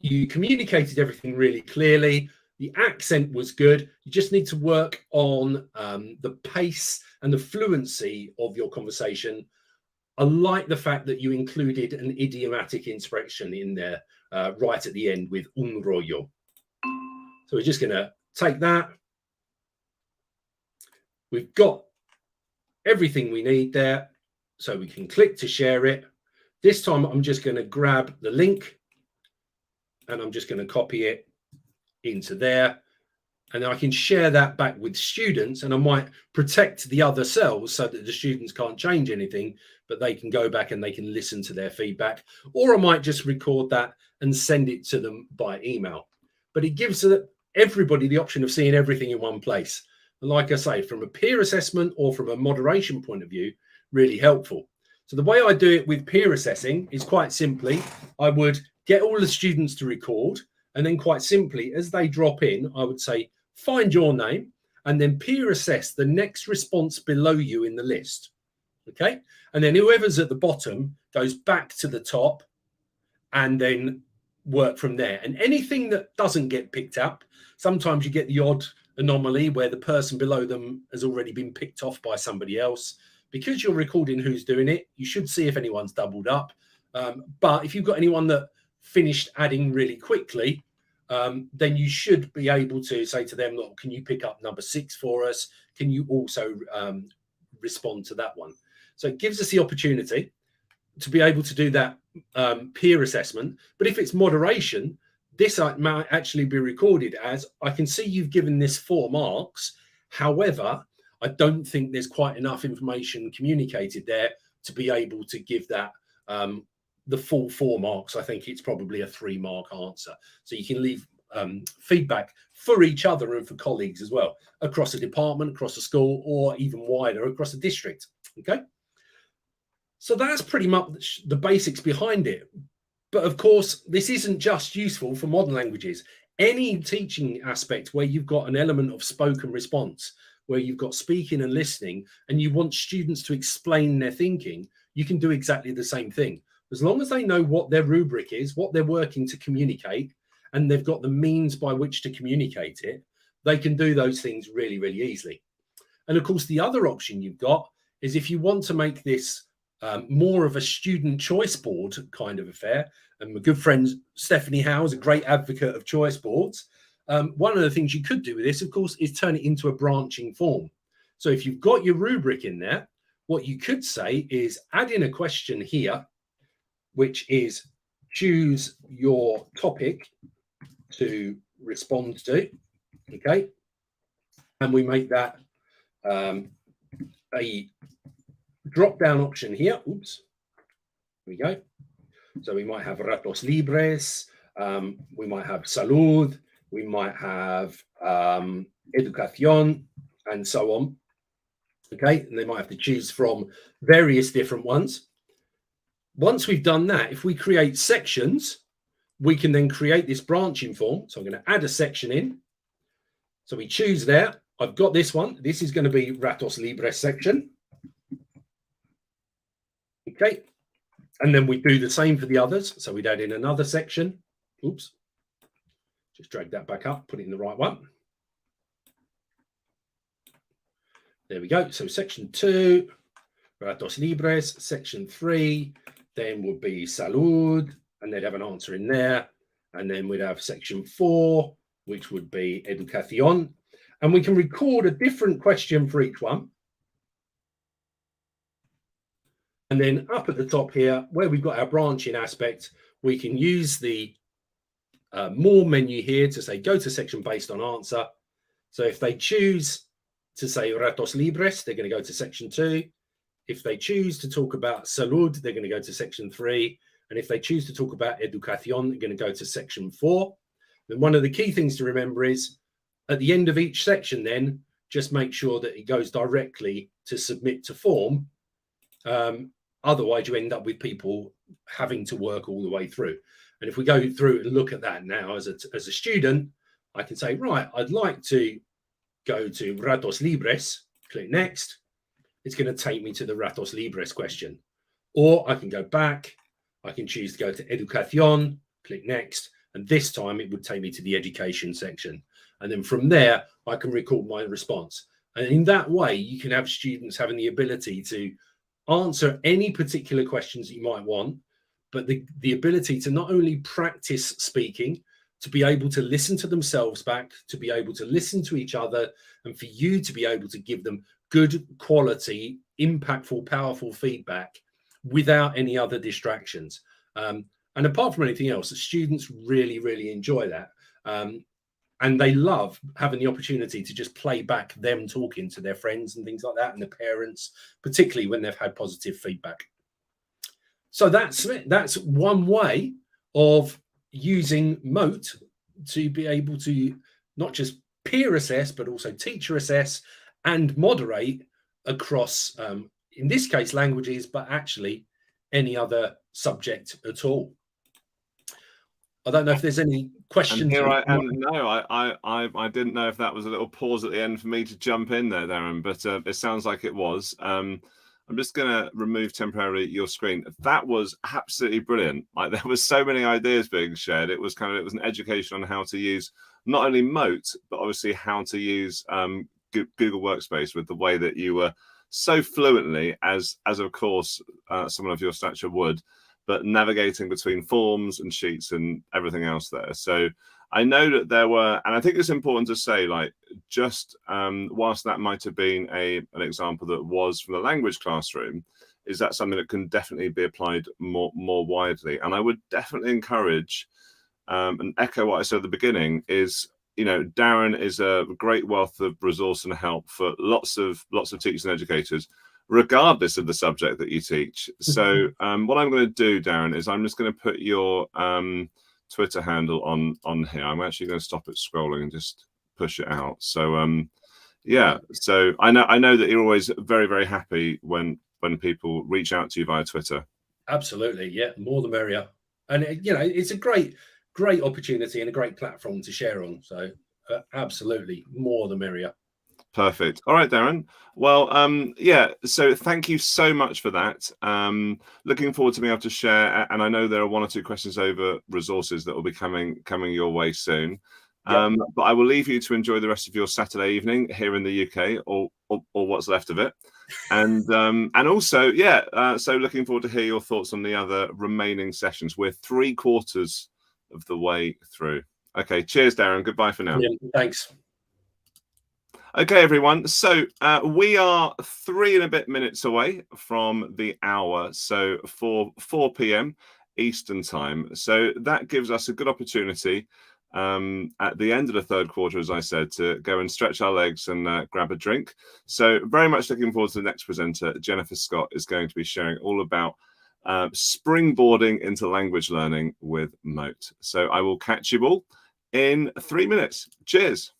You communicated everything really clearly. The accent was good. You just need to work on the pace and the fluency of your conversation. I like the fact that you included an idiomatic expression in there right at the end with un rollo. So we're just going to take that. We've got everything we need there. So we can click to share it. This time I'm just going to grab the link and I'm just going to copy it into there. And then I can share that back with students, and I might protect the other cells so that the students can't change anything, but they can go back and they can listen to their feedback. Or I might just record that and send it to them by email. But it gives everybody the option of seeing everything in one place. And like I say, from a peer assessment or from a moderation point of view, really helpful. So the way I do it with peer assessing is quite simply, I would get all the students to record, and then quite simply, as they drop in, I would say, find your name, and then peer assess the next response below you in the list. Okay. And then whoever's at the bottom goes back to the top and then work from there. And anything that doesn't get picked up, sometimes you get the odd anomaly where the person below them has already been picked off by somebody else. Because you're recording who's doing it, you should see if anyone's doubled up. But if you've got anyone that finished adding really quickly, then you should be able to say to them, look, can you pick up number 6 for us? Can you also respond to that one? So it gives us the opportunity to be able to do that peer assessment. But if it's moderation, this might actually be recorded as, I can see you've given this 4 marks. However, I don't think there's quite enough information communicated there to be able to give that the full 4 marks. I think it's probably a 3-mark answer. So you can leave feedback for each other and for colleagues as well, across a department, across a school, or even wider across a district. Okay. So that's pretty much the basics behind it. But of course, this isn't just useful for modern languages. Any teaching aspect where you've got an element of spoken response, where you've got speaking and listening, and you want students to explain their thinking, you can do exactly the same thing. As long as they know what their rubric is, what they're working to communicate, and they've got the means by which to communicate it, they can do those things really, really easily. And of course, the other option you've got is if you want to make this more of a student choice board kind of affair, and my good friend Stephanie Howe is a great advocate of choice boards. One of the things you could do with this, of course, is turn it into a branching form. So if you've got your rubric in there, what you could say is add in a question here, which is choose your topic to respond to, okay? And we make that a drop-down option here. Oops, here we go. So we might have ratos libres, we might have salud, we might have educación, and so on. Okay, and they might have to choose from various different ones. Once we've done that, if we create sections, we can then create this branching form. So I'm going to add a section in. So we choose there. I've got this one. This is going to be ratos libres section. Okay, and then we do the same for the others. So we'd add in another section. Oops, just drag that back up, put it in the right one. There we go. So section 2, ratos libres. Section 3, then would be salud, and they'd have an answer in there. And then we'd have section 4, which would be educación. And we can record a different question for each one. And then up at the top here, where we've got our branching aspect, we can use the more menu here to say, go to section based on answer. So if they choose to say ratos libres, they're going to go to section 2. If they choose to talk about salud, they're going to go to section 3. And if they choose to talk about educación, they're going to go to section 4. Then one of the key things to remember is at the end of each section, then just make sure that it goes directly to submit to form. Otherwise, you end up with people having to work all the way through. And if we go through and look at that now as a student, I can say, right, I'd like to go to ratos libres, click next. It's going to take me to the ratos libres question. Or I can go back. I can choose to go to educación, click next. And this time it would take me to the education section. And then from there, I can record my response. And in that way, you can have students having the ability to answer any particular questions that you might want, but the ability to not only practice speaking, to be able to listen to themselves back, to be able to listen to each other, and for you to be able to give them good quality, impactful, powerful feedback without any other distractions. And apart from anything else, the students really, really enjoy that. And they love having the opportunity to just play back them talking to their friends and things like that, and their parents, particularly when they've had positive feedback. So that's one way of using Moat to be able to not just peer assess, but also teacher assess and moderate across, in this case, languages, but actually any other subject at all. I don't know if there's any questions. And here I am. No, I didn't know if that was a little pause at the end for me to jump in there, Darren, but it sounds like it was. I'm just going to remove temporarily your screen. That was absolutely brilliant. Like, there was so many ideas being shared. It was an education on how to use not only Moat, but obviously how to use Google Workspace with the way that you were so fluently, as of course someone of your stature would, but navigating between forms and sheets and everything else there. So I know that there were, and I think it's important to say, like, just whilst that might have been an example that was from the language classroom, is that something that can definitely be applied more widely. And I would definitely encourage and echo what I said at the beginning is, you know, Darren is a great wealth of resource and help for lots of teachers and educators, regardless of the subject that you teach. So what I'm going to do, Darren, is I'm just going to put your Twitter handle on here. I'm actually going to stop it scrolling and just push it out. So yeah, so I know that you're always very, very happy when people reach out to you via Twitter. Absolutely, yeah, more the merrier. And you know, it's a great opportunity and a great platform to share on. So absolutely, more the merrier. Perfect. All right, Darren. Well, yeah, so thank you so much for that. Looking forward to being able to share, and I know there are one or two questions over resources that will be coming your way soon. But I will leave you to enjoy the rest of your Saturday evening here in the UK, or what's left of it. And also, yeah, so looking forward to hear your thoughts on the other remaining sessions. We're 3/4 of the way through. Okay, cheers, Darren. Goodbye for now. Brilliant. Thanks. Okay, everyone. So we are 3 and a bit minutes away from the hour. So 4 p.m. Eastern time. So that gives us a good opportunity at the end of the third quarter, as I said, to go and stretch our legs and grab a drink. So very much looking forward to the next presenter. Jennifer Scott is going to be sharing all about springboarding into language learning with Moat. So I will catch you all in 3 minutes. Cheers.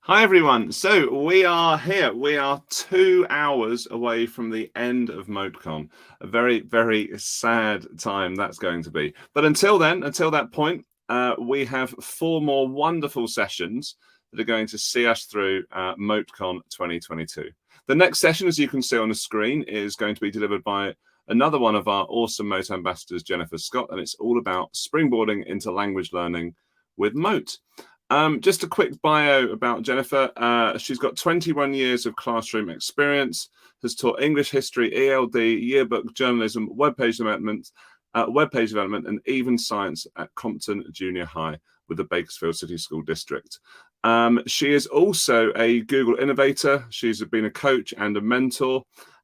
Hi, everyone. So we are here. We are 2 hours away from the end of MoteCon. A very, very sad time that's going to be. But until then, until that point, we have 4 more wonderful sessions that are going to see us through MoteCon 2022. The next session, as you can see on the screen, is going to be delivered by another one of our awesome Moat ambassadors, Jennifer Scott, and it's all about springboarding into language learning with Moat. Just a quick bio about Jennifer. She's got 21 years of classroom experience, has taught English history, ELD, yearbook, journalism, web page development, and even science at Compton Junior High with the Bakersfield City School District. She is also a Google innovator. She's been a coach and a mentor,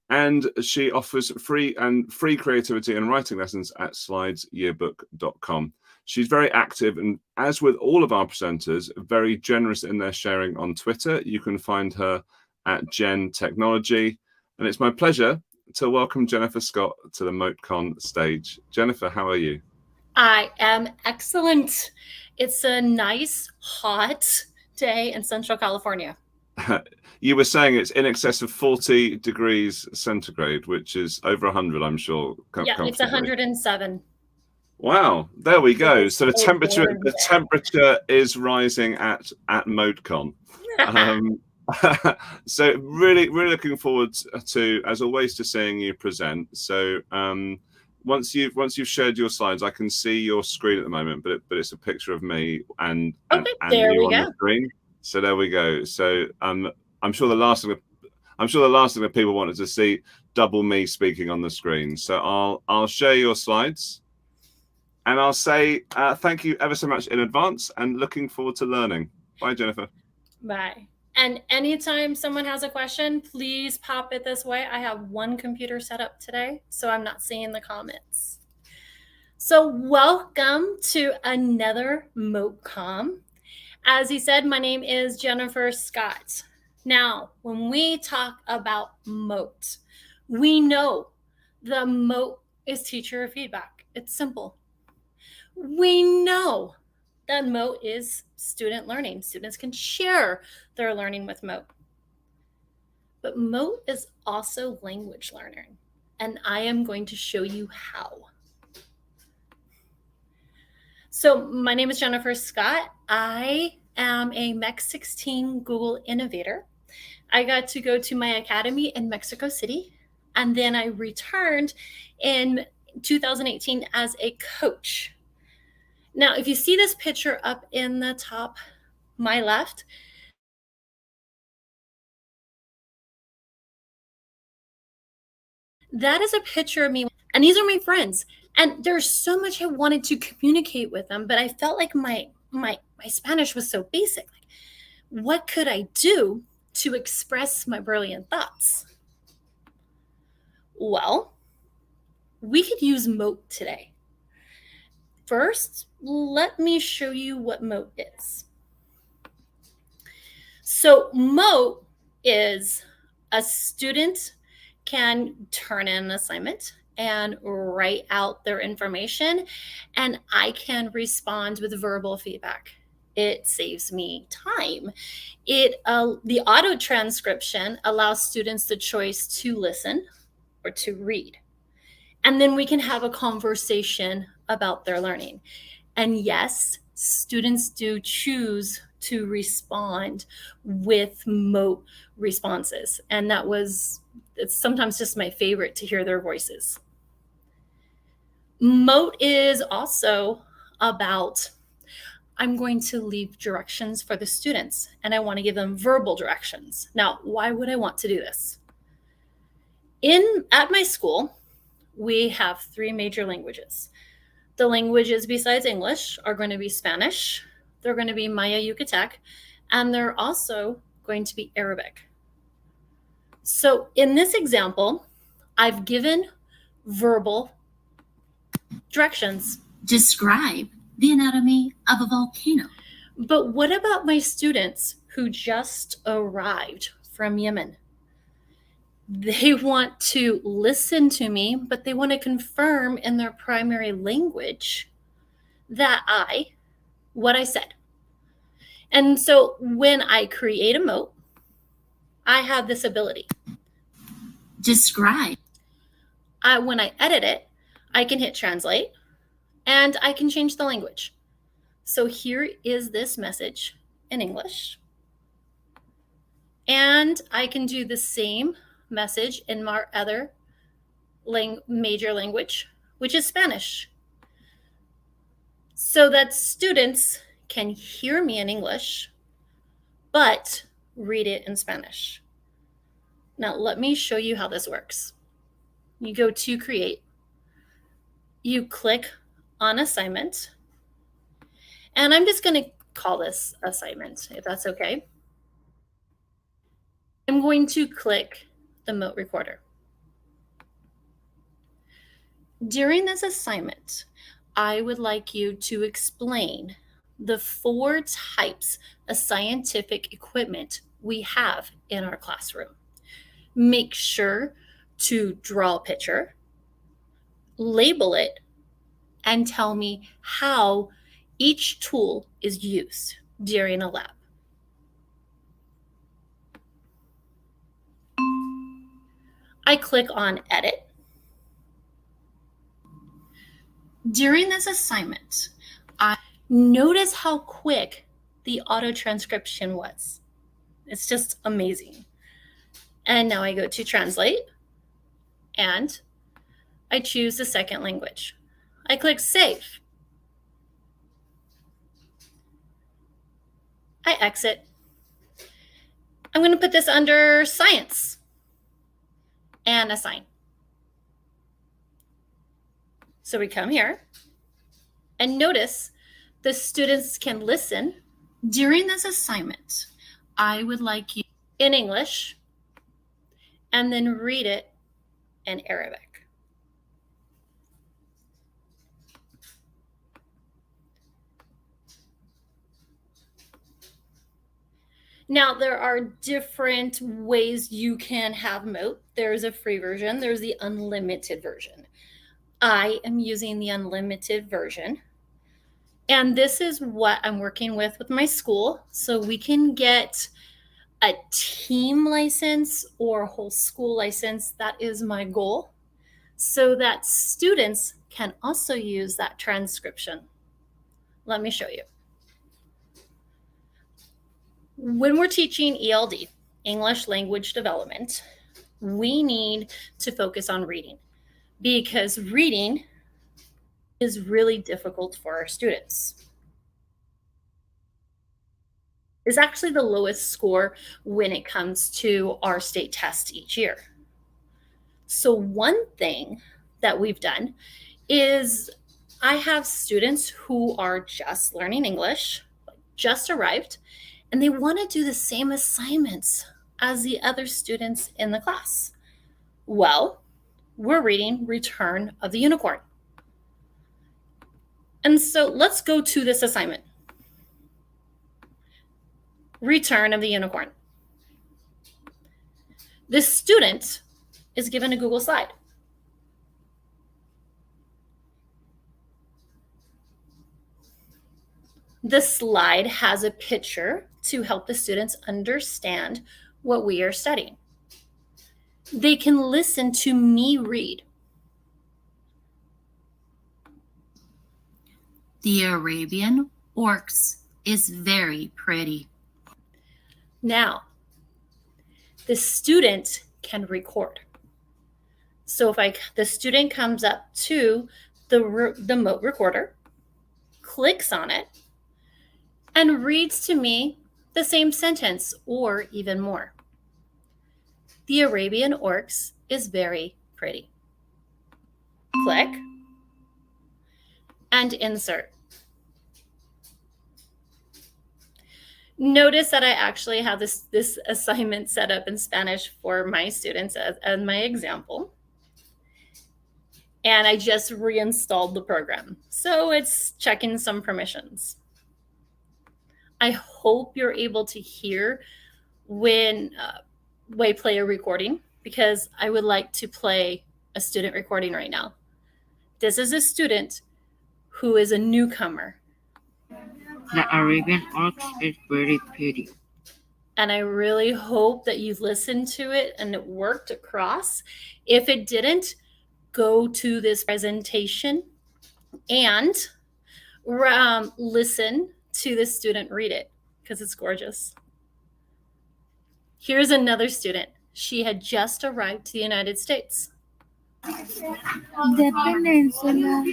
and she offers free creativity and writing lessons at slidesyearbook.com. She's very active, and as with all of our presenters, very generous in their sharing on Twitter. You can find her at Gen Technology. And it's my pleasure to welcome Jennifer Scott to the MoteCon stage. Jennifer, how are you? I am excellent. It's a nice, hot day in Central California. You were saying it's in excess of 40 degrees centigrade, which is over 100, I'm sure. Yeah, it's 107. Wow, there we go. So the temperature is rising at MoteCon. So really looking forward to, as always, to seeing you present. So once you've shared your slides, I can see your screen at the moment, but it's a picture of me and you on the screen. So there we go. So I'm sure the last thing that people wanted to see, double me speaking on the screen. So I'll share your slides. And I'll say thank you ever so much in advance and looking forward to learning. Bye, Jennifer. Bye. And anytime someone has a question, please pop it this way. I have one computer set up today, so I'm not seeing the comments. So welcome to another MoteCon. As he said, my name is Jennifer Scott. Now, when we talk about Moat, we know the Moat is teacher feedback. It's simple. We know that Moat is student learning. Students can share their learning with Moat. But Moat is also language learning, and I am going to show you how. So my name is Jennifer Scott. I am a MEX 16 Google innovator. I got to go to my academy in Mexico City, and then I returned in 2018 as a coach. Now, if you see this picture up in the top, my left, that is a picture of me. And these are my friends. And there's so much I wanted to communicate with them, but I felt like my Spanish was so basic. Like, what could I do to express my brilliant thoughts? Well, we could use Moat today. First, let me show you what Moat is. So Moat is a student can turn in an assignment and write out their information, and I can respond with verbal feedback. It saves me time. The auto transcription allows students the choice to listen or to read. And then we can have a conversation about their learning. And yes, students do choose to respond with Moat responses. And it's sometimes just my favorite to hear their voices. Moat is also about, I'm going to leave directions for the students, and I want to give them verbal directions. Now, why would I want to do this? At my school, we have 3 major languages. The languages besides English are going to be Spanish, they're going to be Maya Yucatec, and they're also going to be Arabic. So in this example, I've given verbal directions. Describe the anatomy of a volcano. But what about my students who just arrived from Yemen? They want to listen to me, but they want to confirm in their primary language that what I said. And so when I create a moat, I have this ability. Describe. When I edit it, I can hit translate and I can change the language. So here is this message in English. And I can do the same message in my other major language, which is Spanish. So that students can hear me in English, but read it in Spanish. Now, let me show you how this works. You go to create, you click on assignment, and I'm just going to call this assignment, if that's okay. I'm going to click the Moat Recorder. During this assignment, I would like you to explain the 4 types of scientific equipment we have in our classroom. Make sure to draw a picture, label it, and tell me how each tool is used during a lab. I click on Edit. During this assignment, I notice how quick the auto transcription was. It's just amazing. And now I go to Translate, and I choose the second language. I click Save. I exit. I'm going to put this under Science and Assign. So we come here and notice the students can listen. During this assignment, I would like you in English and then read it in Arabic. Now, there are different ways you can have Moat. There's a free version. There's the unlimited version. I am using the unlimited version. And this is what I'm working with my school. So we can get a team license or a whole school license. That is my goal, so that students can also use that transcription. Let me show you. When we're teaching ELD, English Language Development, we need to focus on reading, because reading is really difficult for our students. It's actually the lowest score when it comes to our state test each year. So one thing that we've done is I have students who are just learning English, just arrived, and they want to do the same assignments as the other students in the class. Well, we're reading Return of the Unicorn. And so let's go to this assignment. Return of the Unicorn. This student is given a Google slide. The slide has a picture to help the students understand what we are studying. They can listen to me read. The Arabian oryx is very pretty. Now, the student can record. So if the student comes up to the Moat recorder, clicks on it, and reads to me the same sentence or even more. The Arabian oryx is very pretty. Click and insert. Notice that I actually have this assignment set up in Spanish for my students as my example. And I just reinstalled the program. So it's checking some permissions. I hope you're able to hear when I play a recording, because I would like to play a student recording right now. This is a student who is a newcomer. The Arabian ox is very pretty. And I really hope that you've listened to it and it worked across. If it didn't, go to this presentation and listen to the student read it because it's gorgeous. Here's another student. She had just arrived to the United States. The peninsula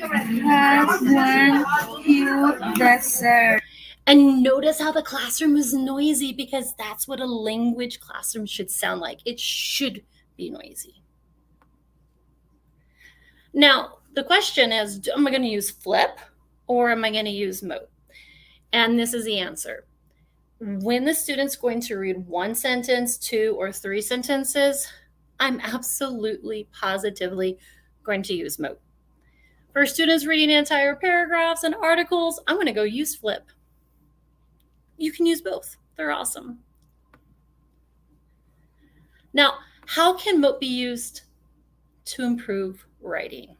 has one huge desert. And notice how the classroom is noisy because that's what a language classroom should sound like. It should be noisy. Now, the question is, am I going to use Flip or am I going to use Moat? And this is the answer. When the student's going to read one sentence, 2 or 3 sentences, I'm absolutely positively going to use Moat. For students reading entire paragraphs and articles, I'm going to go use Flip. You can use both. They're awesome. Now, how can Moat be used to improve writing?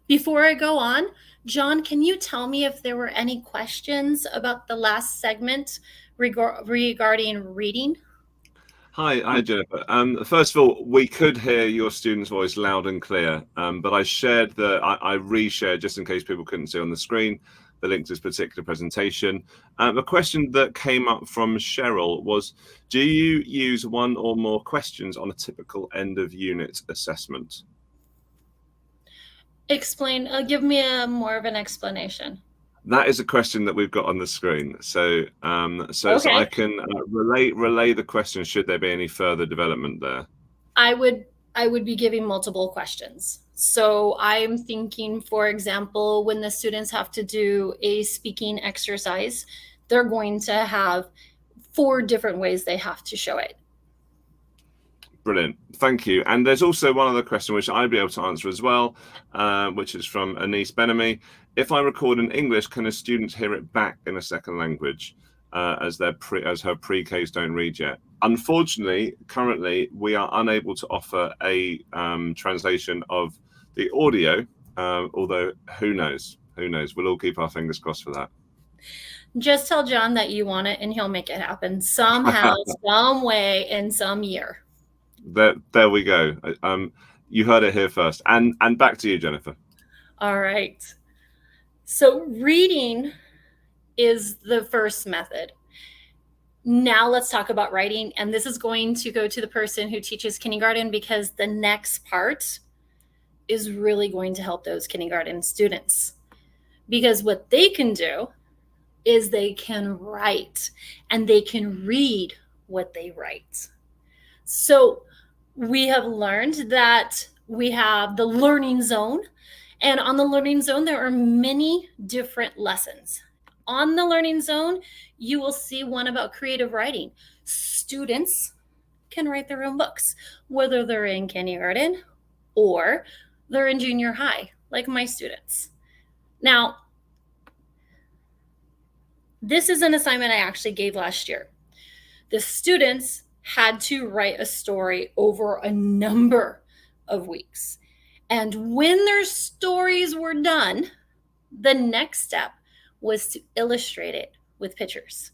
Before I go on, John, can you tell me if there were any questions about the last segment regarding reading? Hi, Jennifer. First of all, we could hear your student's voice loud and clear, but I shared I reshared just in case people couldn't see on the screen the link to this particular presentation. A question that came up from Cheryl was, do you use one or more questions on a typical end of unit assessment? Explain, give me more of an explanation. That is a question that we've got on the screen. So Okay. so I can relay the question should there be any further development there. I would be giving multiple questions. So I'm thinking, for example, when the students have to do a speaking exercise, they're going to have 4 different ways they have to show it. Brilliant. Thank you. And there's also one other question which I'd be able to answer as well, which is from Anise Benamy. If I record in English, can a student hear it back in a second language as her pre-Ks don't read yet? Unfortunately, currently, we are unable to offer a translation of the audio, although who knows? Who knows? We'll all keep our fingers crossed for that. Just tell John that you want it and he'll make it happen somehow, some way, in some year. There we go. You heard it here first. And back to you, Jennifer. All right. So reading is the first method. Now let's talk about writing. And this is going to go to the person who teaches kindergarten because the next part is really going to help those kindergarten students. Because what they can do is they can write and they can read what they write. So we have learned that we have the learning zone. And on the learning zone, there are many different lessons. On the learning zone, you will see one about creative writing. Students can write their own books, whether they're in kindergarten or they're in junior high, like my students. Now, this is an assignment I actually gave last year. The students had to write a story over a number of weeks. And when their stories were done, the next step was to illustrate it with pictures.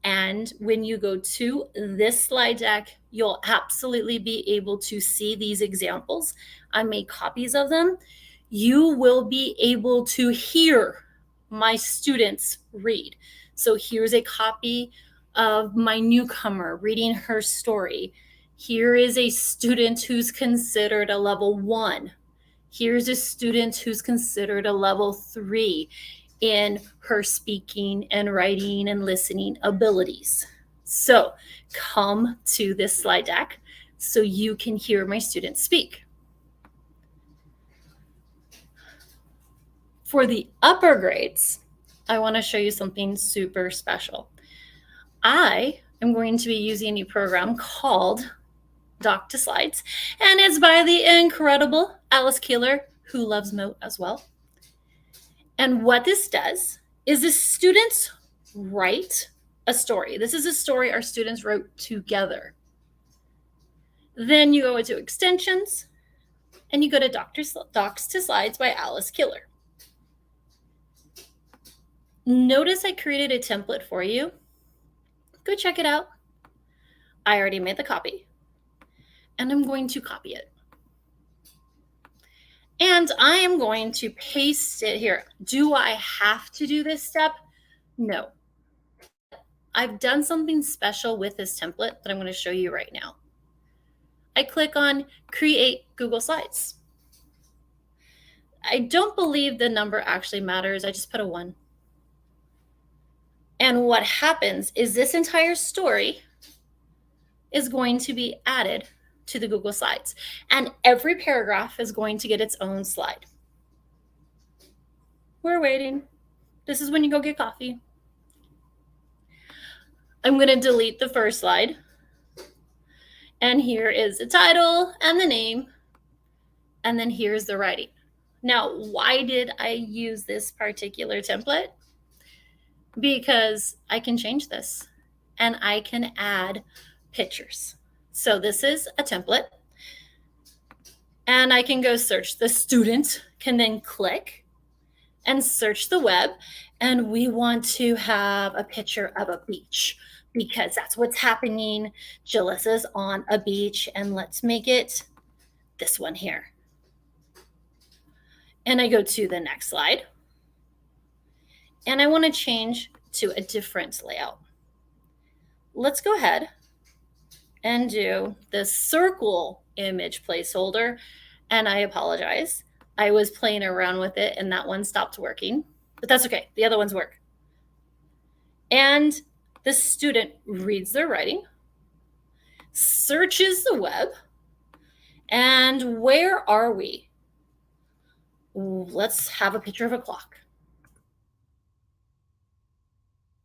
And when you go to this slide deck, you'll absolutely be able to see these examples. I made copies of them. You will be able to hear my students read. So here's a copy of my newcomer reading her story. Here is a student who's considered a level 1. Here's a student who's considered a level 3 in her speaking and writing and listening abilities. So come to this slide deck so you can hear my students speak. For the upper grades, I want to show you something super special. I am going to be using a program called Doc to Slides, and it's by the incredible Alice Keeler, who loves Moat as well. And what this does is the students write a story. This is a story our students wrote together. Then you go into extensions and you go to Docs to Slides by Alice Keeler. Notice I created a template for you. Go check it out. I already made the copy, and I'm going to copy it. And I am going to paste it here. Do I have to do this step? No. I've done something special with this template that I'm going to show you right now. I click on Create Google Slides. I don't believe the number actually matters. I just put a 1. And what happens is this entire story is going to be added to the Google Slides. And every paragraph is going to get its own slide. We're waiting. This is when you go get coffee. I'm going to delete the first slide. And here is the title and the name. And then here's the writing. Now, why did I use this particular template? Because I can change this and I can add pictures. So this is a template. And I can go search. The student can then click and search the web. And we want to have a picture of a beach because that's what's happening. Jalissa's on a beach, and let's make it this one here. And I go to the next slide. And I want to change to a different layout. Let's go ahead and do the circle image placeholder. And I apologize. I was playing around with it and that one stopped working, but that's okay. The other ones work. And the student reads their writing, searches the web, and where are we? Let's have a picture of a clock.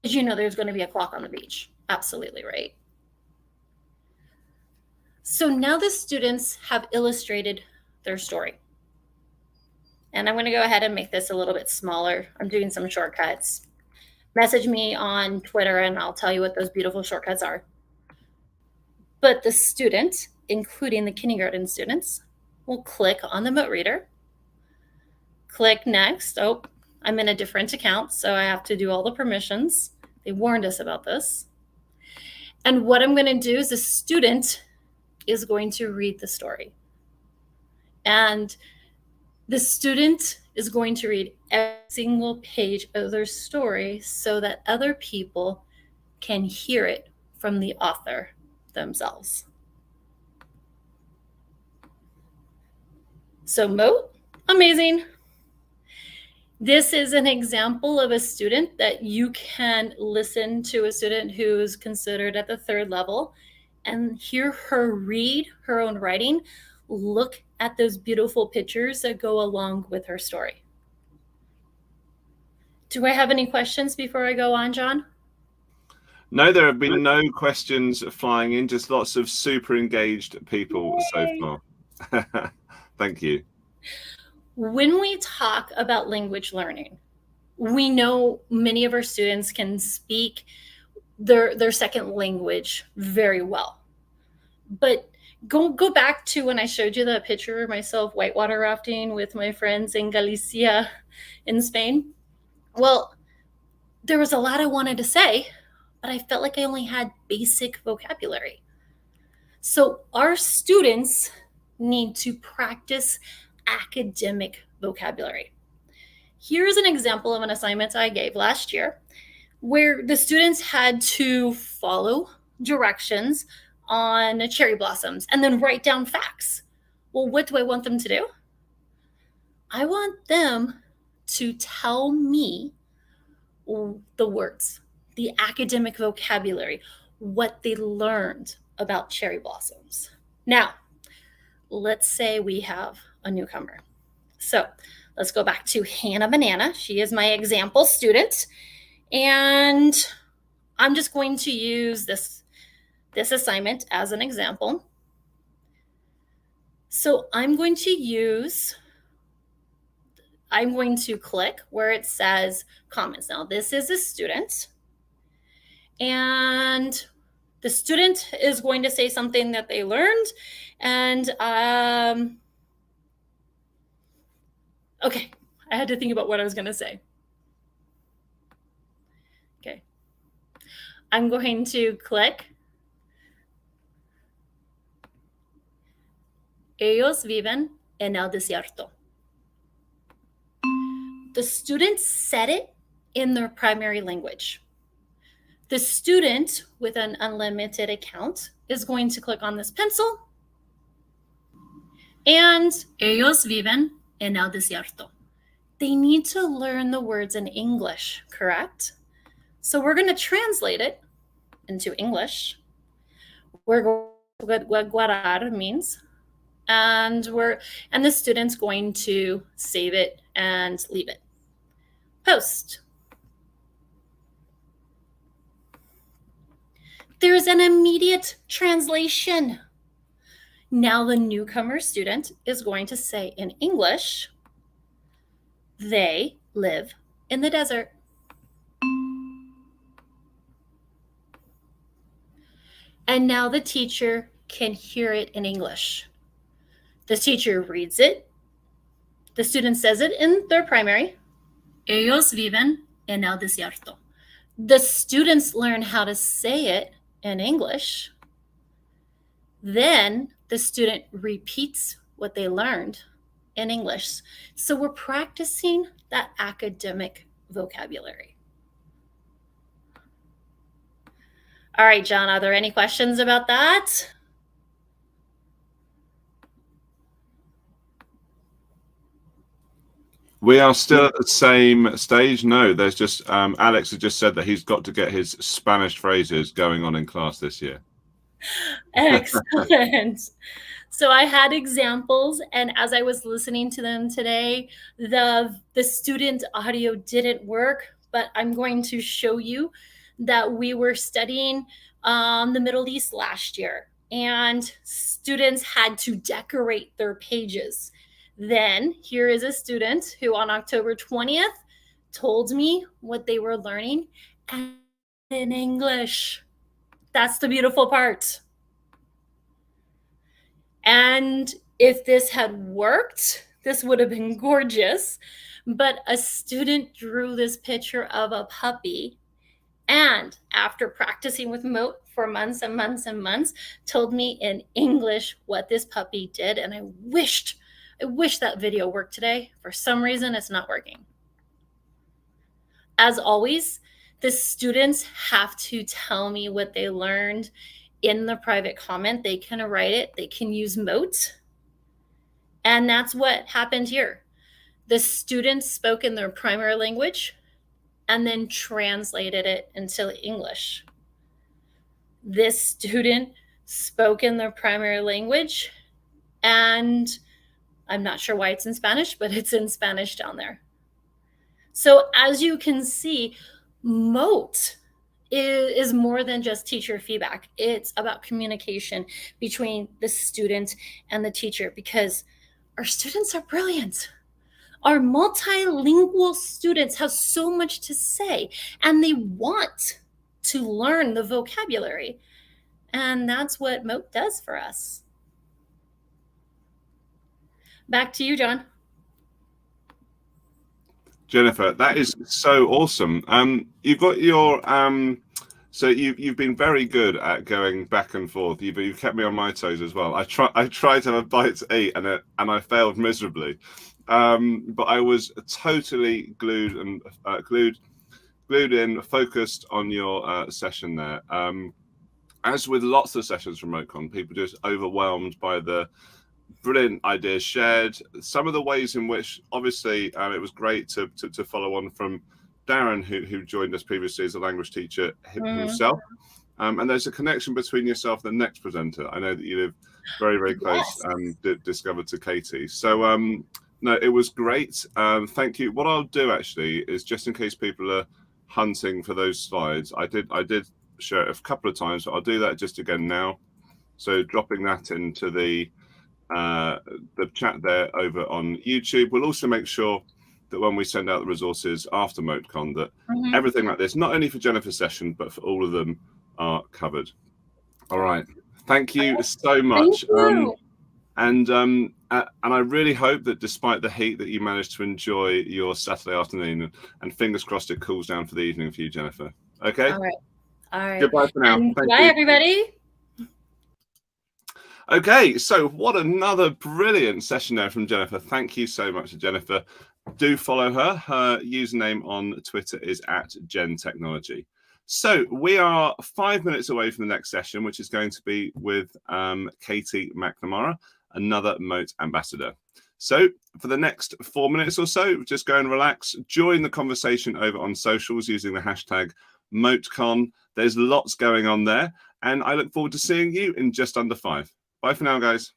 Did you know there's going to be a clock on the beach? Absolutely right. So now the students have illustrated their story. And I'm going to go ahead and make this a little bit smaller. I'm doing some shortcuts. Message me on Twitter and I'll tell you what those beautiful shortcuts are. But the student, including the kindergarten students, will click on the Moat Reader. Click next. Oh, I'm in a different account, so I have to do all the permissions. They warned us about this. And what I'm going to do is the student is going to read the story. And the student is going to read every single page of their story so that other people can hear it from the author themselves. So Moat, amazing. This is an example of a student that you can listen to, a student who's considered at the 3rd level, and hear her read her own writing, look at those beautiful pictures that go along with her story. Do I have any questions before I go on, John? No, there have been no questions flying in, just lots of super engaged people so far. Thank you. When we talk about language learning, we know many of our students can speak their second language very well. But go back to when I showed you the picture of myself whitewater rafting with my friends in Galicia in Spain. Well, there was a lot I wanted to say, but I felt like I only had basic vocabulary. So our students need to practice academic vocabulary. Here's an example of an assignment I gave last year where the students had to follow directions on cherry blossoms and then write down facts. Well, what do I want them to do? I want them to tell me the words, the academic vocabulary, what they learned about cherry blossoms. Now, let's say we have a newcomer. So let's go back to Hannah Banana. She is my example student. And I'm just going to use this assignment as an example. So I'm going to click where it says comments. Now, this is a student. And the student is going to say something that they learned. And okay, I had to think about what I was going to say. Okay. I'm going to click. Ellos viven en el desierto. The students said it in their primary language. The student with an unlimited account is going to click on this pencil, and ellos viven en el desierto. They need to learn the words in English, correct? So we're going to translate it into English. We're going to what guardar means, and the student's going to save it and leave it. Post. There's an immediate translation. Now the newcomer student is going to say in English, they live in the desert. And now the teacher can hear it in English. The teacher reads it. The student says it in their primary. Ellos viven en el desierto. The students learn how to say it in English. Then the student repeats what they learned in English. So we're practicing that academic vocabulary. All right, John, are there any questions about that? We are still at the same stage. No, there's just Alex has just said that he's got to get his Spanish phrases going on in class this year. Excellent. So I had examples, and as I was listening to them today, the student audio didn't work, but I'm going to show you that we were studying the Middle East last year, and students had to decorate their pages. Then here is a student who on October 20th told me what they were learning in English. That's the beautiful part. And if this had worked, this would have been gorgeous. But a student drew this picture of a puppy, and after practicing with Moat for months and months and months, told me in English what this puppy did. And I wish that video worked today. For some reason, it's not working. As always, the students have to tell me what they learned in the private comment. They can write it. They can use Moat. And that's what happened here. The students spoke in their primary language and then translated it into English. This student spoke in their primary language, and I'm not sure why it's in Spanish, but it's in Spanish down there. So as you can see, Moat is more than just teacher feedback. It's about communication between the student and the teacher, because our students are brilliant. Our multilingual students have so much to say, and they want to learn the vocabulary. And that's what Moat does for us. Back to you, John. Jennifer, that is so awesome. You've got your so you've been very good at going back and forth. You've kept me on my toes as well. I tried to have a bite to eat, and I failed miserably. But I was totally glued in, focused on your session there. As with lots of sessions from MoteCon, people just overwhelmed by the brilliant ideas shared. Some of the ways in which, obviously, it was great to follow on from Darren, who joined us previously as a language teacher himself. And there's a connection between yourself and the next presenter. I know that you live very, very close, discovered to Katie. So, no, it was great. Thank you. What I'll do actually is, just in case people are hunting for those slides, I did share it a couple of times, but I'll do that just again now. So dropping that into the chat there over on YouTube. We'll also make sure that when we send out the resources after MoteCon, that everything like this, not only for Jennifer's session, but for all of them, are covered. All right. Thank you so much. And I really hope that despite the heat, that you managed to enjoy your Saturday afternoon, and fingers crossed it cools down for the evening for you, Jennifer. Okay. All right. All right. Goodbye for now. And Thank bye, you. everybody. Okay, so what another brilliant session there from Jennifer. Thank you so much, Jennifer. Do follow her. Her username on Twitter is @GenTechnology. So we are 5 minutes away from the next session, which is going to be with Katie McNamara, another Moat ambassador. So for the next 4 minutes or so, just go and relax. Join the conversation over on socials using the hashtag MoteCon. There's lots going on there. And I look forward to seeing you in just under 5. Bye for now, guys.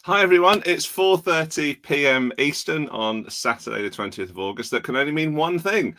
Hi everyone, it's 4:30 p.m. Eastern on Saturday the 20th of August. That can only mean one thing.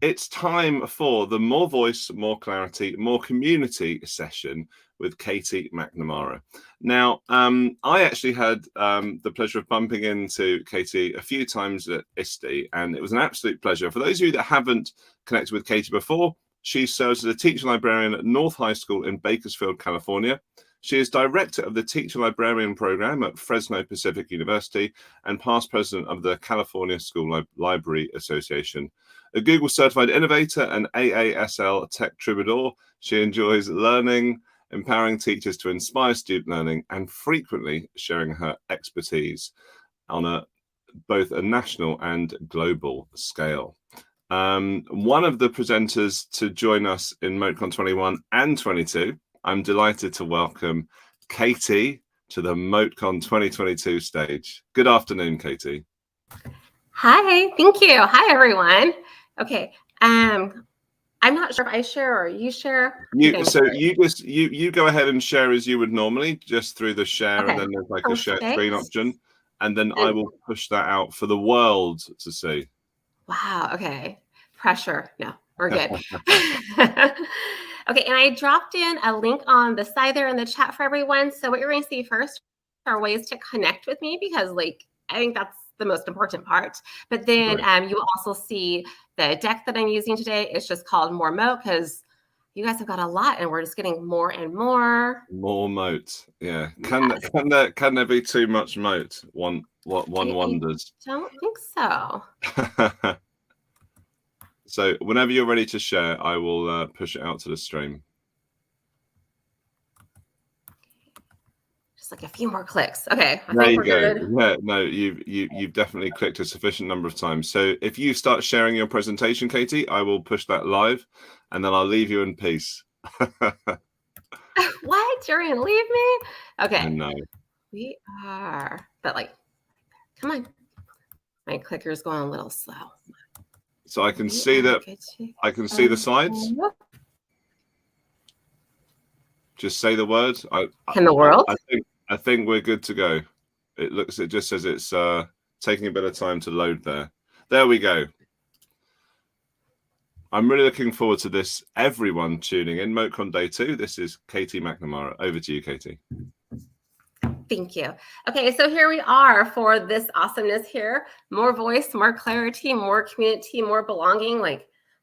It's time for the More Voice, More Clarity, More Community session with Katie McNamara. Now, I actually had the pleasure of bumping into Katie a few times at ISTE, and it was an absolute pleasure. For those of you that haven't connected with Katie before, she serves as a teacher librarian at North High School in Bakersfield, California. She is director of the Teacher Librarian Program at Fresno Pacific University and past president of the California School Library Association. A Google certified innovator and AASL tech troubadour, she enjoys learning, empowering teachers to inspire student learning, and frequently sharing her expertise on both a national and global scale. One of the presenters to join us in MoteCon 21 and 22, I'm delighted to welcome Katie to the MoteCon 2022 stage. Good afternoon, Katie. Hi, thank you. Hi, everyone. Okay, I'm not sure if I share or you share. You go ahead and share as you would normally, just through the share, Okay, and then there's like a share perfect. screen option, and then I will push that out for the world to see. Wow, okay. Pressure. No, we're good. Okay, and I dropped in a link on the side there in the chat for everyone. So what you're going to see first are ways to connect with me, because I think that's the most important part. But then you will also see the deck that I'm using today. It's just called More Moat, because you guys have got a lot and we're just getting more and more. More moat. Yeah. Can there be too much moat? One wonders. I don't think so. So whenever you're ready to share, I will push it out to the stream. Just like a few more clicks. Okay. There you go. Good. Yeah, no, you've definitely clicked a sufficient number of times. So if you start sharing your presentation, Katie, I will push that live, and then I'll leave you in peace. What? You're gonna leave me? Okay. I know. We are, but come on. My clicker's going a little slow. So I can see that. I can see the slides. Just say the word. Can the world? I think we're good to go. It just says it's taking a bit of time to load there. There we go. I'm really looking forward to this. Everyone tuning in, MoteCon Day 2. This is Katie McNamara. Over to you, Katie. Thank you. Okay, so here we are for this awesomeness here. More voice, more clarity, more community, more belonging.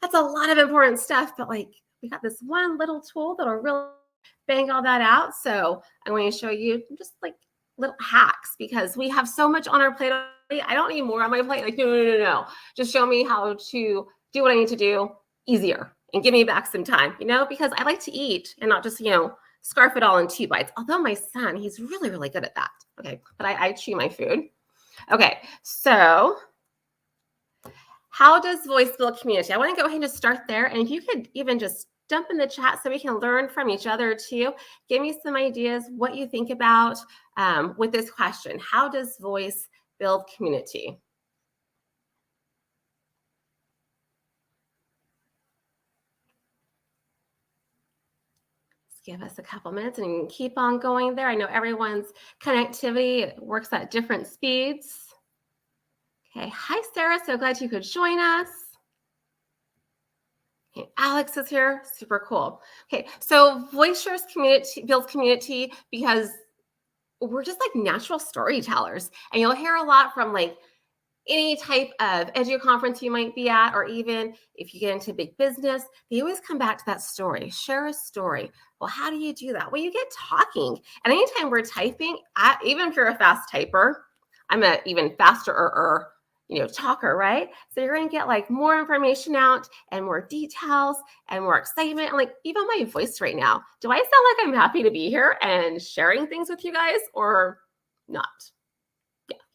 That's a lot of important stuff, but we got this one little tool that'll really bang all that out. So I'm going to show you just little hacks, because we have so much on our plate already. I don't need more on my plate. No. Just show me how to do what I need to do easier and give me back some time, because I like to eat and not just, scarf it all in 2 bites. Although my son, he's really, really good at that. Okay, but I chew my food. Okay, so how does voice build community? I want to go ahead and just start there. And if you could even just dump in the chat so we can learn from each other too. Give me some ideas what you think about with this question. How does voice build community? Give us a couple minutes and you can keep on going there. I know everyone's connectivity works at different speeds. Okay, hi Sarah, so glad you could join us. Okay, Alex is here, super cool. Okay, so voice shares community, builds community, because we're just natural storytellers, and you'll hear a lot from any type of edu conference you might be at, or even if you get into big business, they always come back to that story. Share a story. Well, how do you do that? Well, you get talking. And anytime we're typing, even if you're a fast typer, I'm an even faster talker, right? So you're going to get more information out and more details and more excitement. And even my voice right now, do I sound like I'm happy to be here and sharing things with you guys, or not?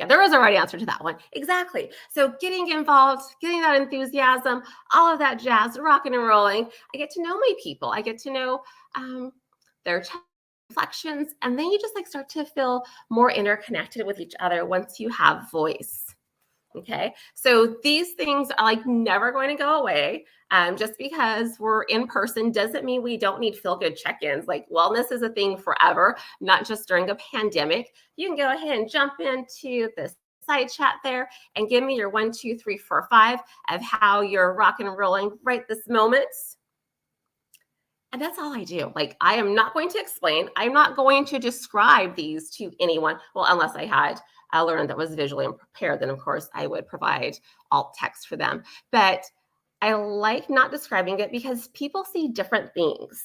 Yeah, there was a right answer to that one. Exactly. So getting involved, getting that enthusiasm, all of that jazz, rocking and rolling. I get to know my people. I get to know their reflections. And then you just start to feel more interconnected with each other once you have voice. Okay. So these things are never going to go away. Just because we're in person doesn't mean we don't need feel-good check-ins. Like wellness is a thing forever, not just during a pandemic. You can go ahead and jump into this side chat there and give me your 1, 2, 3, 4, 5 of how you're rock and rolling right this moment. And that's all I do. Like, I am not going to explain. I'm not going to describe these to anyone. Well, unless I had a learner that was visually impaired, then of course I would provide alt text for them. But I like not describing it because people see different things.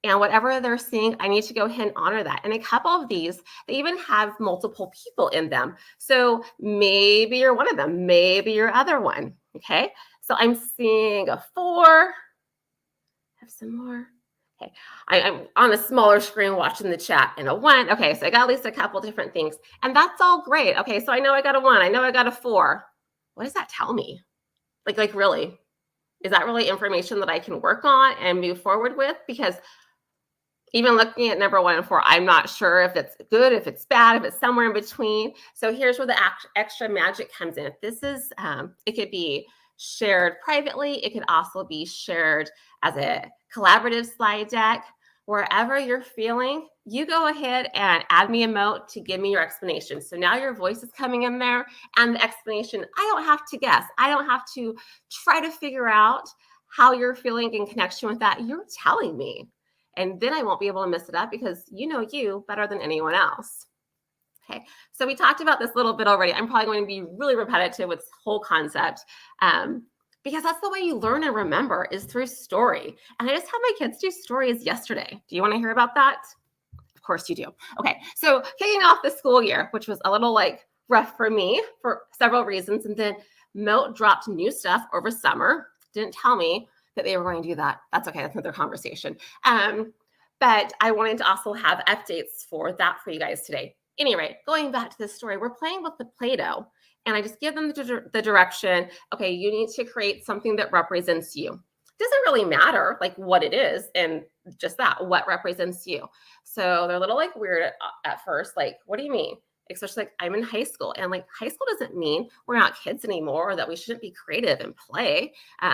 And whatever they're seeing, I need to go ahead and honor that. And a couple of these, they even have multiple people in them. So maybe you're one of them, maybe you're other one. Okay. So I'm seeing a 4. Have some more. Okay, I'm on a smaller screen watching the chat, and a 1. Okay, so I got at least a couple different things, and that's all great. Okay, so I know I got a 1. I know I got a 4. What does that tell me? Like really? Is that really information that I can work on and move forward with? Because even looking at number 1 and 4, I'm not sure if it's good, if it's bad, if it's somewhere in between. So here's where the extra magic comes in. If this is, it could be shared privately. It could also be shared as a collaborative slide deck. Wherever you're feeling, you go ahead and add me a Moat to give me your explanation. So now your voice is coming in there and the explanation, I don't have to guess. I don't have to try to figure out how you're feeling in connection with that. You're telling me. And then I won't be able to mess it up because you know you better than anyone else. Okay, so we talked about this a little bit already. I'm probably going to be really repetitive with this whole concept because that's the way you learn and remember is through story. And I just had my kids do stories yesterday. Do you want to hear about that? Of course you do. Okay, so kicking off the school year, which was a little like rough for me for several reasons. And then Moat dropped new stuff over summer. Didn't tell me that they were going to do that. That's okay. That's another conversation. But I wanted to also have updates for that for you guys today. Anyway, going back to this story, we're playing with the Play-Doh, and I just give them the direction. Okay, you need to create something that represents you. It doesn't really matter like what it is, and just that, what represents you. So they're a little like weird at first, like, what do you mean? Especially like I'm in high school, and like high school doesn't mean we're not kids anymore or that we shouldn't be creative and play.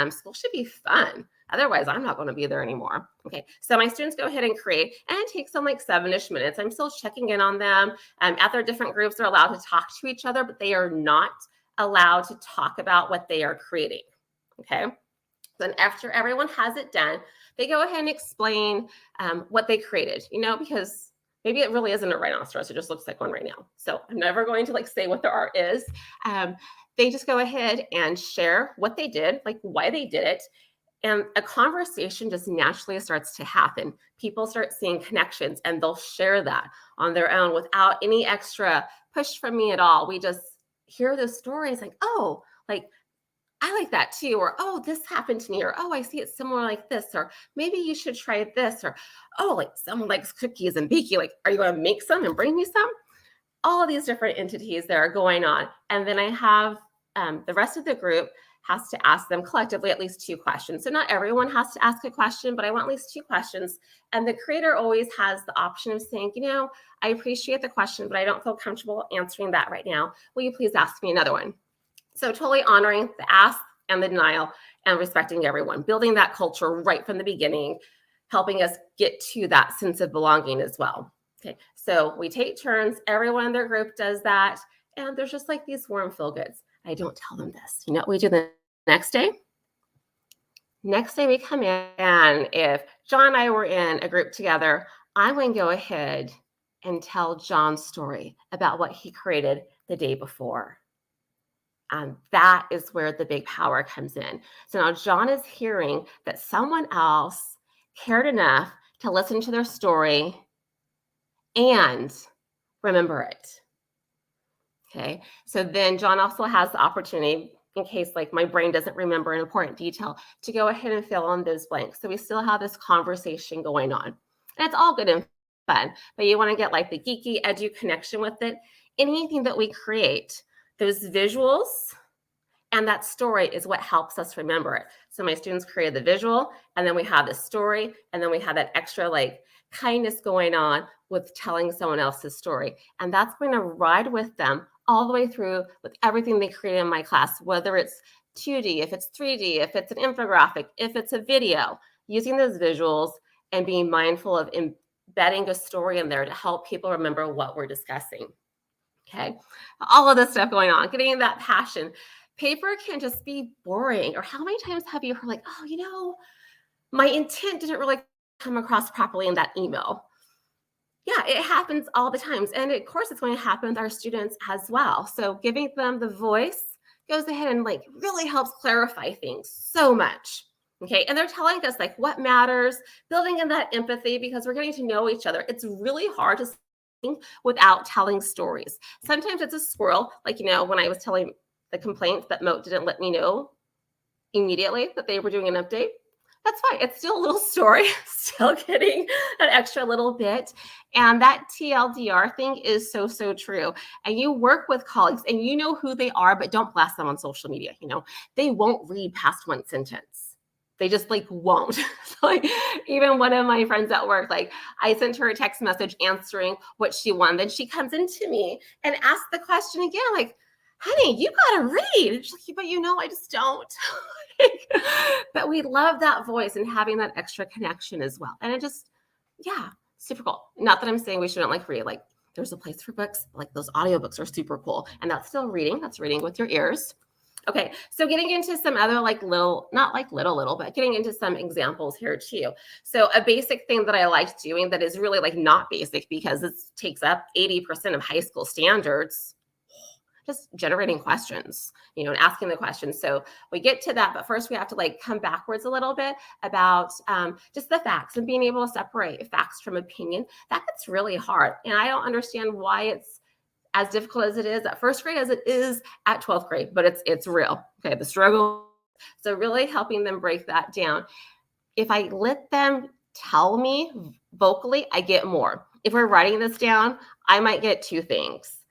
School should be fun. Otherwise, I'm not going to be there anymore. Okay, so my students go ahead and create, and it takes them like 7-ish minutes. I'm still checking in on them. At their different groups, they're allowed to talk to each other, but they are not allowed to talk about what they are creating. Okay, then after everyone has it done, they go ahead and explain what they created, you know, because maybe it really isn't a rhinoceros. It just looks like one right now. So I'm never going to like say what their art is. They just go ahead and share what they did, like why they did it. And a conversation just naturally starts to happen. People start seeing connections and they'll share that on their own without any extra push from me at all. We just hear those stories like, oh, like I like that too. Or, oh, this happened to me. Or, oh, I see it similar like this. Or maybe you should try this. Or, oh, like someone likes cookies and baking. Like, are you going to make some and bring me some? All of these different entities that are going on. And then I have the rest of the group has to ask them collectively at least 2 questions. So not everyone has to ask a question, but I want at least 2 questions. And the creator always has the option of saying, you know, I appreciate the question, but I don't feel comfortable answering that right now. Will you please ask me another one? So totally honoring the ask and the denial and respecting everyone, building that culture right from the beginning, helping us get to that sense of belonging as well. Okay, so we take turns. Everyone in their group does that. And there's just like these warm feel-goods. I don't tell them this. You know what we do the next day? Next day we come in, and if John and I were in a group together, I'm going to go ahead and tell John's story about what he created the day before. And that is where the big power comes in. So now John is hearing that someone else cared enough to listen to their story and remember it. Okay, so then John also has the opportunity, in case like my brain doesn't remember an important detail, to go ahead and fill in those blanks. So we still have this conversation going on. And it's all good and fun, but you want to get like the geeky, edgy connection with it. Anything that we create, those visuals and that story is what helps us remember it. So my students created the visual, and then we have the story, and then we have that extra like kindness going on with telling someone else's story. And that's going to ride with them all the way through with everything they create in my class, whether it's 2D, if it's 3D, if it's an infographic, if it's a video, using those visuals and being mindful of embedding a story in there to help people remember what we're discussing. Okay, all of this stuff going on, getting that passion. Paper can just be boring. Or how many times have you heard like, oh, you know, my intent didn't really come across properly in that email? Yeah, it happens all the times. And of course, it's going to happen with our students as well. So giving them the voice goes ahead and like really helps clarify things so much. Okay, and they're telling us like what matters, building in that empathy because we're getting to know each other. It's really hard to sing without telling stories. Sometimes it's a squirrel, like, you know, when I was telling the complaints that Moat didn't let me know immediately that they were doing an update. That's fine. It's still a little story, still getting an extra little bit. And that TLDR thing is so, so true. And you work with colleagues and you know who they are, but don't blast them on social media. You know, they won't read past one sentence. They just like won't. Like even one of my friends at work, like I sent her a text message answering what she wanted. Then she comes into me and asks the question again, like, honey, you got to read. She's like, but you know, I just don't. But we love that voice and having that extra connection as well. And it just, yeah, super cool. Not that I'm saying we shouldn't like read, like there's a place for books, like those audiobooks are super cool. And that's still reading. That's reading with your ears. Okay, so getting into some other like little, not like little, but getting into some examples here too. So a basic thing that I liked doing that is really like not basic because it takes up 80% of high school standards, just generating questions, you know, and asking the questions. So we get to that, but first we have to like come backwards a little bit about just the facts and being able to separate facts from opinion. That gets really hard. And I don't understand why it's as difficult as it is at first grade as it is at 12th grade, but it's real. Okay, the struggle. So really helping them break that down. If I let them tell me vocally, I get more. If we're writing this down, I might get 2 things.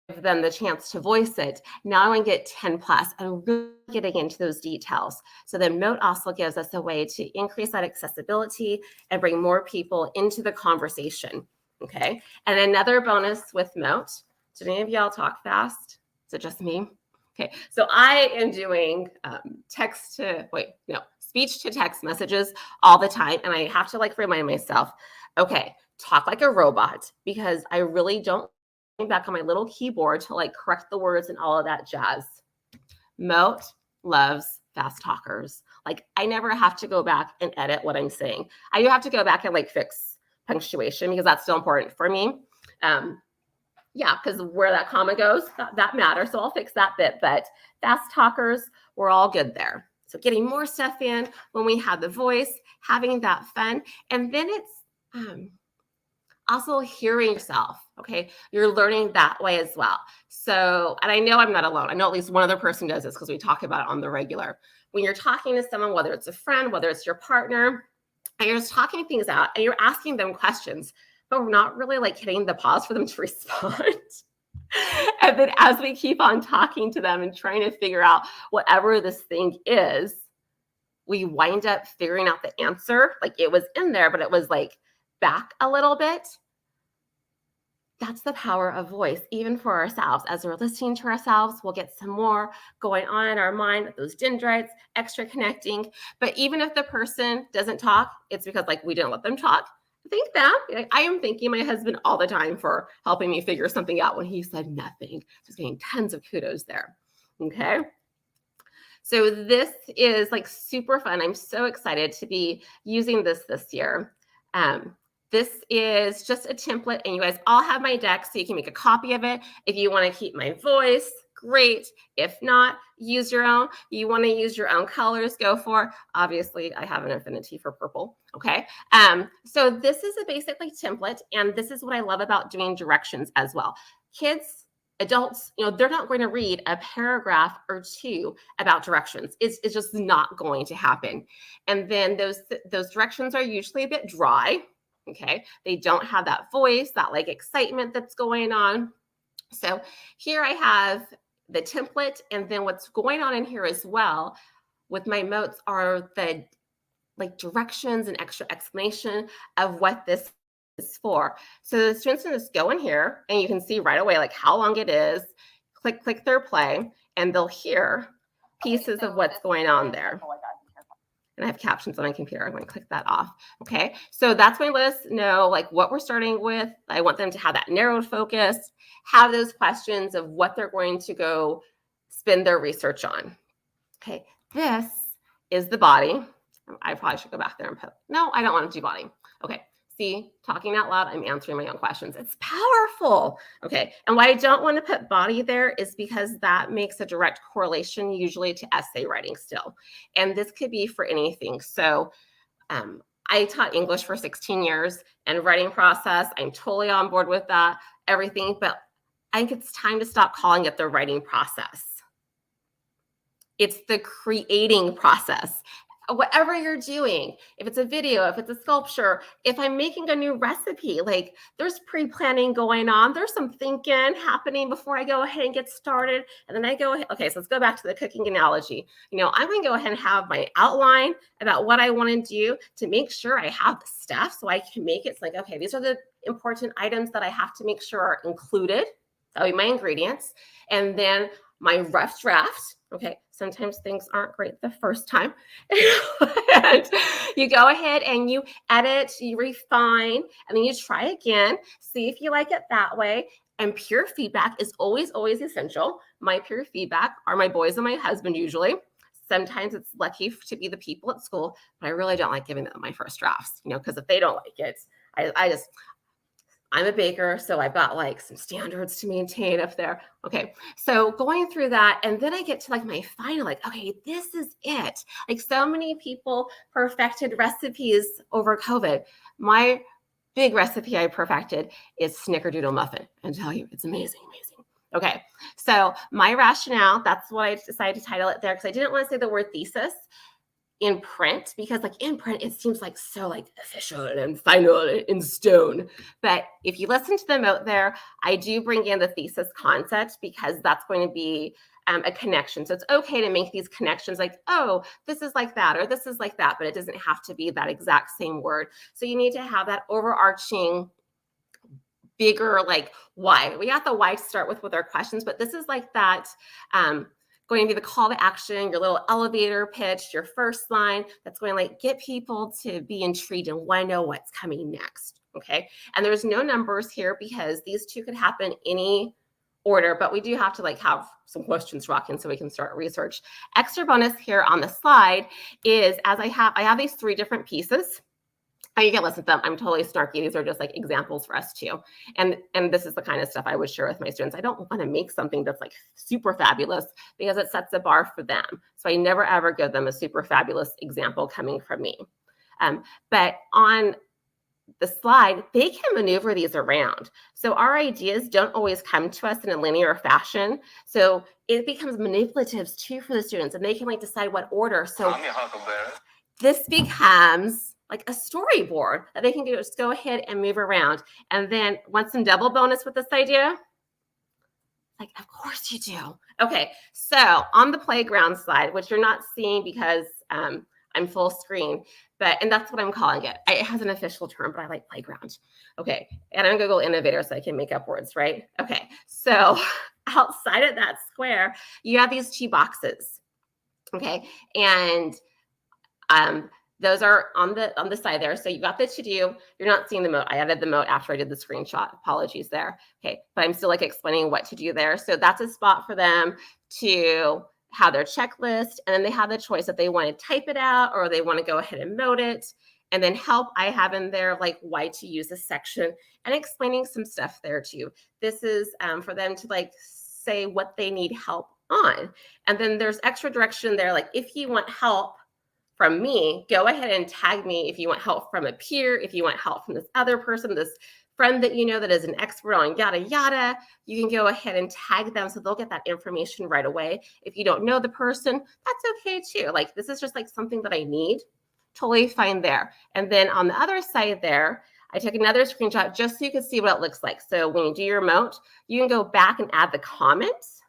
Give them the chance to voice it. Now I get 10 plus and really getting into those details. So then Moat also gives us a way to increase that accessibility and bring more people into the conversation. Okay. And another bonus with Moat. Did any of y'all talk fast? Is it just me? Okay. So I am doing speech to text messages all the time. And I have to like remind myself, okay, talk like a robot because I really don't back on my little keyboard to like correct the words and all of that jazz. Moat loves fast talkers. Like I never have to go back and edit what I'm saying. I do have to go back and like fix punctuation because that's still important for me. Yeah, because where that comma goes, that matters. So I'll fix that bit, but fast talkers, we're all good there. So getting more stuff in when we have the voice, having that fun. And then it's also hearing yourself, okay? You're learning that way as well. So, and I know I'm not alone. I know at least one other person does this because we talk about it on the regular. When you're talking to someone, whether it's a friend, whether it's your partner, and you're just talking things out and you're asking them questions, but we're not really like hitting the pause for them to respond. And then as we keep on talking to them and trying to figure out whatever this thing is, we wind up figuring out the answer. Like it was in there, but it was like back a little bit. That's the power of voice, even for ourselves. As we're listening to ourselves, we'll get some more going on in our mind, those dendrites, extra connecting. But even if the person doesn't talk, it's because like we didn't let them talk. Think that. Like, I am thanking my husband all the time for helping me figure something out when he said nothing. Just getting tons of kudos there. Okay. So this is like super fun. I'm so excited to be using this year. This is just a template and you guys all have my deck so you can make a copy of it. If you want to keep my voice, great. If not, use your own. You want to use your own colors, go for. Obviously, I have an affinity for purple. Okay. So this is a basically template and this is what I love about doing directions as well. Kids, adults, you know, they're not going to read a paragraph or 2 about directions. It's just not going to happen. And then those directions are usually a bit dry. Okay. They don't have that voice, that like excitement that's going on. So here I have the template. And then what's going on in here as well with my notes are the like directions and extra explanation of what this is for. So the students can just go in here and you can see right away like how long it is, click their play, and they'll hear pieces of what's going on there. And I have captions on my computer. I'm going to click that off. Okay, so that's going to let us know like what we're starting with. I want them to have that narrowed focus, have those questions of what they're going to go spend their research on. Okay, this is the body. I probably should go back there and put, no, I don't want to do body. Okay, see, talking out loud, I'm answering my own questions. It's powerful. Okay, and why I don't want to put body there is because that makes a direct correlation usually to essay writing still. And this could be for anything. So I taught English for 16 years and writing process. I'm totally on board with that, everything, but I think it's time to stop calling it the writing process. It's the creating process. Whatever you're doing, if it's a video, if it's a sculpture, if I'm making a new recipe, like there's pre-planning going on. There's some thinking happening before I go ahead and get started. And then I go ahead. Okay, so let's go back to the cooking analogy. You know, I'm going to go ahead and have my outline about what I want to do to make sure I have the stuff so I can make it. It's like, okay, these are the important items that I have to make sure are included. That'll be my ingredients. And then my rough draft. Okay, sometimes things aren't great the first time. And you go ahead and you edit, you refine, and then you try again, see if you like it that way. And peer feedback is always, always essential. My peer feedback are my boys and my husband usually. Sometimes it's lucky to be the people at school, but I really don't like giving them my first drafts, you know, because if they don't like it, I'm a baker, so I've got like some standards to maintain up there. Okay, so going through that, and then I get to like my final, like, okay, this is it. Like so many people perfected recipes over COVID. My big recipe I perfected is snickerdoodle muffin. And tell you, it's amazing, amazing. Okay, so my rationale, that's what I decided to title it there because I didn't want to say the word thesis in print, because like in print, it seems like so like official and final in stone. But if you listen to the Moat there, I do bring in the thesis concept because that's going to be a connection. So it's okay to make these connections like, oh, this is like that, or this is like that, but it doesn't have to be that exact same word. So you need to have that overarching bigger like why. We got the why to start with our questions, but this is like that going to be the call to action, your little elevator pitch, your first line that's going to like get people to be intrigued and want to know what's coming next. Okay. And there's no numbers here because these two could happen any order, but we do have to like have some questions rocking so we can start research. Extra bonus here on the slide is as I have these 3 different pieces. And you can listen to them. I'm totally snarky. These are just like examples for us too. And this is the kind of stuff I would share with my students. I don't want to make something that's like super fabulous because it sets a bar for them. So I never ever give them a super fabulous example coming from me. But on the slide, they can maneuver these around. So our ideas don't always come to us in a linear fashion. So it becomes manipulative too for the students and they can like decide what order. So this becomes like a storyboard that they can just go ahead and move around. And then want some double bonus with this idea? Like, of course you do. Okay, so on the playground slide, which you're not seeing because I'm full screen, and that's what I'm calling it. It has an official term, but I like playground. Okay, and I'm Google Innovator so I can make up words, right? Okay, so outside of that square, you have these 2 boxes, okay? And those are on the side there. So you got the to do. You're not seeing the Moat. I added the Moat after I did the screenshot. Apologies there. Okay, but I'm still like explaining what to do there. So that's a spot for them to have their checklist. And then they have the choice if they want to type it out or they want to go ahead and Moat it. And then help, I have in there like why to use this section and explaining some stuff there too. This is for them to like say what they need help on. And then there's extra direction there. Like if you want help from me, go ahead and tag me if you want help from a peer, if you want help from this other person, this friend that you know that is an expert on yada, yada, you can go ahead and tag them so they'll get that information right away. If you don't know the person, that's okay too. Like this is just like something that I need, totally fine there. And then on the other side there, I took another screenshot just so you can see what it looks like. So when you do your Moat, you can go back and add the comments.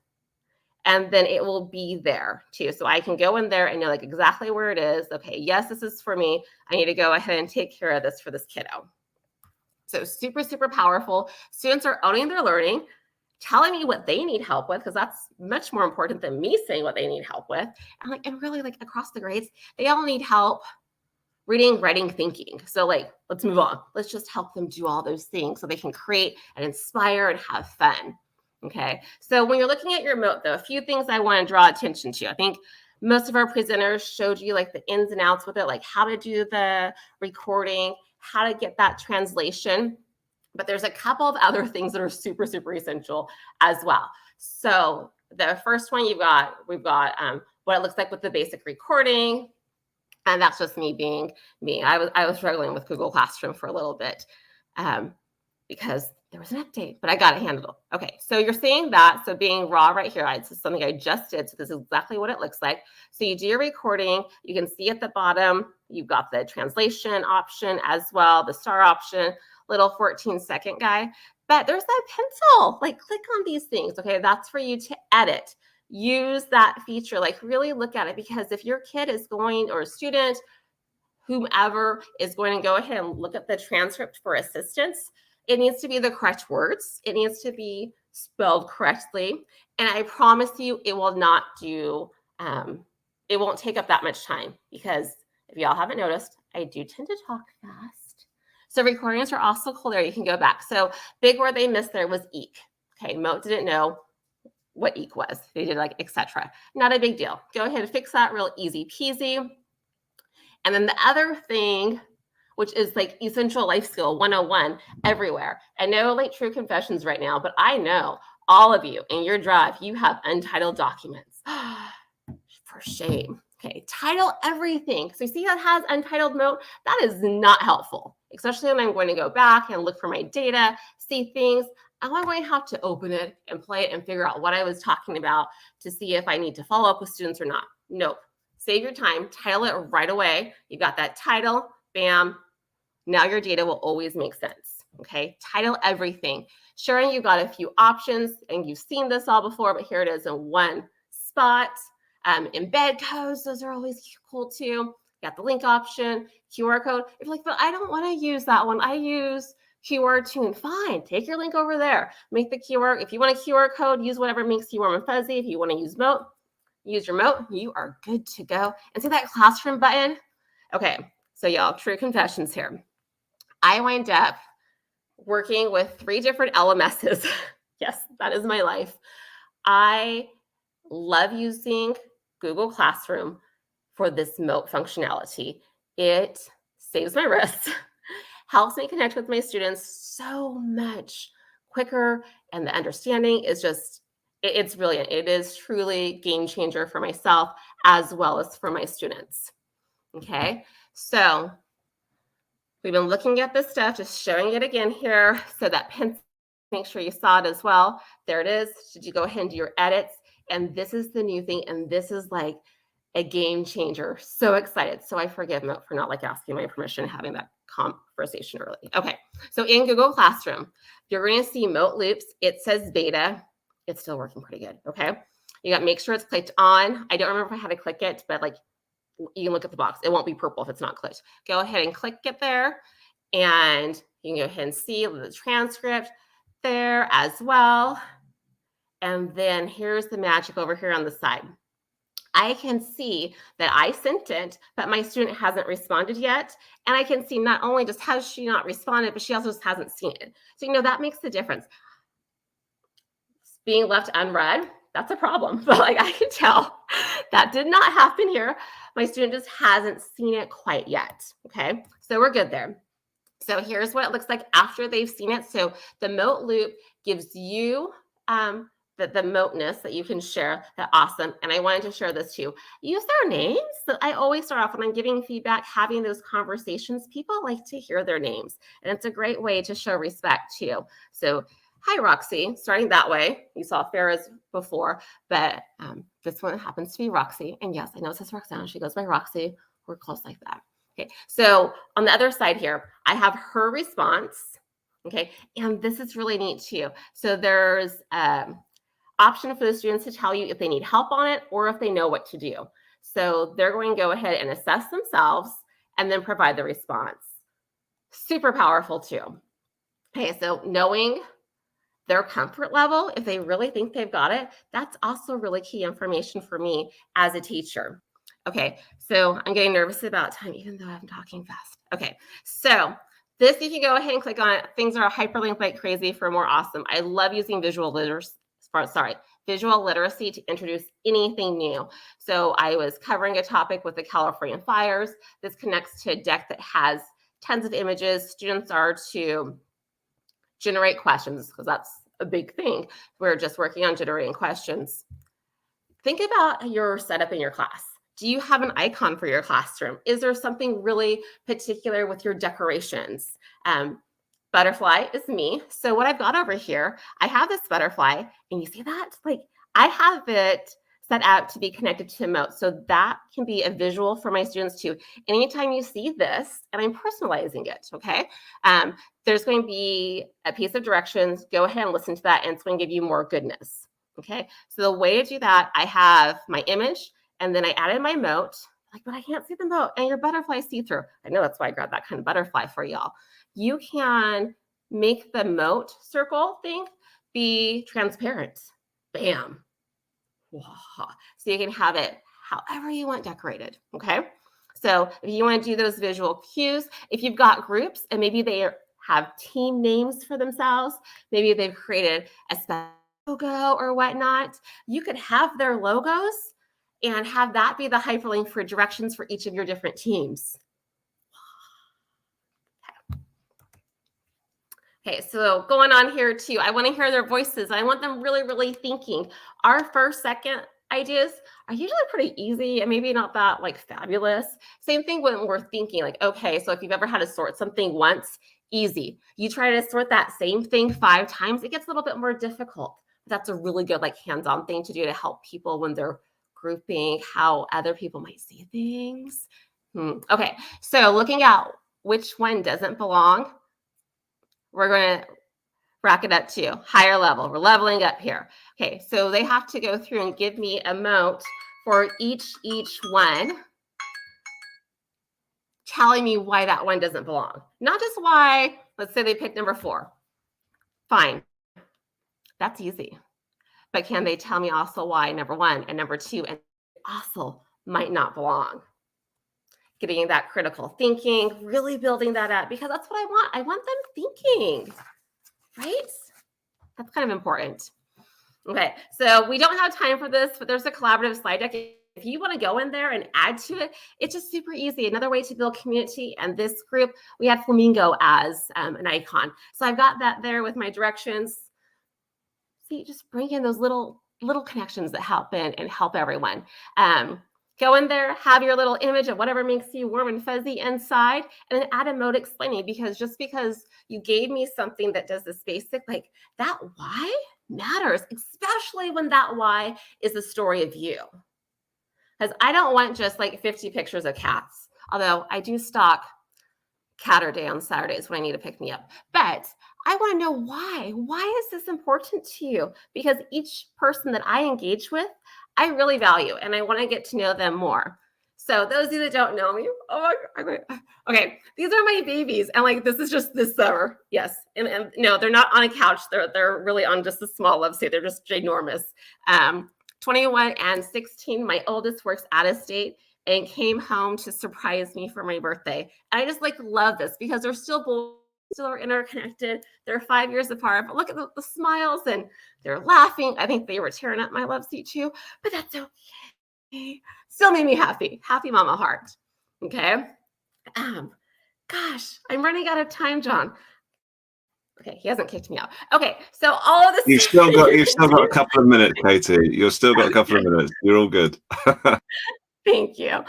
And then it will be there too. So I can go in there and know like exactly where it is. Okay, yes, this is for me. I need to go ahead and take care of this for this kiddo. So super, super powerful. Students are owning their learning, telling me what they need help with, because that's much more important than me saying what they need help with. And really, like, across the grades, they all need help reading, writing, thinking. So, like, let's move on. Let's just help them do all those things so they can create and inspire and have fun. Okay. So when you're looking at your Moat, though, a few things I want to draw attention to. I think most of our presenters showed you like the ins and outs with it, like how to do the recording, how to get that translation. But there's a couple of other things that are super, super essential as well. So the first one we've got what it looks like with the basic recording. And that's just me being me. I was struggling with Google Classroom for a little bit because there was an update, but I got it handled. Okay, so you're seeing that. So being raw right here, this is something I just did. So this is exactly what it looks like. So you do your recording. You can see at the bottom, you've got the translation option as well, the star option, little 14-second guy. But there's that pencil. Like, click on these things. Okay, that's for you to edit. Use that feature, like really look at it, because if your kid is going, or a student, whomever is going to go ahead and look at the transcript for assistance, it needs to be the correct words. It needs to be spelled correctly. And I promise you, it will not do, it won't take up that much time, because if y'all haven't noticed, I do tend to talk fast. So recordings are also cool there. You can go back. So big word they missed there was eek. Okay, Moat didn't know what eek was. They did like etc. Not a big deal. Go ahead and fix that real easy peasy. And then the other thing, which is like essential life skill 101 everywhere. I know like true confessions right now, but I know all of you in your drive, you have untitled documents. For shame. Okay, title everything. So you see that has untitled Moat? That is not helpful, especially when I'm going to go back and look for my data, see things. I'm going to have to open it and play it and figure out what I was talking about to see if I need to follow up with students or not. Nope. Save your time. Title it right away. You got that title. Bam. Now your data will always make sense. Okay. Title everything. Sure, you've got a few options, and you've seen this all before, but here it is in one spot. Embed codes. Those are always cool too. You got the link option, QR code. If you're like, but I don't want to use that one. I use QR tune. Fine, take your link over there. Make the QR. If you want a QR code, use whatever makes you warm and fuzzy. If you want to use Moat, use your Moat. You are good to go. And see that classroom button? Okay, so y'all, true confessions here. I wind up working with 3 different LMSs. Yes, that is my life. I love using Google Classroom for this Moat functionality. It saves my wrists. Helps me connect with my students so much quicker, and the understanding is just, it's brilliant. It is truly game changer for myself as well as for my students. Okay, so we've been looking at this stuff, just showing it again here. So that pencil, make sure you saw it as well. There it is. Did you go ahead and do your edits? And this is the new thing, and this is like a game changer. So excited. So I forgive Moat for not like asking my permission, having that conversation early. Okay, so in Google Classroom, you're going to see Moat Loops. It says beta. It's still working pretty good. Okay, you got make sure it's clicked on. I don't remember how to click it, but like you can look at the box. It won't be purple if it's not clicked. Go ahead and click it there, and you can go ahead and see the transcript there as well. And then here's the magic over here on the side. I can see that I sent it, but my student hasn't responded yet. And I can see not only just has she not responded, but she also just hasn't seen it. So, you know, that makes the difference. Being left unread, that's a problem. But like I can tell that did not happen here. My student just hasn't seen it quite yet. Okay, so we're good there. So here's what it looks like after they've seen it. So the Moat Loop gives you the Moatness that you can share. That's awesome. And I wanted to share this too. Use their names. So I always start off when I'm giving feedback, having those conversations. People like to hear their names. And it's a great way to show respect too. So hi, Roxy, starting that way. You saw Farah's before, but this one happens to be Roxy. And yes, I know it says Roxana. She goes by Roxy. We're close like that. Okay, so on the other side here, I have her response. Okay, and this is really neat too. So there's option for the students to tell you if they need help on it or if they know what to do. So they're going to go ahead and assess themselves and then provide the response. Super powerful too. Okay, so knowing their comfort level, if they really think they've got it, that's also really key information for me as a teacher. Okay, so I'm getting nervous about time, even though I'm talking fast. Okay, so this, you can go ahead and click on it. Things are hyperlinked like crazy for more awesome. I love using visual literacy to introduce anything new. So I was covering a topic with the California fires. This connects to a deck that has tons of images. Students are to generate questions, because that's a big thing. We're just working on generating questions. Think about your setup in your class. Do you have an icon for your classroom? Is there something really particular with your decorations? Butterfly is me. So what I've got over here, I have this butterfly, and you see that? Like, I have it set up to be connected to Moat. So that can be a visual for my students too. Anytime you see this, and I'm personalizing it, okay? There's going to be a piece of directions. Go ahead and listen to that, and it's going to give you more goodness, okay? So the way to do that, I have my image, and then I added my Moat. Like, but I can't see the Moat, and your butterfly see-through. I know, that's why I grabbed that kind of butterfly for y'all. You can make the Moat circle thing be transparent. Bam. So you can have it however you want decorated, okay? So if you want to do those visual cues, if you've got groups and maybe they have team names for themselves, maybe they've created a special logo or whatnot, you could have their logos and have that be the hyperlink for directions for each of your different teams. Okay, so going on here too, I want to hear their voices. I want them really, really thinking. Our first, second ideas are usually pretty easy and maybe not that like fabulous. Same thing when we're thinking like, okay, so if you've ever had to sort something once, easy. You try to sort that same thing 5 times, it gets a little bit more difficult. That's a really good like hands-on thing to do to help people when they're grouping how other people might see things. Okay, so looking at which one doesn't belong, we're going to rack it up to higher level. We're leveling up here. Okay, so they have to go through and give me a Moat for each one, telling me why that one doesn't belong. Not just why. Let's say they picked number 4. Fine. That's easy. But can they tell me also why number 1 and number 2 and also might not belong? Getting that critical thinking, really building that up, because that's what I want. I want them thinking, right? That's kind of important. Okay, so we don't have time for this, but there's a collaborative slide deck. If you want to go in there and add to it, it's just super easy. Another way to build community. And this group, we had flamingo as an icon. So I've got that there with my directions. See, just bring in those little connections that help in and help everyone. Go in there, have your little image of whatever makes you warm and fuzzy inside, and then add a Moat explaining, because just because you gave me something that does this basic, like that why matters, especially when that why is the story of you. Because I don't want just like 50 pictures of cats, although I do stock Catter Day on Saturdays when I need to pick me up. But I want to know why. Why is this important to you? Because each person that I engage with, I really value, and I want to get to know them more. So those of you that don't know me, oh my God. Okay, these are my babies, and like this is just this summer. Yes, and no, they're not on a couch. They're really on just a small love seat. They're just ginormous. 21 and 16. My oldest works out of state and came home to surprise me for my birthday. And I just like love this because they're still are interconnected. They're 5 years apart, but look at the smiles and they're laughing. I think they were tearing up my love seat too, but that's okay. Still made me happy. Happy mama heart. Okay. Gosh, I'm running out of time, John. Okay, he hasn't kicked me out. Okay, so all of this. You've still got a couple of minutes, Katie. You've still got a couple of minutes. You're all good. Thank you.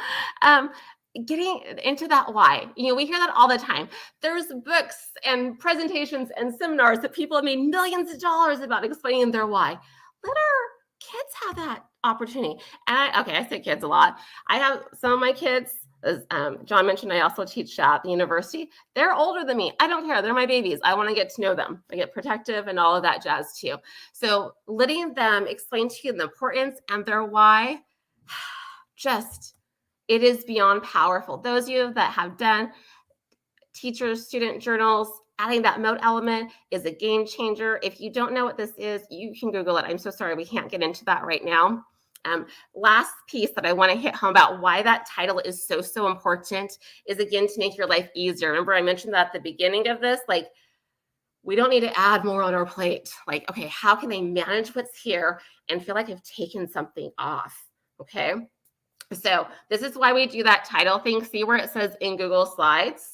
Getting into that why, we hear that all the time. There's books and presentations and seminars that people have made millions of dollars about explaining their why. Let our kids have that opportunity. And I say kids a lot. I have some of my kids, as John mentioned, I also teach at the university. They're older than me. I don't care. They're my babies. I want to get to know them. I get protective and all of that jazz too. So letting them explain to you the importance and their why, it is beyond powerful. Those of you that have done teacher student journals, adding that Moat element is a game changer. If you don't know what this is, you can Google it. I'm so sorry, we can't get into that right now. Last piece that I want to hit home about why that title is so important is, again, to make your life easier. Remember, I mentioned that at the beginning of this, like, we don't need to add more on our plate. Like, okay, how can I manage what's here and feel like I've taken something off? Okay. So this is why we do that title thing. See where it says in Google Slides?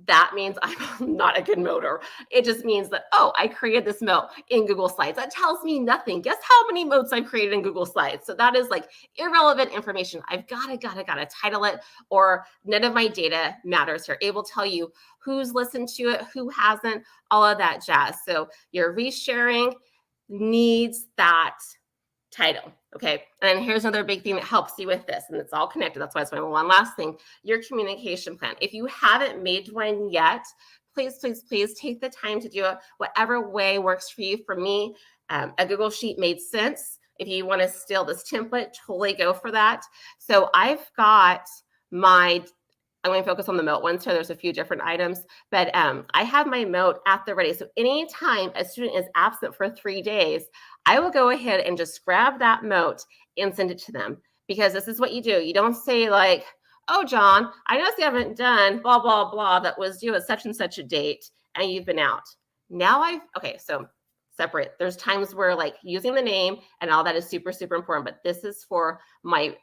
That means I'm not a good moater. It just means that, oh, I created this moat in Google Slides. That tells me nothing. Guess how many moats I've created in Google Slides? So that is like irrelevant information. I've gotta title it, or none of my data matters here. It will tell you who's listened to it, who hasn't, all of that jazz. So your resharing needs that title. Okay. And here's another big thing that helps you with this, and it's all connected. That's why it's my one last thing, your communication plan. If you haven't made one yet, please take the time to do it whatever way works for you. For me, a Google Sheet made sense. If you want to steal this template, totally go for that. So I've got I'm going to focus on the Moat one. So there's a few different items, but I have my Moat at the ready. So anytime a student is absent for 3 days, I will go ahead and just grab that Moat and send it to them, because this is what you do. You don't say like, oh, John, I noticed you haven't done blah, blah, blah that was due at such and such a date and you've been out. Now okay, so separate. There's times where like using the name and all that is super important, but this is for my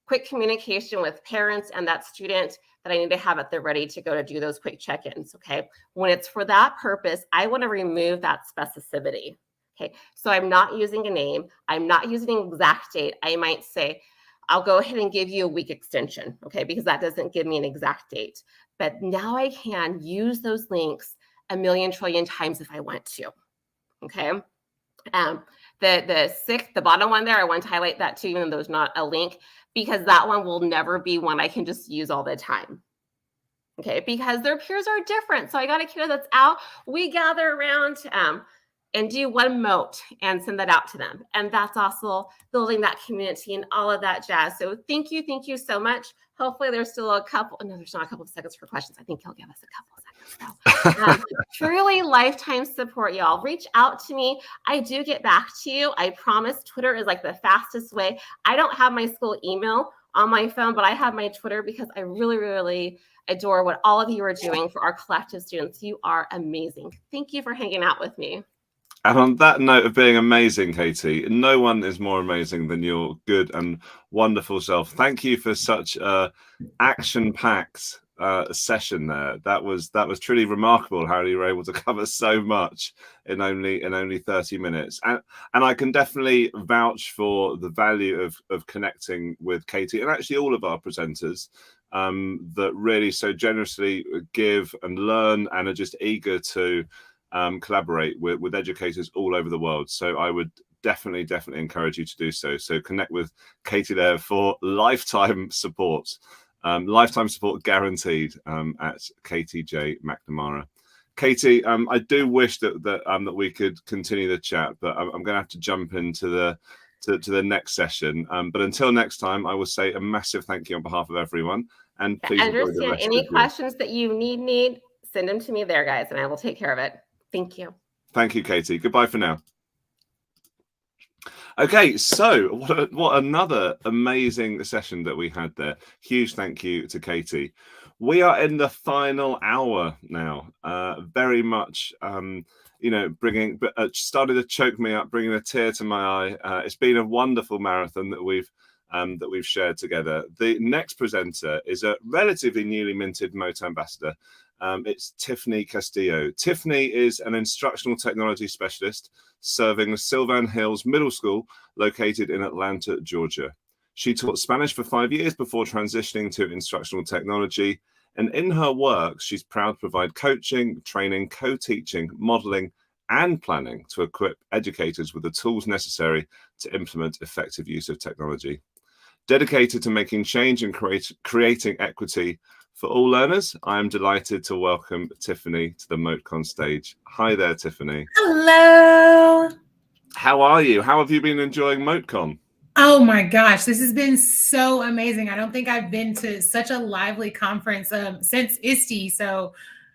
quick communication with parents and that student that I need to have at the ready to go to do those quick check-ins, okay? When it's for that purpose, I want to remove that specificity, okay? So I'm not using a name. I'm not using an exact date. I might say, I'll go ahead and give you a week extension, okay? Because that doesn't give me an exact date. But now I can use those links a million trillion times if I want to, okay? The bottom one there, I want to highlight that too, even though there's not a link, because that one will never be one I can just use all the time. Okay, because their peers are different. So I got a kiddo that's out. We gather around and do one Moat and send that out to them. And that's also building that community and all of that jazz. So thank you so much. Hopefully there's still there's not a couple of seconds for questions. I think he'll give us a couple of seconds though. Truly lifetime support, y'all. Reach out to me. I do get back to you. I promise. Twitter is like the fastest way. I don't have my school email on my phone, but I have my Twitter because I really adore what all of you are doing for our collective students. You are amazing. Thank you for hanging out with me. And on that note of being amazing, Katie, no one is more amazing than your good and wonderful self. Thank you for such a action-packed session there. That was truly remarkable how you were able to cover so much in only 30 minutes. And I can definitely vouch for the value of connecting with Katie and actually all of our presenters that really so generously give and learn and are just eager to collaborate with educators all over the world. So I would definitely encourage you to do so. So connect with Katie there for lifetime support. Lifetime support guaranteed at Katie J. McNamara. Katie, I do wish that we could continue the chat, but I'm going to have to jump into the next session. But until next time, I will say a massive thank you on behalf of everyone. And please understand any questions that you need, send them to me there, guys, and I will take care of it. Thank you. Thank you, Katie. Goodbye for now. Okay, so what another amazing session that we had there. Huge thank you to Katie. We are in the final hour now. Very much, started to choke me up, bringing a tear to my eye. It's been a wonderful marathon that we've shared together. The next presenter is a relatively newly minted Moat ambassador. It's Tiffany Castillo. Tiffany is an instructional technology specialist serving Sylvan Hills Middle School located in Atlanta, Georgia. She taught Spanish for 5 years before transitioning to instructional technology. And in her work, she's proud to provide coaching, training, co-teaching, modeling, and planning to equip educators with the tools necessary to implement effective use of technology. Dedicated to making change and creating equity for all learners, I am delighted to welcome Tiffany to the MoteCon stage. Hi there, Tiffany. Hello. How are you? How have you been enjoying MoteCon? Oh my gosh, this has been so amazing. I don't think I've been to such a lively conference since ISTE. So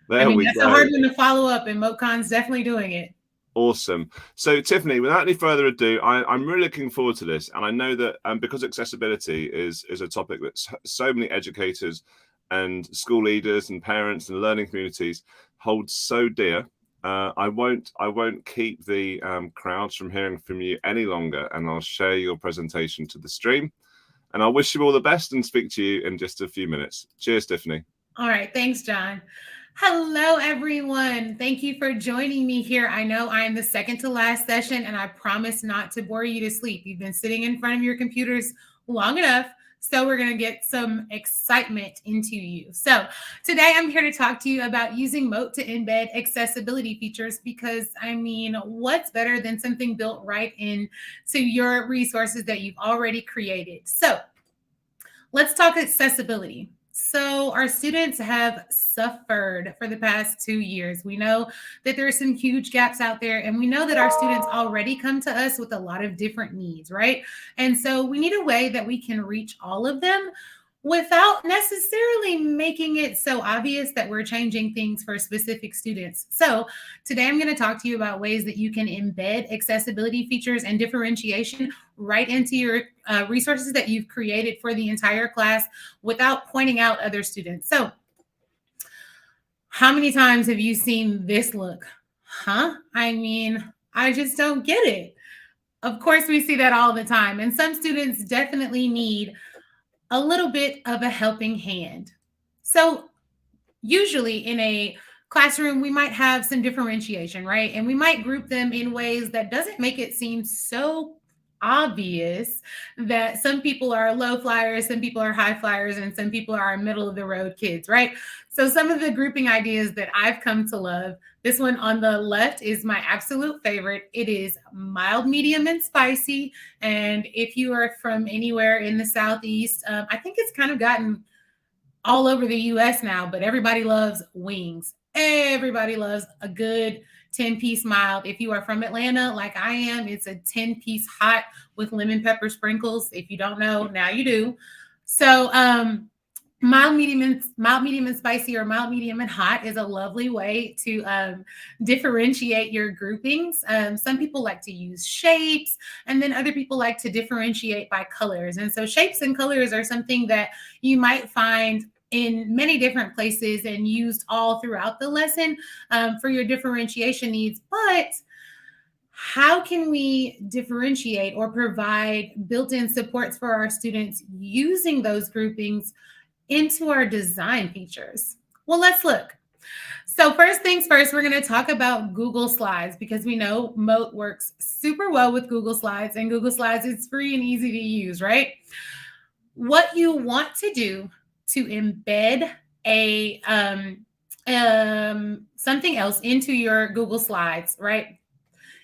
There we that's go. a hard one to follow up, and MoteCon's definitely doing it. Awesome. So Tiffany, without any further ado, I'm really looking forward to this. And I know that because accessibility is a topic that so many educators and school leaders and parents and learning communities hold so dear, I won't keep the crowds from hearing from you any longer, and I'll share your presentation to the stream. And I wish you all the best and speak to you in just a few minutes. Cheers, Tiffany. All right. Thanks, John. Hello, everyone. Thank you for joining me here. I know I'm the second to last session, and I promise not to bore you to sleep. You've been sitting in front of your computers long enough, so we're going to get some excitement into you. So today I'm here to talk to you about using Moat to embed accessibility features, because I mean, what's better than something built right into your resources that you've already created? So let's talk accessibility. So our students have suffered for the past 2 years. We know that there are some huge gaps out there, and we know that our students already come to us with a lot of different needs, right? And so we need a way that we can reach all of them without necessarily making it so obvious that we're changing things for specific students. So today I'm going to talk to you about ways that you can embed accessibility features and differentiation right into your resources that you've created for the entire class without pointing out other students. So how many times have you seen this look? Huh? I mean, I just don't get it. Of course, we see that all the time. And some students definitely need a little bit of a helping hand. So usually in a classroom, we might have some differentiation, right? And we might group them in ways that doesn't make it seem so obvious that some people are low flyers, some people are high flyers, and some people are middle of the road kids, right? So some of the grouping ideas that I've come to love, this one on the left is my absolute favorite. It is mild, medium, and spicy. And if you are from anywhere in the Southeast, I think it's kind of gotten all over the US now, but everybody loves wings. Everybody loves a good 10-piece mild. If you are from Atlanta, like I am, it's a 10-piece hot with lemon pepper sprinkles. If you don't know, now you do. So mild, medium, and spicy, or mild, medium, and hot is a lovely way to differentiate your groupings. Some people like to use shapes, and then other people like to differentiate by colors. And so shapes and colors are something that you might find in many different places and used all throughout the lesson for your differentiation needs. But how can we differentiate or provide built-in supports for our students using those groupings into our design features? Well, let's look. So first things first, we're going to talk about Google Slides, because we know Moat works super well with Google Slides, and Google Slides is free and easy to use, right? What you want to do to embed a something else into your Google Slides, right,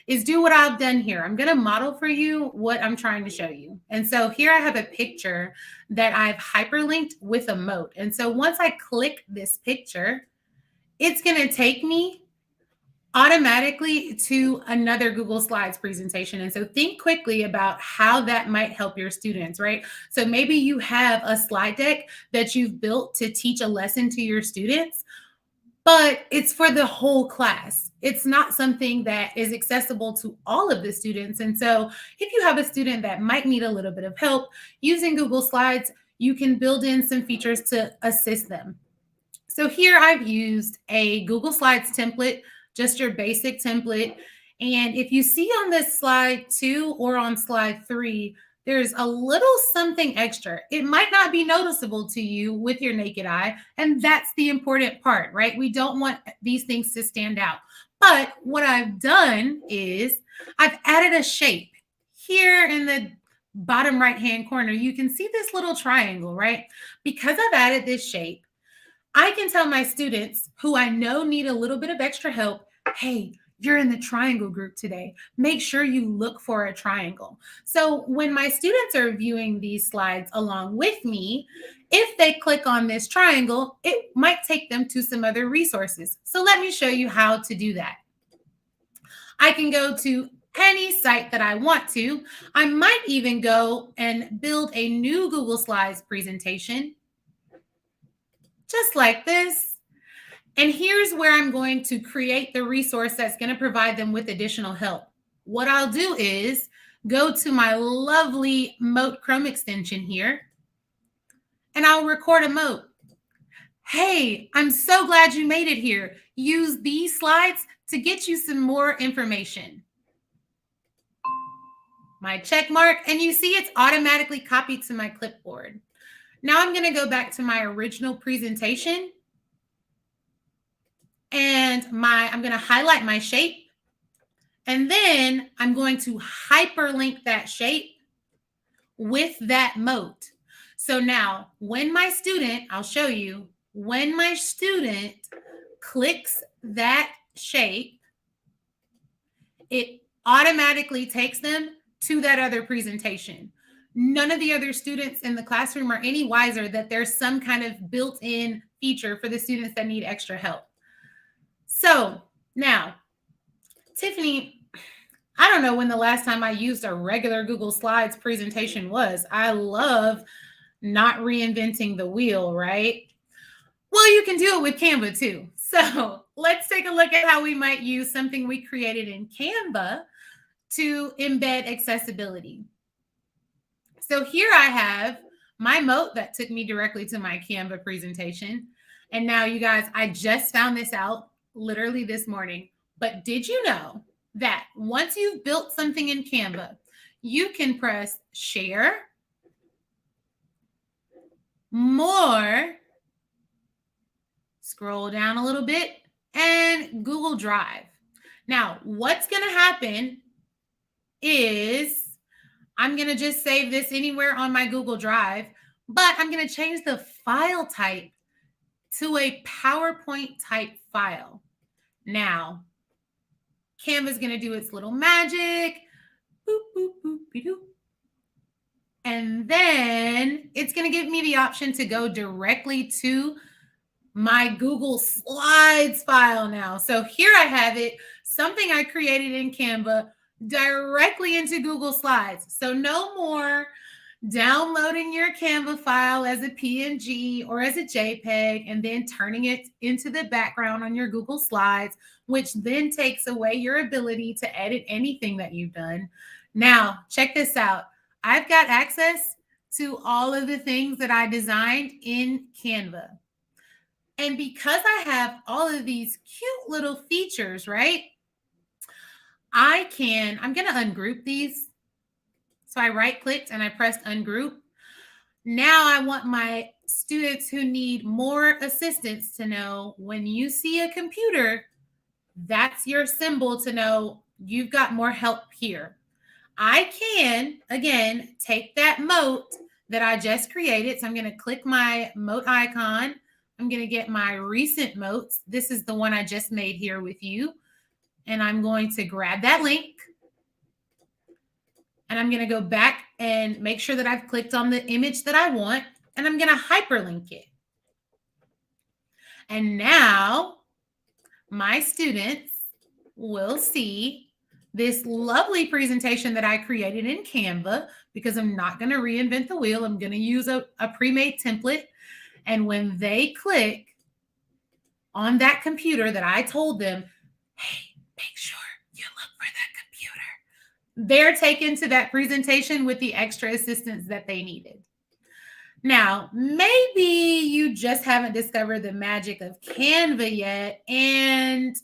is do what I've done here. I'm going to model for you what I'm trying to show you. And so here I have a picture that I've hyperlinked with a moat. And so once I click this picture, it's going to take me automatically to another Google Slides presentation. And so think quickly about how that might help your students, right? So maybe you have a slide deck that you've built to teach a lesson to your students, but it's for the whole class. It's not something that is accessible to all of the students. And so if you have a student that might need a little bit of help using Google Slides, you can build in some features to assist them. So here I've used a Google Slides template, just your basic template. And if you see on this slide 2 or on slide 3, there's a little something extra. It might not be noticeable to you with your naked eye, and that's the important part, right? We don't want these things to stand out. But what I've done is I've added a shape. Here in the bottom right-hand corner, you can see this little triangle, right? Because I've added this shape, I can tell my students who I know need a little bit of extra help, hey, you're in the triangle group today. Make sure you look for a triangle. So when my students are viewing these slides along with me, if they click on this triangle, it might take them to some other resources. So let me show you how to do that. I can go to any site that I want to. I might even go and build a new Google Slides presentation, just like this. And here's where I'm going to create the resource that's going to provide them with additional help. What I'll do is go to my lovely Moat Chrome extension here, and I'll record a Moat. Hey, I'm so glad you made it here. Use these slides to get you some more information. My check mark, and you see it's automatically copied to my clipboard. Now I'm going to go back to my original presentation, and I'm going to highlight my shape, and then I'm going to hyperlink that shape with that Moat. So now when my student, I'll show you, when my student clicks that shape, it automatically takes them to that other presentation. None of the other students in the classroom are any wiser that there's some kind of built-in feature for the students that need extra help. So now, Tiffany, I don't know when the last time I used a regular Google Slides presentation was. I love not reinventing the wheel, right? Well, you can do it with Canva too. So let's take a look at how we might use something we created in Canva to embed accessibility. So here I have my Moat that took me directly to my Canva presentation. And now you guys, I just found this out literally this morning. But did you know that once you've built something in Canva, you can press share, more, scroll down a little bit, and Google Drive. Now, what's going to happen is I'm going to just save this anywhere on my Google Drive, but I'm going to change the file type to a PowerPoint type file. Now, Canva is going to do its little magic. Boop, boop, boop, be-doop. And then it's going to give me the option to go directly to my Google Slides file now. So here I have it, something I created in Canva directly into Google Slides. So no more downloading your Canva file as a PNG or as a JPEG and then turning it into the background on your Google Slides, which then takes away your ability to edit anything that you've done. Now, check this out. I've got access to all of the things that I designed in Canva. And because I have all of these cute little features, right? I'm going to ungroup these. So I right-clicked and I pressed ungroup. Now I want my students who need more assistance to know when you see a computer, that's your symbol to know you've got more help here. I can, again, take that Moat that I just created. So I'm going to click my Moat icon. I'm going to get my recent Moats. This is the one I just made here with you. And I'm going to grab that link. And I'm going to go back and make sure that I've clicked on the image that I want. And I'm going to hyperlink it. And now my students will see this lovely presentation that I created in Canva, because I'm not going to reinvent the wheel. I'm going to use a pre-made template. And when they click on that computer that I told them, hey, make sure you look for that computer, they're taken to that presentation with the extra assistance that they needed. Now, maybe you just haven't discovered the magic of Canva yet, and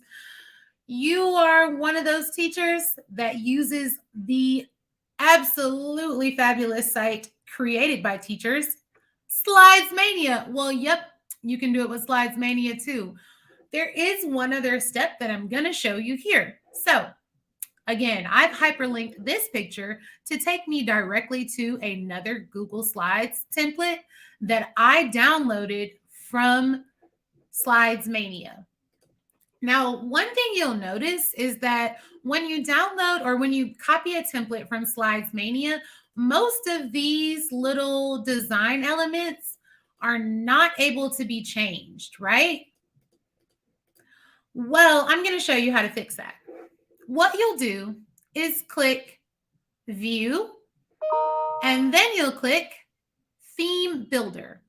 you are one of those teachers that uses the absolutely fabulous site created by teachers, Slides Mania. Well, yep, you can do it with Slides Mania too. There is one other step that I'm going to show you here. So again, I've hyperlinked this picture to take me directly to another Google Slides template that I downloaded from Slides Mania. Now, one thing you'll notice is that when you download or when you copy a template from Slides Mania, most of these little design elements are not able to be changed, right? Well, I'm going to show you how to fix that. What you'll do is click View, and then you'll click Theme Builder.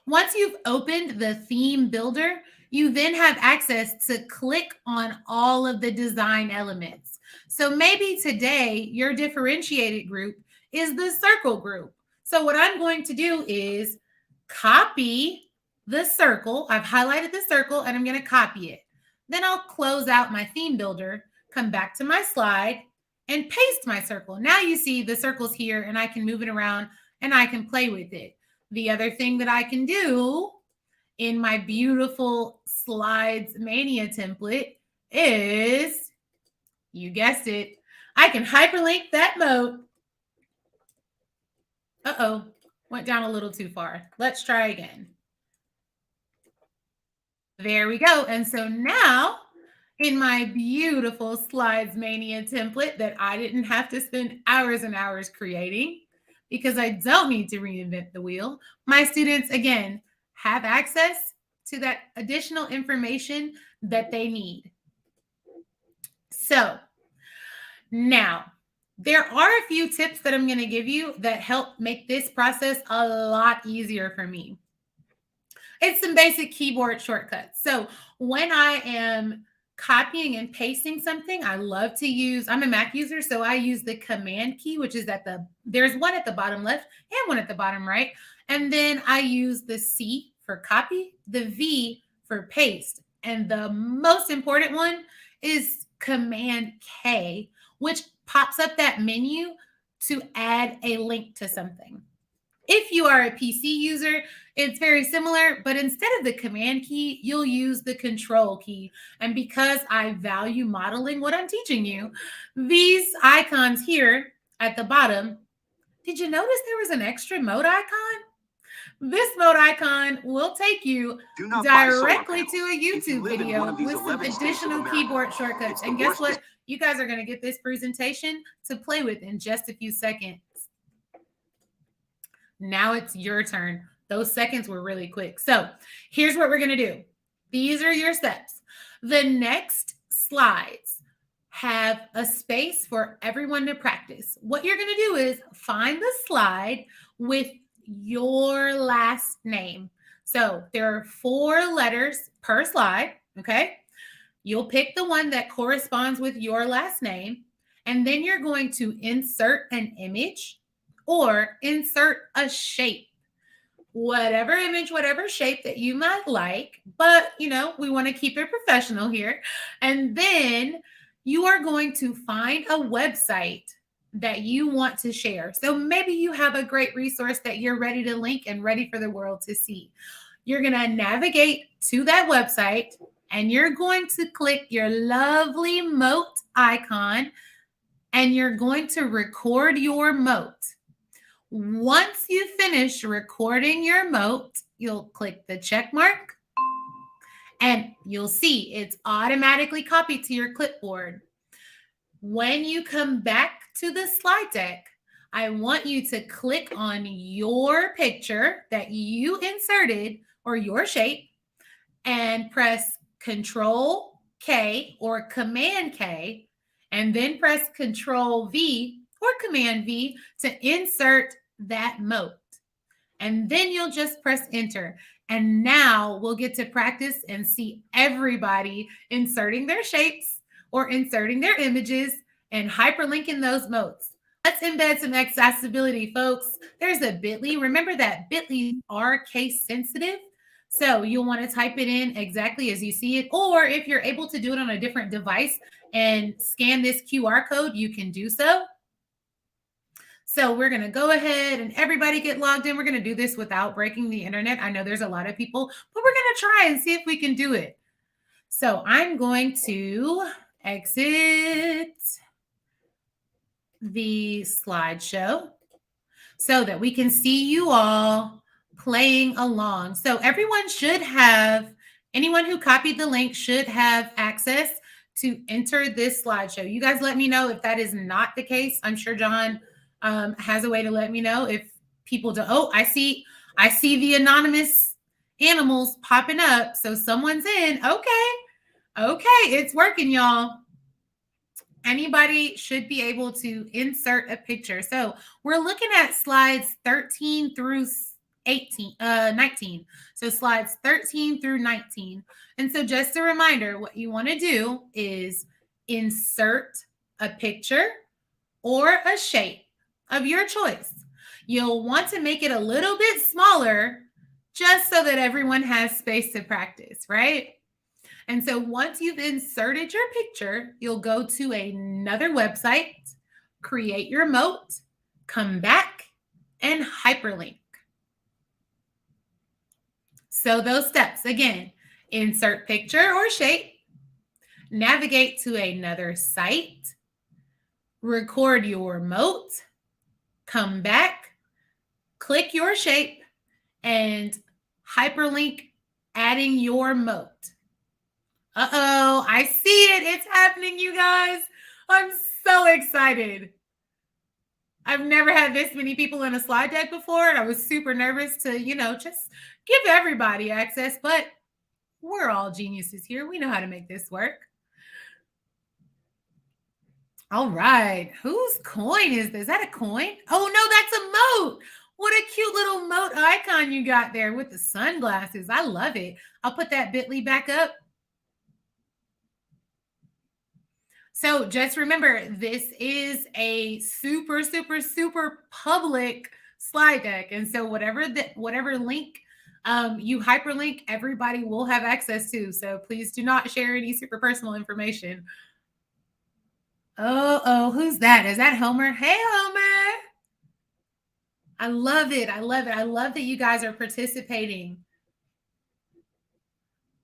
Once you've opened the Theme Builder, you then have access to click on all of the design elements. So maybe today your differentiated group is the circle group. So what I'm going to do is copy the circle. I've highlighted the circle and I'm going to copy it. Then I'll close out my theme builder, come back to my slide, and paste my circle. Now you see the circle's here and I can move it around and I can play with it. The other thing that I can do in my beautiful Slides Mania template is, you guessed it, I can hyperlink that Moat. Uh-oh, went down a little too far. Let's try again. There we go. And so now in my beautiful Slides Mania template that I didn't have to spend hours and hours creating because I don't need to reinvent the wheel, my students, again, have access to that additional information that they need. So now, there are a few tips that I'm going to give you that help make this process a lot easier for me. It's some basic keyboard shortcuts. So when I am copying and pasting something, I love to use, I'm a Mac user, so I use the Command key, which is at there's one at the bottom left and one at the bottom right. And then I use the C for copy, the V for paste. And the most important one is Command K, which pops up that menu to add a link to something. If you are a PC user, it's very similar, but instead of the Command key, you'll use the Control key. And because I value modeling what I'm teaching you, these icons here at the bottom, did you notice there was an extra Moat icon? This Moat icon will take you directly to a YouTube video with some additional keyboard shortcuts. And guess what? You guys are going to get this presentation to play with in just a few seconds. Now it's your turn. Those seconds were really quick. So here's what we're going to do. These are your steps. The next slides have a space for everyone to practice. What you're going to do is find the slide with your last name. So there are 4 letters per slide, okay? You'll pick the one that corresponds with your last name, and then you're going to insert an image or insert a shape. Whatever image, whatever shape that you might like, but you know, we want to keep it professional here. And then you are going to find a website that you want to share. So maybe you have a great resource that you're ready to link and ready for the world to see. You're going to navigate to that website and you're going to click your lovely Moat icon and you're going to record your Moat. Once you finish recording your Moat, you'll click the check mark and you'll see it's automatically copied to your clipboard. When you come back to the slide deck, I want you to click on your picture that you inserted or your shape and press Control K or Command K, and then press Control V or Command V to insert that Moat. And then you'll just press enter. And now we'll get to practice and see everybody inserting their shapes or inserting their images and hyperlinking those Moats. Let's embed some accessibility, folks. There's a bit.ly. Remember that bit.ly are case sensitive. So you'll want to type it in exactly as you see it. Or if you're able to do it on a different device and scan this QR code, you can do so. So we're going to go ahead and everybody get logged in. We're going to do this without breaking the internet. I know there's a lot of people, but we're going to try and see if we can do it. So I'm going to exit the slideshow so that we can see you all playing along. So everyone should have, anyone who copied the link should have access to enter this slideshow. You guys let me know if that is not the case. I'm sure John has a way to let me know if people do. Oh, I see the anonymous animals popping up. So someone's in. Okay, it's working, y'all. Anybody should be able to insert a picture. So we're looking at slides 13 through 19. So slides 13 through 19. And so just a reminder, what you want to do is insert a picture or a shape of your choice. You'll want to make it a little bit smaller just so that everyone has space to practice, right? And so once you've inserted your picture, you'll go to another website, create your moat, come back, and hyperlink. So those steps, again, insert picture or shape, navigate to another site, record your moat, come back, click your shape, and hyperlink adding your moat. Uh-oh, I see it. It's happening, you guys. I'm so excited. I've never had this many people in a slide deck before, and I was super nervous to, just give everybody access, but we're all geniuses here. We know how to make this work. All right. Whose coin is this? Is that a coin? Oh, no, that's a moat. What a cute little moat icon you got there with the sunglasses. I love it. I'll put that bit.ly back up. So just remember, this is a super, super, super public slide deck. And so whatever link you hyperlink, everybody will have access to. So please do not share any super personal information. Oh, who's that? Is that Homer? Hey, Homer. I love it. I love it. I love that you guys are participating.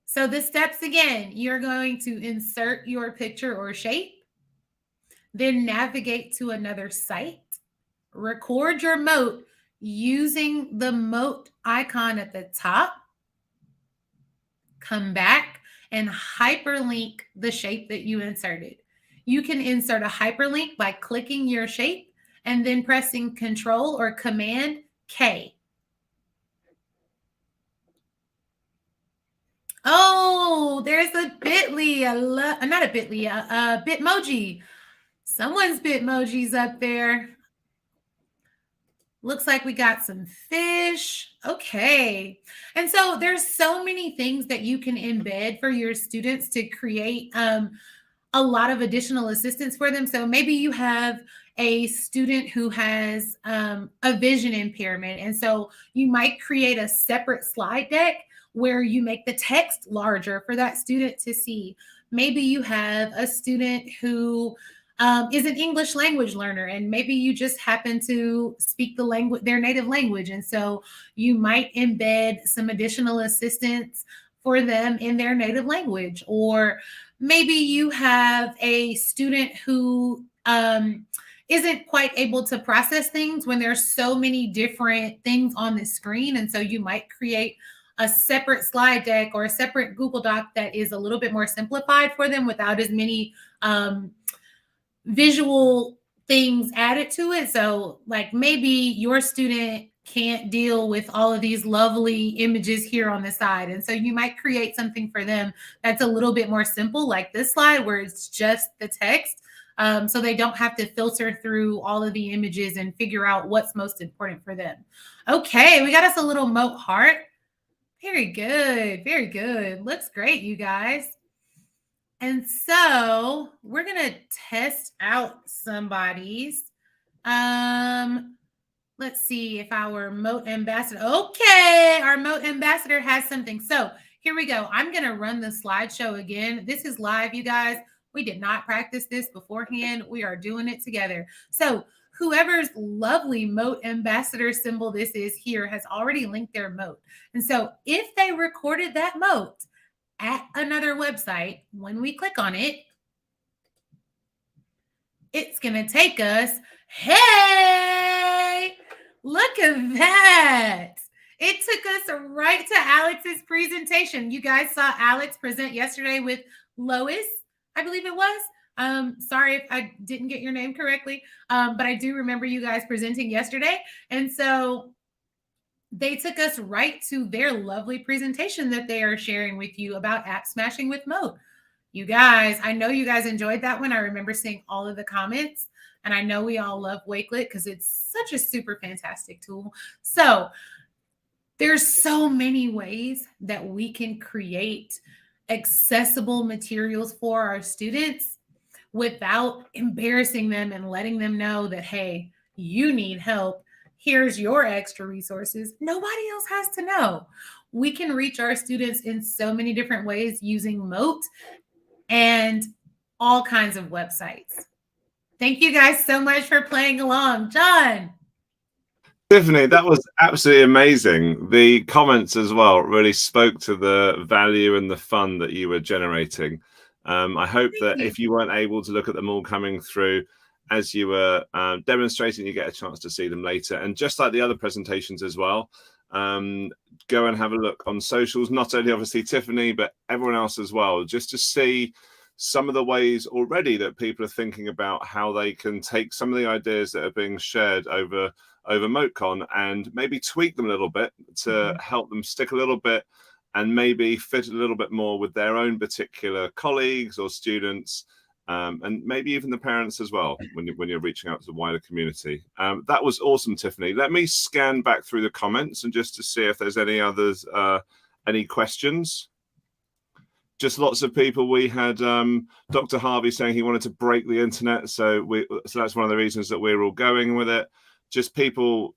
So the steps again, you're going to insert your picture or shape, then navigate to another site, record your moat using the moat icon at the top, come back and hyperlink the shape that you inserted. You can insert a hyperlink by clicking your shape and then pressing Control or Command K. Oh, there's a bit.ly. Not a bit.ly, a Bitmoji. Someone's Bitmoji's up there. Looks like we got some fish. Okay. And so there's so many things that you can embed for your students to create a lot of additional assistance for them. So maybe you have a student who has a vision impairment. And so you might create a separate slide deck where you make the text larger for that student to see. Maybe you have a student who is an English language learner, and maybe you just happen to speak the language, their native language. And so you might embed some additional assistance for them in their native language. Or maybe you have a student who isn't quite able to process things when there's so many different things on the screen. And so you might create a separate slide deck or a separate Google Doc that is a little bit more simplified for them without as many visual things added to it. So like maybe your student can't deal with all of these lovely images here on the side. And so you might create something for them that's a little bit more simple, like this slide where it's just the text. So they don't have to filter through all of the images and figure out what's most important for them. Okay, we got us a little moat heart. Very good. Very good. Looks great, you guys. And so we're going to test out somebody's. Let's see if our Moat ambassador. Okay, our Moat ambassador has something. So here we go. I'm going to run the slideshow again. This is live, you guys. We did not practice this beforehand. We are doing it together. So whoever's lovely Moat ambassador symbol this is here has already linked their moat. And so if they recorded that moat at another website, when we click on it, it's going to take us, hey, look at that. It took us right to Alex's presentation. You guys saw Alex present yesterday with Lois, I believe it was. Sorry if I didn't get your name correctly, but I do remember you guys presenting yesterday. And so they took us right to their lovely presentation that they are sharing with you about app smashing with Moat. You guys, I know you guys enjoyed that one. I remember seeing all of the comments, and I know we all love Wakelet because it's such a super fantastic tool. So There's so many ways that we can create accessible materials for our students without embarrassing them and letting them know that, hey, you need help. Here's your extra resources. Nobody else has to know. We can reach our students in so many different ways using Moat and all kinds of websites. Thank you guys so much for playing along. John. Tiffany, that was absolutely amazing. The comments as well really spoke to the value and the fun that you were generating. I hope that if you weren't able to look at them all coming through as you were demonstrating, you get a chance to see them later. And just like the other presentations as well, go and have a look on socials, not only obviously Tiffany, but everyone else as well, just to see some of the ways already that people are thinking about how they can take some of the ideas that are being shared over MoteCon and maybe tweak them a little bit to help them stick a little bit and maybe fit a little bit more with their own particular colleagues or students, and maybe even the parents as well when you're reaching out to the wider community. That was awesome, Tiffany. Let me scan back through the comments and just to see if there's any others, any questions. Just lots of people. We had Dr. Harvey saying he wanted to break the internet, so that's one of the reasons that we're all going with it. Just people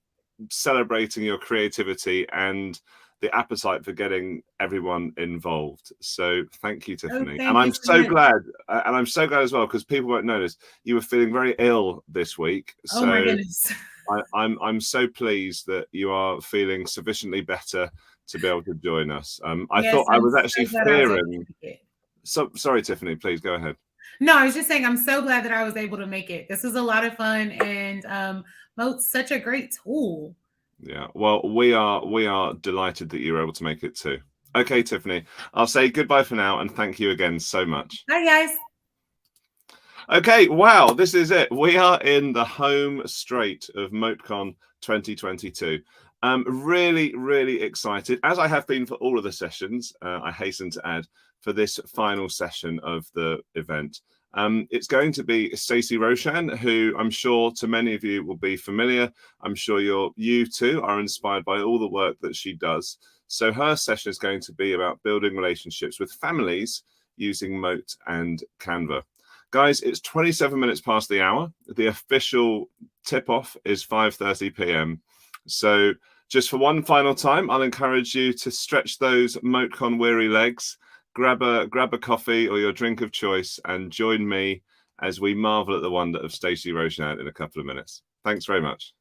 celebrating your creativity and the appetite for getting everyone involved. So thank you, Tiffany. And I'm so glad, and I'm so glad as well, because people won't notice you were feeling very ill this week. Oh my goodness. I'm so pleased that you are feeling sufficiently better to be able to join us. I thought I was actually fearing. Sorry, Tiffany, please go ahead. No, I was just saying I'm so glad that I was able to make it. This was a lot of fun, and Moat's such a great tool. Yeah, well, we are delighted that you were able to make it too. Okay, Tiffany, I'll say goodbye for now, and thank you again so much. Bye, guys. Okay, wow, this is it. We are in the home straight of MoteCon 2022. Really, really excited, as I have been for all of the sessions, I hasten to add, for this final session of the event. It's going to be Stacey Roshan, who I'm sure to many of you will be familiar. I'm sure you too are inspired by all the work that she does. So her session is going to be about building relationships with families using Moat and Canva. Guys, it's 27 minutes past the hour. The official tip-off is 5:30 p.m. So just for one final time, I'll encourage you to stretch those MoteCon weary legs, grab a coffee or your drink of choice, and join me as we marvel at the wonder of Stacey Roshan in a couple of minutes. Thanks very much.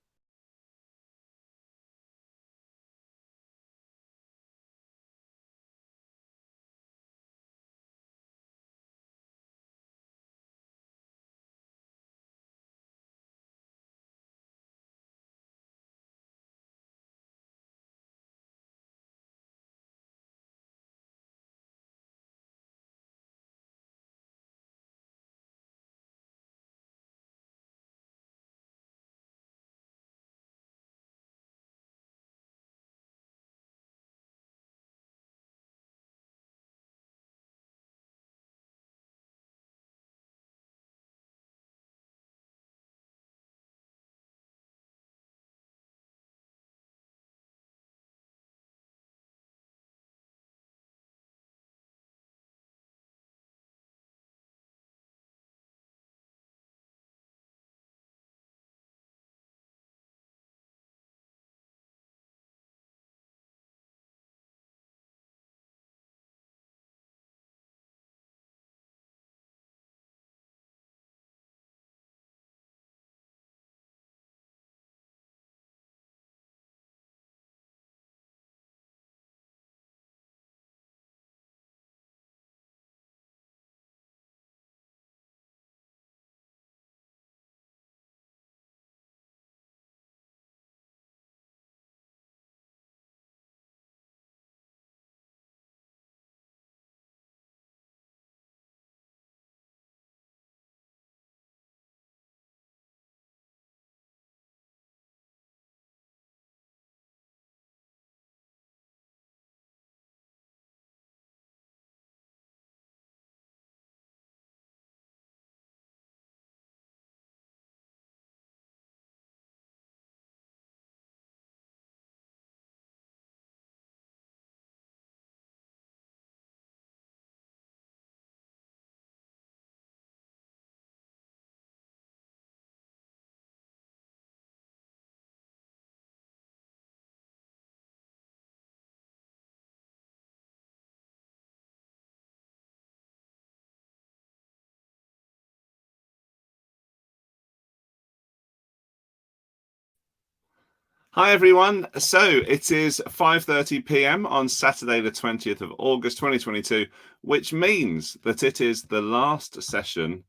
Hi everyone. So it is 5:30 p.m. on Saturday the 20th of August 2022, which means that it is the last session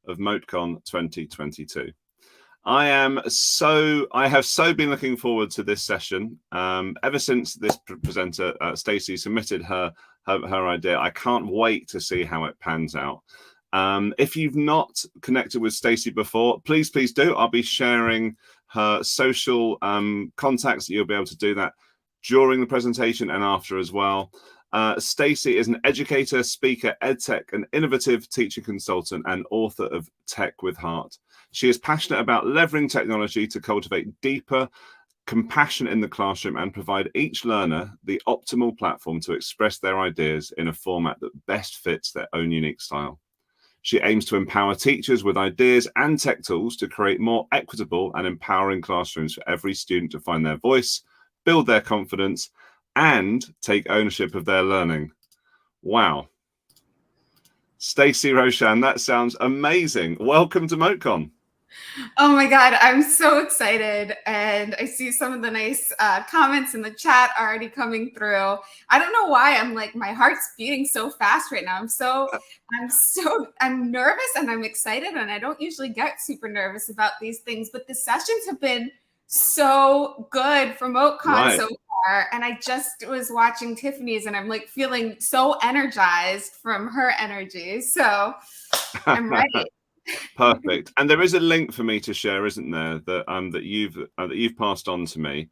of MoteCon 2022. I have so been looking forward to this session ever since this presenter Stacey submitted her idea. I can't wait to see how it pans out. If you've not connected with Stacey before, please do. I'll be sharing her social contacts. You'll be able to do that during the presentation and after as well. Stacey is an educator, speaker, edtech, an innovative teacher consultant, and author of Tech with Heart. She is passionate about leveraging technology to cultivate deeper compassion in the classroom and provide each learner the optimal platform to express their ideas in a format that best fits their own unique style. She aims to empower teachers with ideas and tech tools to create more equitable and empowering classrooms for every student to find their voice, build their confidence, and take ownership of their learning. Wow. Stacey Roshan, that sounds amazing. Welcome to MoteCon. Oh my God, I'm so excited. And I see some of the nice comments in the chat already coming through. I don't know why my heart's beating so fast right now. I'm nervous and I'm excited, and I don't usually get super nervous about these things, but the sessions have been so good for MoteCon so far. And I just was watching Tiffany's and I'm feeling so energized from her energy. So I'm ready. Perfect. And there is a link for me to share, isn't there, that you've passed on to me.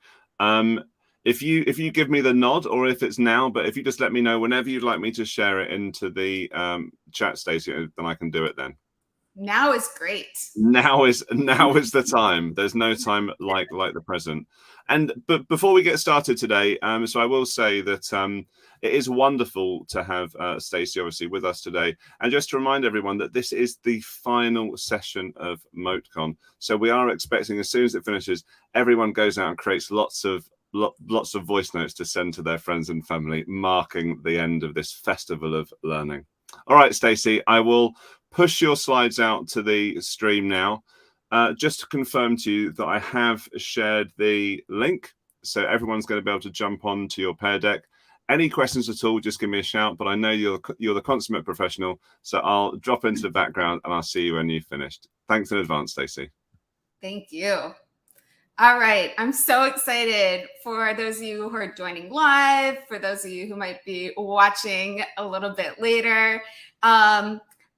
If you give me the nod, or if it's now, but if you just let me know whenever you'd like me to share it into the chat, Stacey, then I can do it then. Now is great. Now is the time. There's no time like the present. But before we get started today, so I will say that it is wonderful to have Stacey obviously with us today, and just to remind everyone that this is the final session of MoteCon. So we are expecting, as soon as it finishes, everyone goes out and creates lots of voice notes to send to their friends and family, marking the end of this festival of learning. All right, Stacey, I will push your slides out to the stream now. Just to confirm to you that I have shared the link, so everyone's going to be able to jump on to your Pear Deck. Any questions at all, just give me a shout, but I know you're the consummate professional, so I'll drop into the background and I'll see you when you've finished. Thanks in advance, Stacey. Thank you. All right, I'm so excited for those of you who are joining live, for those of you who might be watching a little bit later.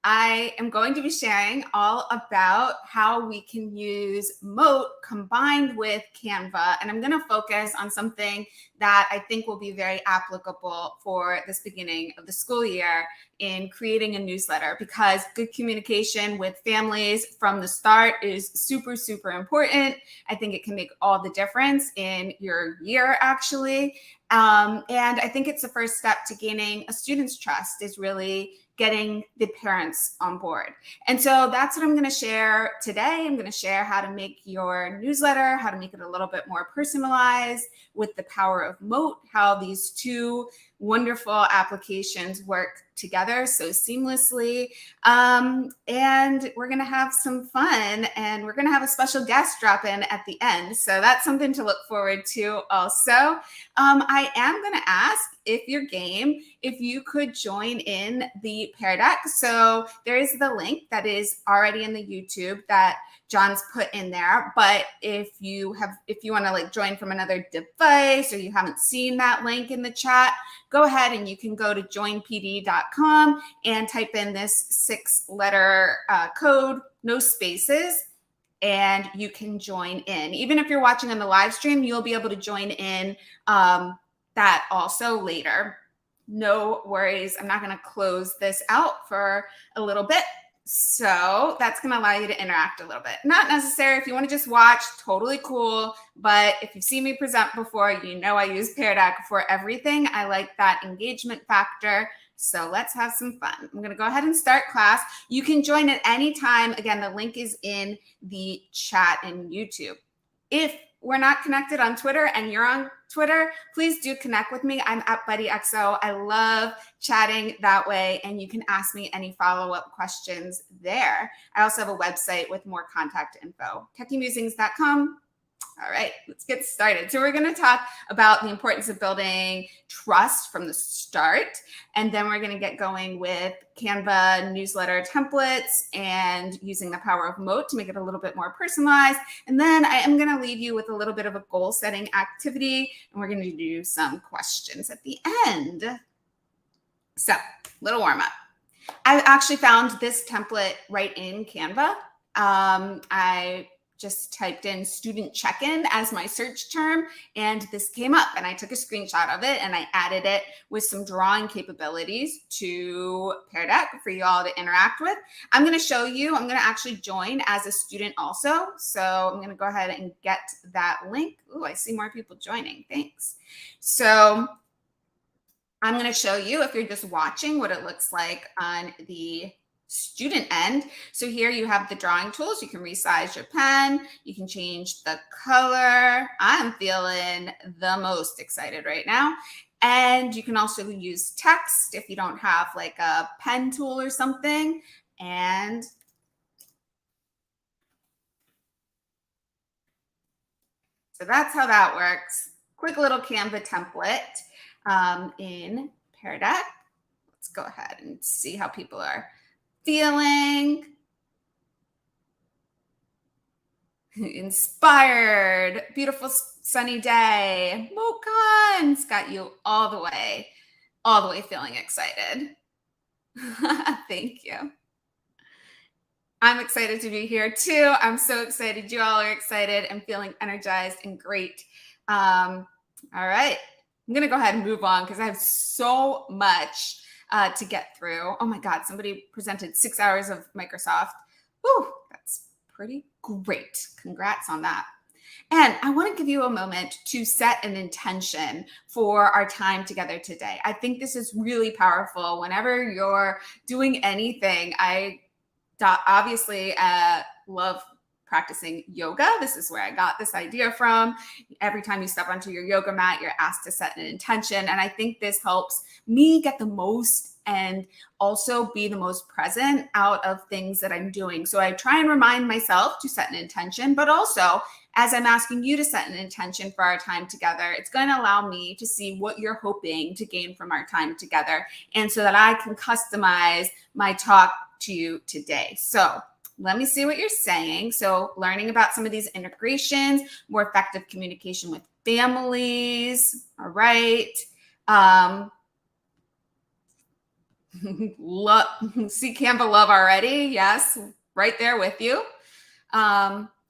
I am going to be sharing all about how we can use Moat combined with Canva, and I'm going to focus on something that I think will be very applicable for this beginning of the school year in creating a newsletter, because good communication with families from the start is super, super important. I think it can make all the difference in your year, actually. And I think it's the first step to gaining a student's trust, is really getting the parents on board. And so that's what I'm going to share today. I'm going to share how to make your newsletter, how to make it a little bit more personalized with the power of Moat, how these two wonderful applications work together so seamlessly. And we're going to have some fun, and we're going to have a special guest drop in at the end. So that's something to look forward to also. I am going to ask, if you're game, if you could join in the Pear Deck. So there is the link that is already in the YouTube that John's put in there. But if you want to join from another device, or you haven't seen that link in the chat, go ahead and you can go to joinpd.com and type in this 6-letter code, no spaces, and you can join in. Even if you're watching on the live stream, you'll be able to join in that also later. No worries. I'm not going to close this out for a little bit. So that's going to allow you to interact a little bit. Not necessary. If you want to just watch, totally cool. But if you've seen me present before, you know I use Pear Deck for everything. I like that engagement factor. So let's have some fun. I'm going to go ahead and start class. You can join at any time. Again, the link is in the chat in YouTube. If we're not connected on Twitter and you're on Twitter, please do connect with me. I'm at BuddyXO. I love chatting that way, and you can ask me any follow-up questions there. I also have a website with more contact info, techiemusings.com. All right, let's get started. So we're going to talk about the importance of building trust from the start. And then we're going to get going with Canva newsletter templates and using the power of Moat to make it a little bit more personalized. And then I am going to leave you with a little bit of a goal setting activity. And we're going to do some questions at the end. So, little warm up. I actually found this template right in Canva. I just typed in student check-in as my search term, and this came up, and I took a screenshot of it and I added it with some drawing capabilities to Pear Deck for you all to interact with. I'm going to show you, I'm going to actually join as a student also. So I'm going to go ahead and get that link. Ooh, I see more people joining. Thanks. So I'm going to show you, if you're just watching, what it looks like on the student end. So here you have the drawing tools. You can resize your pen. You can change the color. I'm feeling the most excited right now. And you can also use text if you don't have like a pen tool or something. And so that's how that works. Quick little Canva template in Pear Deck. Let's go ahead and see how people are feeling. Inspired, beautiful sunny day. MoteCon's got you all the way feeling excited. Thank you. I'm excited to be here too. I'm so excited. You all are excited and feeling energized and great. All right. I'm going to go ahead and move on because I have so much to get through. Oh my God, somebody presented 6 hours of Microsoft. Woo, that's pretty great. Congrats on that. And I want to give you a moment to set an intention for our time together today. I think this is really powerful. Whenever you're doing anything, I obviously love practicing yoga. This is where I got this idea from. Every time you step onto your yoga mat, you're asked to set an intention. And I think this helps me get the most and also be the most present out of things that I'm doing. So I try and remind myself to set an intention, but also as I'm asking you to set an intention for our time together, it's going to allow me to see what you're hoping to gain from our time together. And so that I can customize my talk to you today. So let me see what you're saying. So learning about some of these integrations, more effective communication with families. All right. See Canva love already. Yes, right there with you.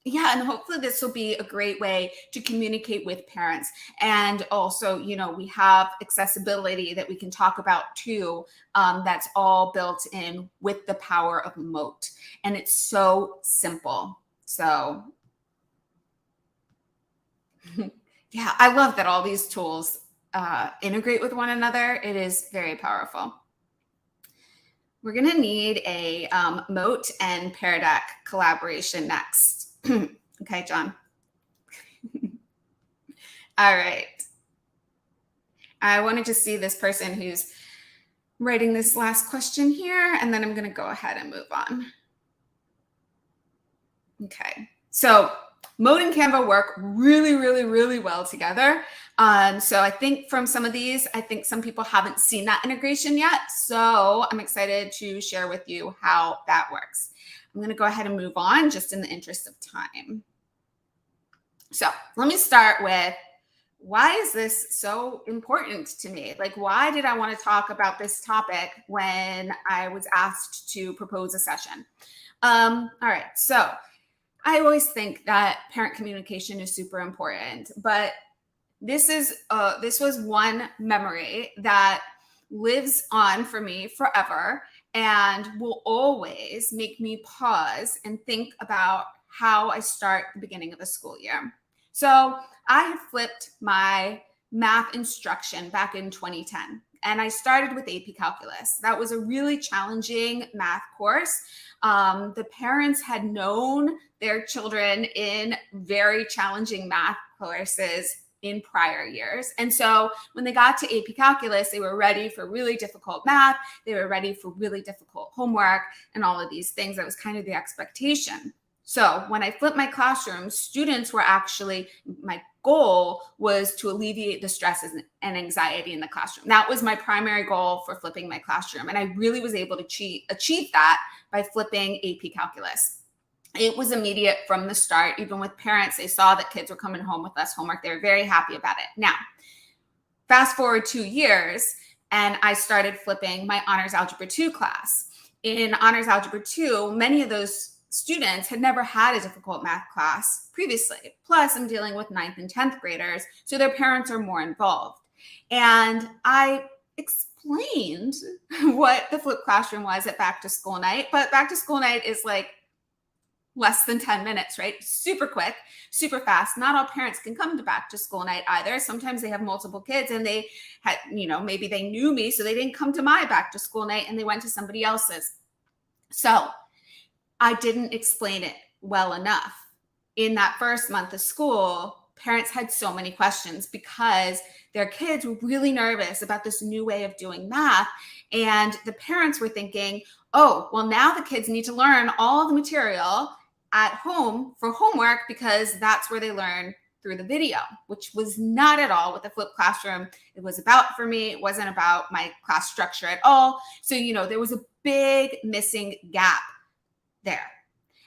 Yeah, and hopefully this will be a great way to communicate with parents. And also, you know, we have accessibility that we can talk about too. That's all built in with the power of Moat. And it's so simple. So yeah, I love that all these tools integrate with one another. It is very powerful. We're going to need a Moat and Pear Deck collaboration next. Okay, John. All right. I wanted to see this person who's writing this last question here, and then I'm going to go ahead and move on. Okay. So Moat and Canva work really, really, really well together. So I think from some of these, I think some people haven't seen that integration yet. So I'm excited to share with you how that works. I'm going to go ahead and move on just in the interest of time. So let me start with, why is this so important to me? Like, why did I want to talk about this topic when I was asked to propose a session? All right. So I always think that parent communication is super important, but this was one memory that lives on for me forever and will always make me pause and think about how I start the beginning of the school year. So I had flipped my math instruction back in 2010, and I started with AP Calculus. That was a really challenging math course. The parents had known their children in very challenging math courses in prior years. And so when they got to AP Calculus, they were ready for really difficult math. They were ready for really difficult homework and all of these things. That was kind of the expectation. So when I flipped my classroom, students were actually, my goal was to alleviate the stress and anxiety in the classroom. That was my primary goal for flipping my classroom. And I really was able to achieve that by flipping AP Calculus. It was immediate from the start. Even with parents, they saw that kids were coming home with less homework. They were very happy about it. Now, fast forward 2 years, and I started flipping my Honors Algebra 2 class. In Honors Algebra 2, many of those students had never had a difficult math class previously. Plus, I'm dealing with 9th and 10th graders, so their parents are more involved. And I explained what the flipped classroom was at back to school night, but back to school night is like less than 10 minutes, right? Super quick, super fast. Not all parents can come to back to school night either. Sometimes they have multiple kids and they had, maybe they knew me, so they didn't come to my back to school night and they went to somebody else's. So I didn't explain it well enough. In that first month of school, parents had so many questions because their kids were really nervous about this new way of doing math. And the parents were thinking, oh, well, now the kids need to learn all the material at home for homework because that's where they learn through the video, which was not at all what the flipped classroom it was about for me. It wasn't about my class structure at all. So, there was a big missing gap there.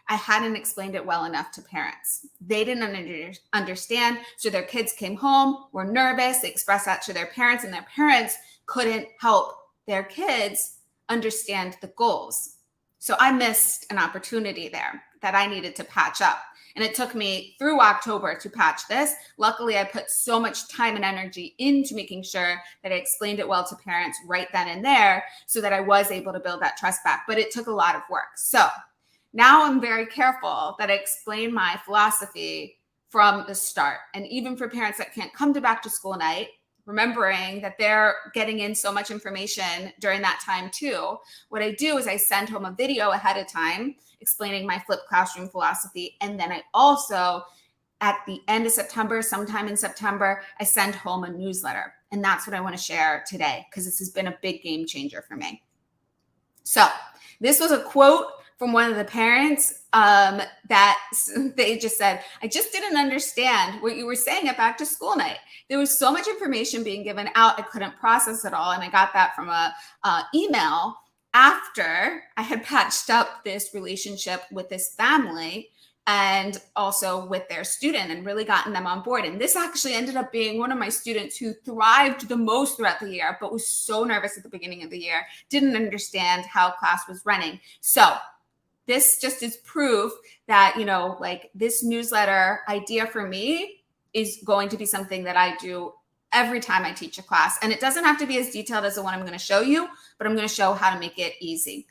I hadn't explained it well enough to parents. They didn't understand. So their kids came home, were nervous. They expressed that to their parents, and their parents couldn't help their kids understand the goals. So I missed an opportunity there that I needed to patch up. And it took me through October to patch this. Luckily, I put so much time and energy into making sure that I explained it well to parents right then and there so that I was able to build that trust back. But it took a lot of work. So now I'm very careful that I explain my philosophy from the start. And even for parents that can't come to back to school night, remembering that they're getting in so much information during that time too, what I do is I send home a video ahead of time explaining my flipped classroom philosophy. And then I also, at the end of September, sometime in September, I send home a newsletter. And that's what I want to share today because this has been a big game changer for me. So this was a quote from one of the parents that they just said, I just didn't understand what you were saying at back to school night. There was so much information being given out, I couldn't process it all. And I got that from a email after I had patched up this relationship with this family and also with their student and really gotten them on board. And this actually ended up being one of my students who thrived the most throughout the year, but was so nervous at the beginning of the year, didn't understand how class was running. So this just is proof that, this newsletter idea for me is going to be something that I do every time I teach a class. And it doesn't have to be as detailed as the one I'm going to show you, but I'm going to show how to make it easy.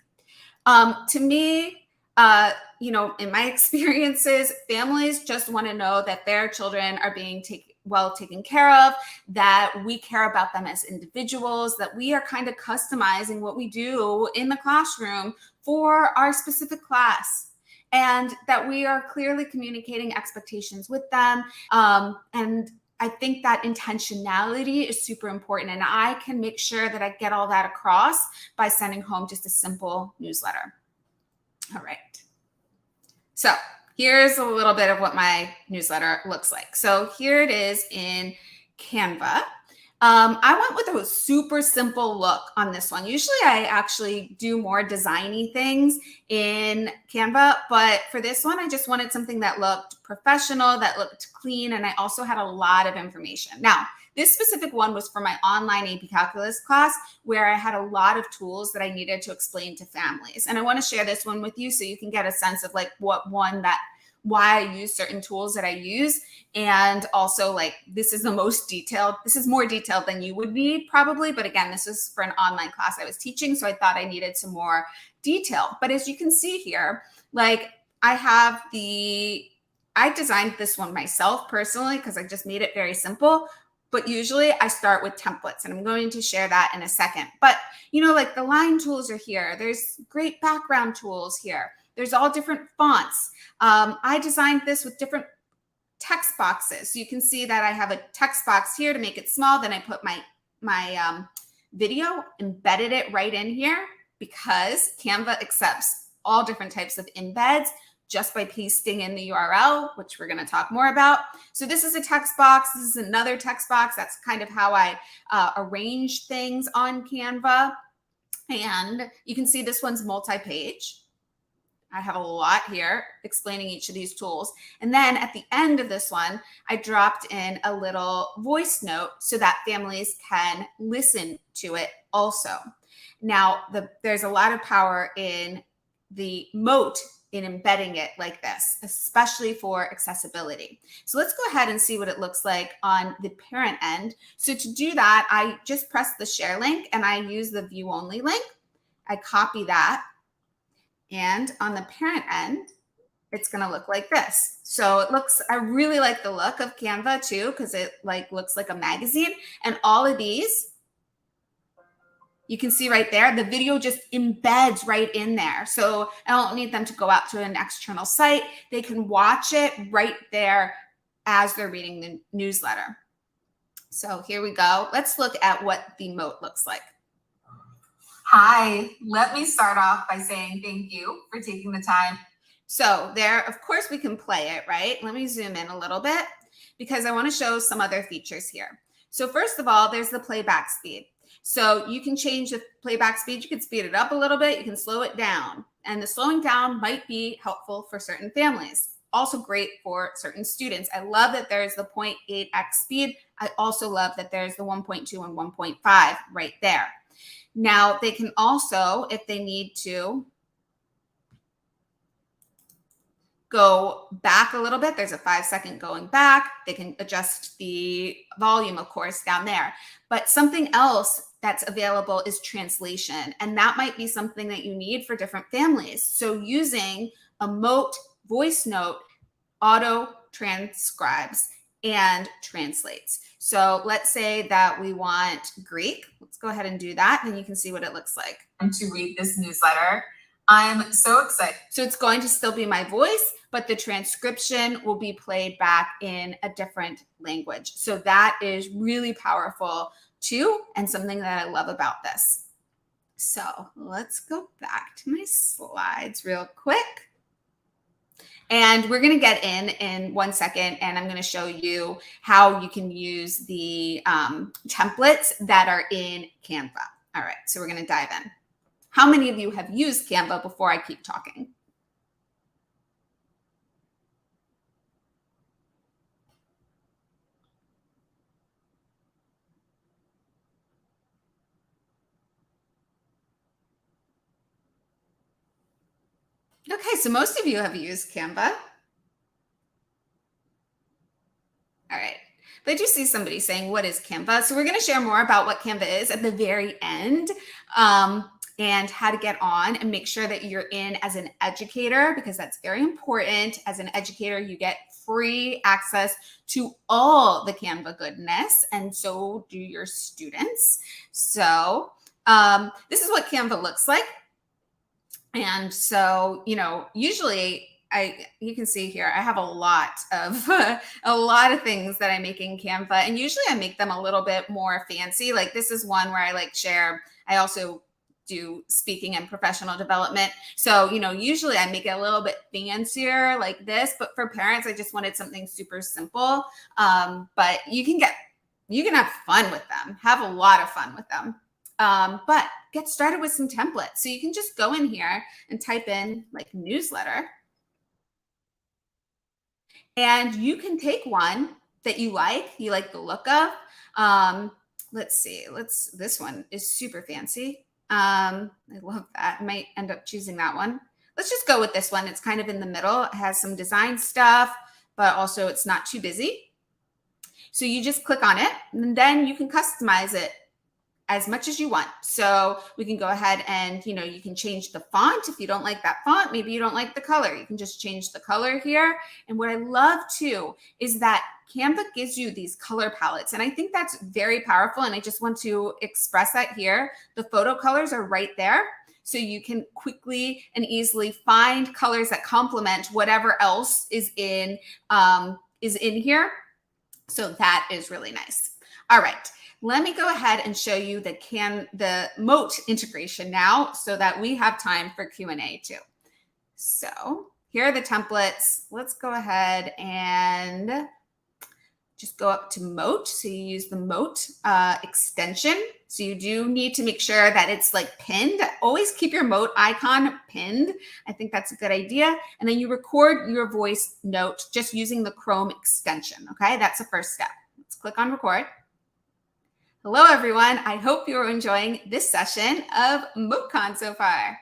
To me, in my experiences, families just want to know that their children are being well taken care of, that we care about them as individuals, that we are kind of customizing what we do in the classroom for our specific class, and that we are clearly communicating expectations with them. And I think that intentionality is super important, and I can make sure that I get all that across by sending home just a simple newsletter. All right. So here's a little bit of what my newsletter looks like. So here it is in Canva. I went with a super simple look on this one. Usually I actually do more designy things in Canva, but for this one, I just wanted something that looked professional, that looked clean, and I also had a lot of information. Now, this specific one was for my online AP Calculus class, where I had a lot of tools that I needed to explain to families. And I want to share this one with you so you can get a sense of why I use certain tools that I use. And also this is the most detailed. This is more detailed than you would need probably. But again, this is for an online class I was teaching. So I thought I needed some more detail. But as you can see here, I designed this one myself personally because I just made it very simple. But usually I start with templates, and I'm going to share that in a second. But, the line tools are here. There's great background tools here. There's all different fonts. I designed this with different text boxes. So you can see that I have a text box here to make it small. Then I put my video, embedded it right in here because Canva accepts all different types of embeds. just by pasting in the URL, which we're going to talk more about. So this is a text box. This is another text box. That's kind of how I arrange things on Canva. And you can see this one's multi-page. I have a lot here explaining each of these tools. And then at the end of this one, I dropped in a little voice note so that families can listen to it also. Now, there's a lot of power in the Moat in embedding it like this, especially for accessibility. So let's go ahead and see what it looks like on the parent end. So to do that, I just press the share link and I use the view only link. I copy that. And on the parent end, it's going to look like this. So it looks, I really like the look of Canva too, because it looks like a magazine. And all of these, you can see right there, the video just embeds right in there. So I don't need them to go out to an external site. They can watch it right there as they're reading the newsletter. So here we go. Let's look at what the Moat looks like. Hi, let me start off by saying thank you for taking the time. So there, of course, we can play it, right? Let me zoom in a little bit because I want to show some other features here. So first of all, there's the playback speed. So you can change the playback speed. You can speed it up a little bit. You can slow it down. And the slowing down might be helpful for certain families. Also great for certain students. I love that there's the 0.8x speed. I also love that there's the 1.2 and 1.5 right there. Now, they can also, if they need to, go back a little bit. There's a 5-second going back. They can adjust the volume, of course, down there. But something else that's available is translation. And that might be something that you need for different families. So using a Moat voice note auto transcribes and translates. So let's say that we want Greek. Let's go ahead and do that. Then you can see what it looks like. And to read this newsletter, I'm so excited. So it's going to still be my voice, but the transcription will be played back in a different language. So that is really powerful too, and something that I love about this. So let's go back to my slides real quick. And we're going to get in 1 second, and I'm going to show you how you can use the templates that are in Canva. All right, so we're going to dive in. How many of you have used Canva before I keep talking? Okay, so most of you have used Canva. All right, but I do see somebody saying, what is Canva? So we're going to share more about what Canva is at the very end and how to get on and make sure that you're in as an educator, because that's very important. As an educator, you get free access to all the Canva goodness, and so do your students. So this is what Canva looks like. And so, you know, usually you can see here, I have a lot of things that I make in Canva, and usually I make them a little bit more fancy. Like this is one where I share. I also do speaking and professional development. So, you know, usually I make it a little bit fancier like this, but for parents, I just wanted something super simple. But you can have fun with them, have a lot of fun with them. But get started with some templates. So you can just go in here and type in like newsletter. And you can take one that you like the look of. Let's see, this one is super fancy. I love that. I might end up choosing that one. Let's just go with this one. It's kind of in the middle. It has some design stuff, but also it's not too busy. So you just click on it, and then you can customize it as much as you want. So we can go ahead and, you know, you can change the font. If you don't like that font, maybe you don't like the color, you can just change the color here. And what I love too is that Canva gives you these color palettes. And I think that's very powerful. And I just want to express that here. The photo colors are right there. So you can quickly and easily find colors that complement whatever else is in here. So that is really nice. All right. Let me go ahead and show you the Moat integration now so that we have time for Q&A too. So here are the templates. Let's go ahead and just go up to Moat. So you use the Moat extension. So you do need to make sure that it's like pinned. Always keep your Moat icon pinned. I think that's a good idea. And then you record your voice note just using the Chrome extension. Okay, that's the first step. Let's click on record. Hello, everyone. I hope you're enjoying this session of MoteCon so far.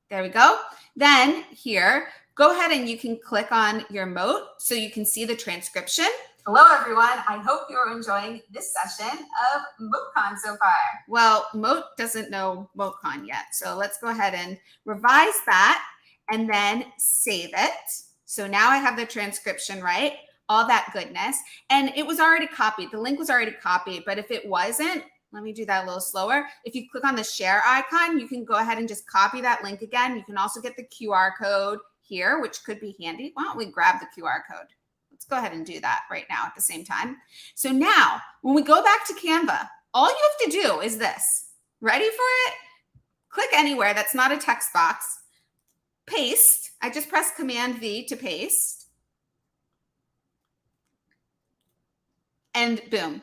There we go. Then here, go ahead and you can click on your Moat so you can see the transcription. Hello, everyone. I hope you're enjoying this session of MoteCon so far. Well, Moat doesn't know MoteCon yet. So let's go ahead and revise that and then save it. So now I have the transcription right, all that goodness. And it was already copied. The link was already copied. But if it wasn't, let me do that a little slower. If you click on the share icon, you can go ahead and just copy that link again. You can also get the QR code here, which could be handy. Why don't we grab the QR code? Let's go ahead and do that right now at the same time. So now when we go back to Canva, all you have to do is this. Ready for it? Click anywhere that's not a text box. Paste. I just pressed Command V to paste. And boom.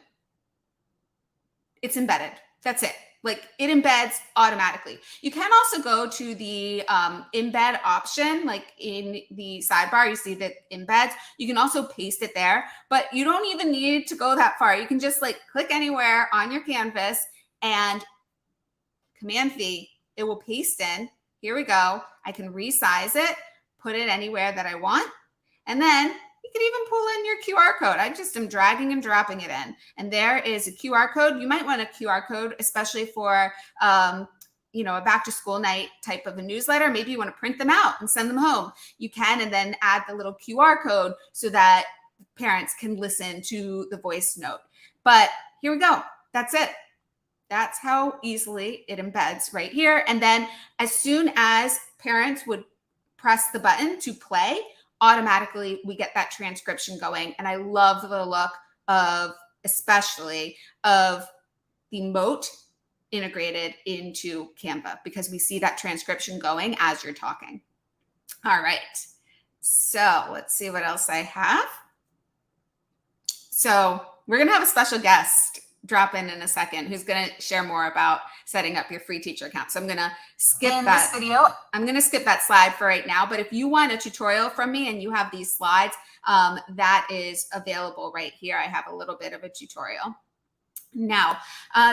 It's embedded. That's it. Like it embeds automatically. You can also go to the embed option, like in the sidebar, you see that embeds. You can also paste it there, but you don't even need to go that far. You can just like click anywhere on your canvas and Command V, it will paste in. Here we go. I can resize it, put it anywhere that I want. And then you can even pull in your QR code. I just am dragging and dropping it in. And there is a QR code. You might want a QR code, especially for, a back to school night type of a newsletter. Maybe you want to print them out and send them home. You can, and then add the little QR code so that parents can listen to the voice note. But here we go. That's it. That's how easily it embeds right here. And then as soon as parents would press the button to play, automatically we get that transcription going. And I love the look of, especially of the Moat integrated into Canva because we see that transcription going as you're talking. All right. So let's see what else I have. So we're going to have a special guest drop in a second who's going to share more about setting up your free teacher account. So I'm going to skip that video. I'm going to skip that slide for right now. But if you want a tutorial from me and you have these slides, that is available right here. I have a little bit of a tutorial. Now,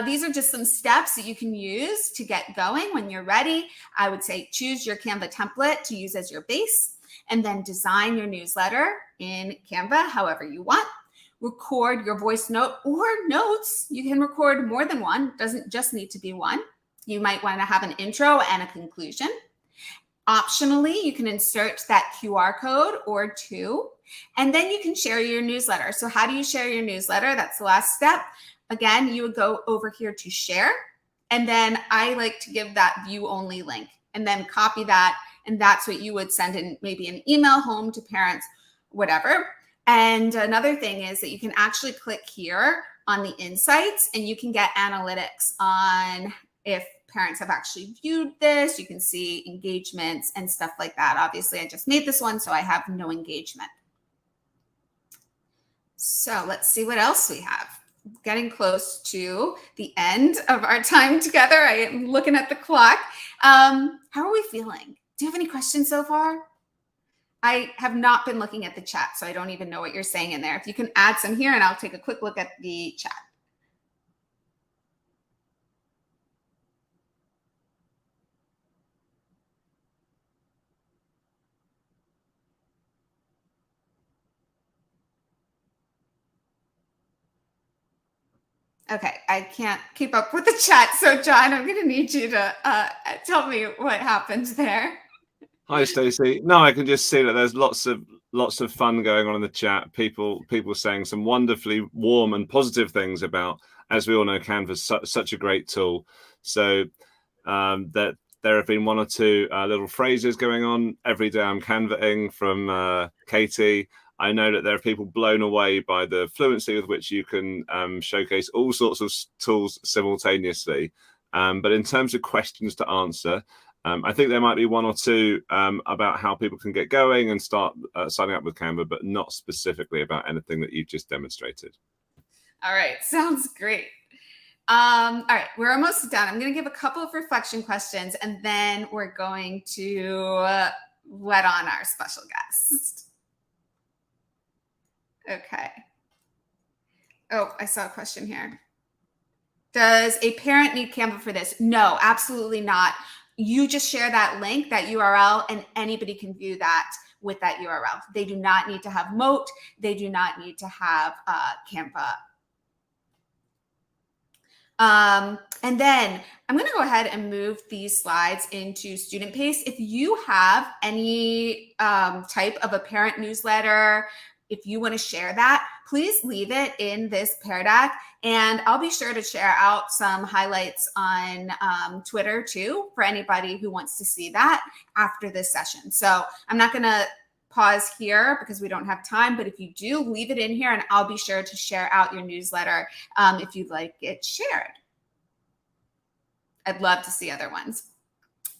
these are just some steps that you can use to get going when you're ready. I would say choose your Canva template to use as your base, and then design your newsletter in Canva however you want. Record your voice note or notes. You can record more than one. Doesn't just need to be one. You might want to have an intro and a conclusion. Optionally, you can insert that QR code or two, and then you can share your newsletter. So how do you share your newsletter? That's the last step. Again, you would go over here to share, and then I like to give that view only link and then copy that. And that's what you would send in maybe an email home to parents, whatever. And another thing is that you can actually click here on the insights and you can get analytics on if parents have actually viewed this. You can see engagements and stuff like that. Obviously, I just made this one, so I have no engagement. So let's see what else we have. Getting close to the end of our time together. I am looking at the clock. How are we feeling? Do you have any questions so far? I have not been looking at the chat, so I don't even know what you're saying in there. If you can add some here, and I'll take a quick look at the chat. Okay, I can't keep up with the chat, so John, I'm going to need you to tell me what happened there. Hi, Stacey. No, I can just see that there's lots of fun going on in the chat. People saying some wonderfully warm and positive things about, as we all know, Canva's such a great tool. So that there have been one or two little phrases going on. Every day I'm Canvaing from Katie. I know that there are people blown away by the fluency with which you can showcase all sorts of tools simultaneously. But in terms of questions to answer, I think there might be one or two about how people can get going and start signing up with Canva, but not specifically about anything that you've just demonstrated. All right, sounds great. All right, we're almost done. I'm going to give a couple of reflection questions, and then we're going to let on our special guest. Okay. Oh, I saw a question here. Does a parent need Canva for this? No, absolutely not. You just share that link, that URL, and anybody can view that with that URL. They do not need to have Moat. They do not need to have Canva. And then I'm going to go ahead and move these slides into student pace. If you have any type of a parent newsletter, if you want to share that, please leave it in this Pear Deck, and I'll be sure to share out some highlights on Twitter too for anybody who wants to see that after this session. So I'm not going to pause here because we don't have time, but if you do, leave it in here and I'll be sure to share out your newsletter if you'd like it shared. I'd love to see other ones.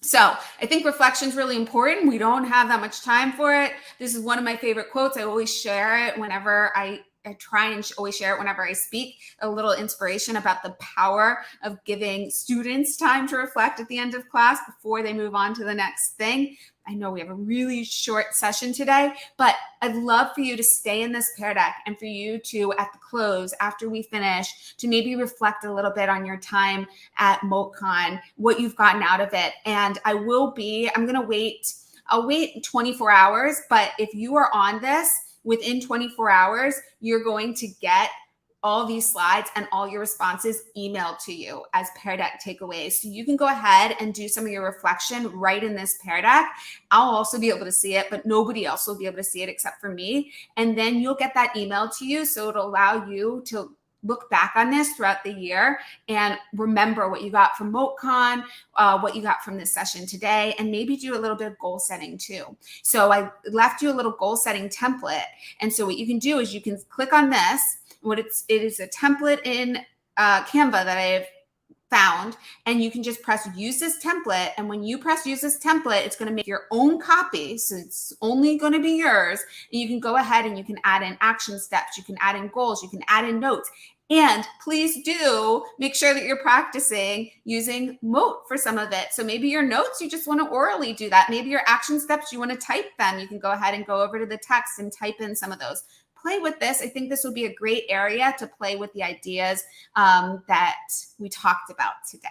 So I think reflection is really important. We don't have that much time for it. This is one of my favorite quotes. I always share it whenever I try and always share it whenever I speak, a little inspiration about the power of giving students time to reflect at the end of class before they move on to the next thing. I know we have a really short session today, but I'd love for you to stay in this Pear Deck and for you to, at the close, after we finish, to maybe reflect a little bit on your time at MoteCon, what you've gotten out of it. And I'm going to wait, I'll wait 24 hours, but if you are on this, within 24 hours, you're going to get all these slides and all your responses emailed to you as Pear Deck takeaways. So you can go ahead and do some of your reflection right in this Pear Deck. I'll also be able to see it, but nobody else will be able to see it except for me. And then you'll get that email to you. So it'll allow you to look back on this throughout the year and remember what you got from MoteCon, what you got from this session today, and maybe do a little bit of goal setting too. So I left you a little goal setting template. And so what you can do is you can click on this. It is a template in Canva that I've found, and you can just press use this template. And when you press use this template, it's going to make your own copy. So it's only going to be yours. And you can go ahead and you can add in action steps. You can add in goals. You can add in notes. And please do make sure that you're practicing using Moat for some of it. So maybe your notes, you just want to orally do that. Maybe your action steps, you want to type them. You can go ahead and go over to the text and type in some of those. Play with this. I think this will be a great area to play with the ideas that we talked about today.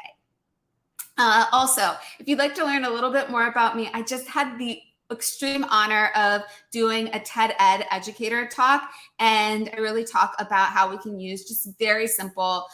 Also, if you'd like to learn a little bit more about me, I just had the extreme honor of doing a TED Ed educator talk, and I really talk about how we can use just very simple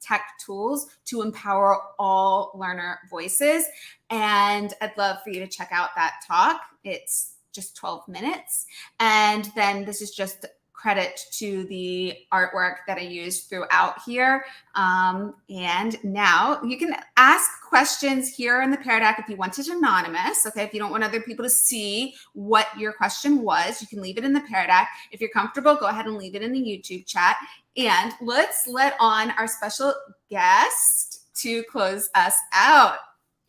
tech tools to empower all learner voices. And I'd love for you to check out that talk. It's just 12 minutes. And then this is just credit to the artwork that I used throughout here. And now you can ask questions here in the Pear Deck if you want it anonymous. Okay, if you don't want other people to see what your question was, you can leave it in the Pear Deck. If you're comfortable, go ahead and leave it in the YouTube chat. And let's let on our special guest to close us out.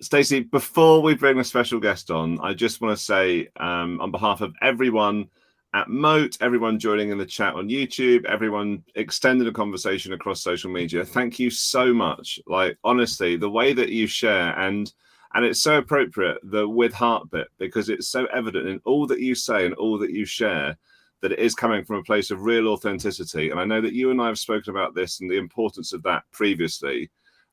Stacey, before we bring a special guest on, I just want to say on behalf of everyone at Moat, everyone joining in the chat on YouTube, everyone extending the conversation across social media, thank you so much. Like, honestly, the way that you share, and it's so appropriate, the with heart bit, because it's so evident in all that you say and all that you share that it is coming from a place of real authenticity. And I know that you and I have spoken about this and the importance of that previously.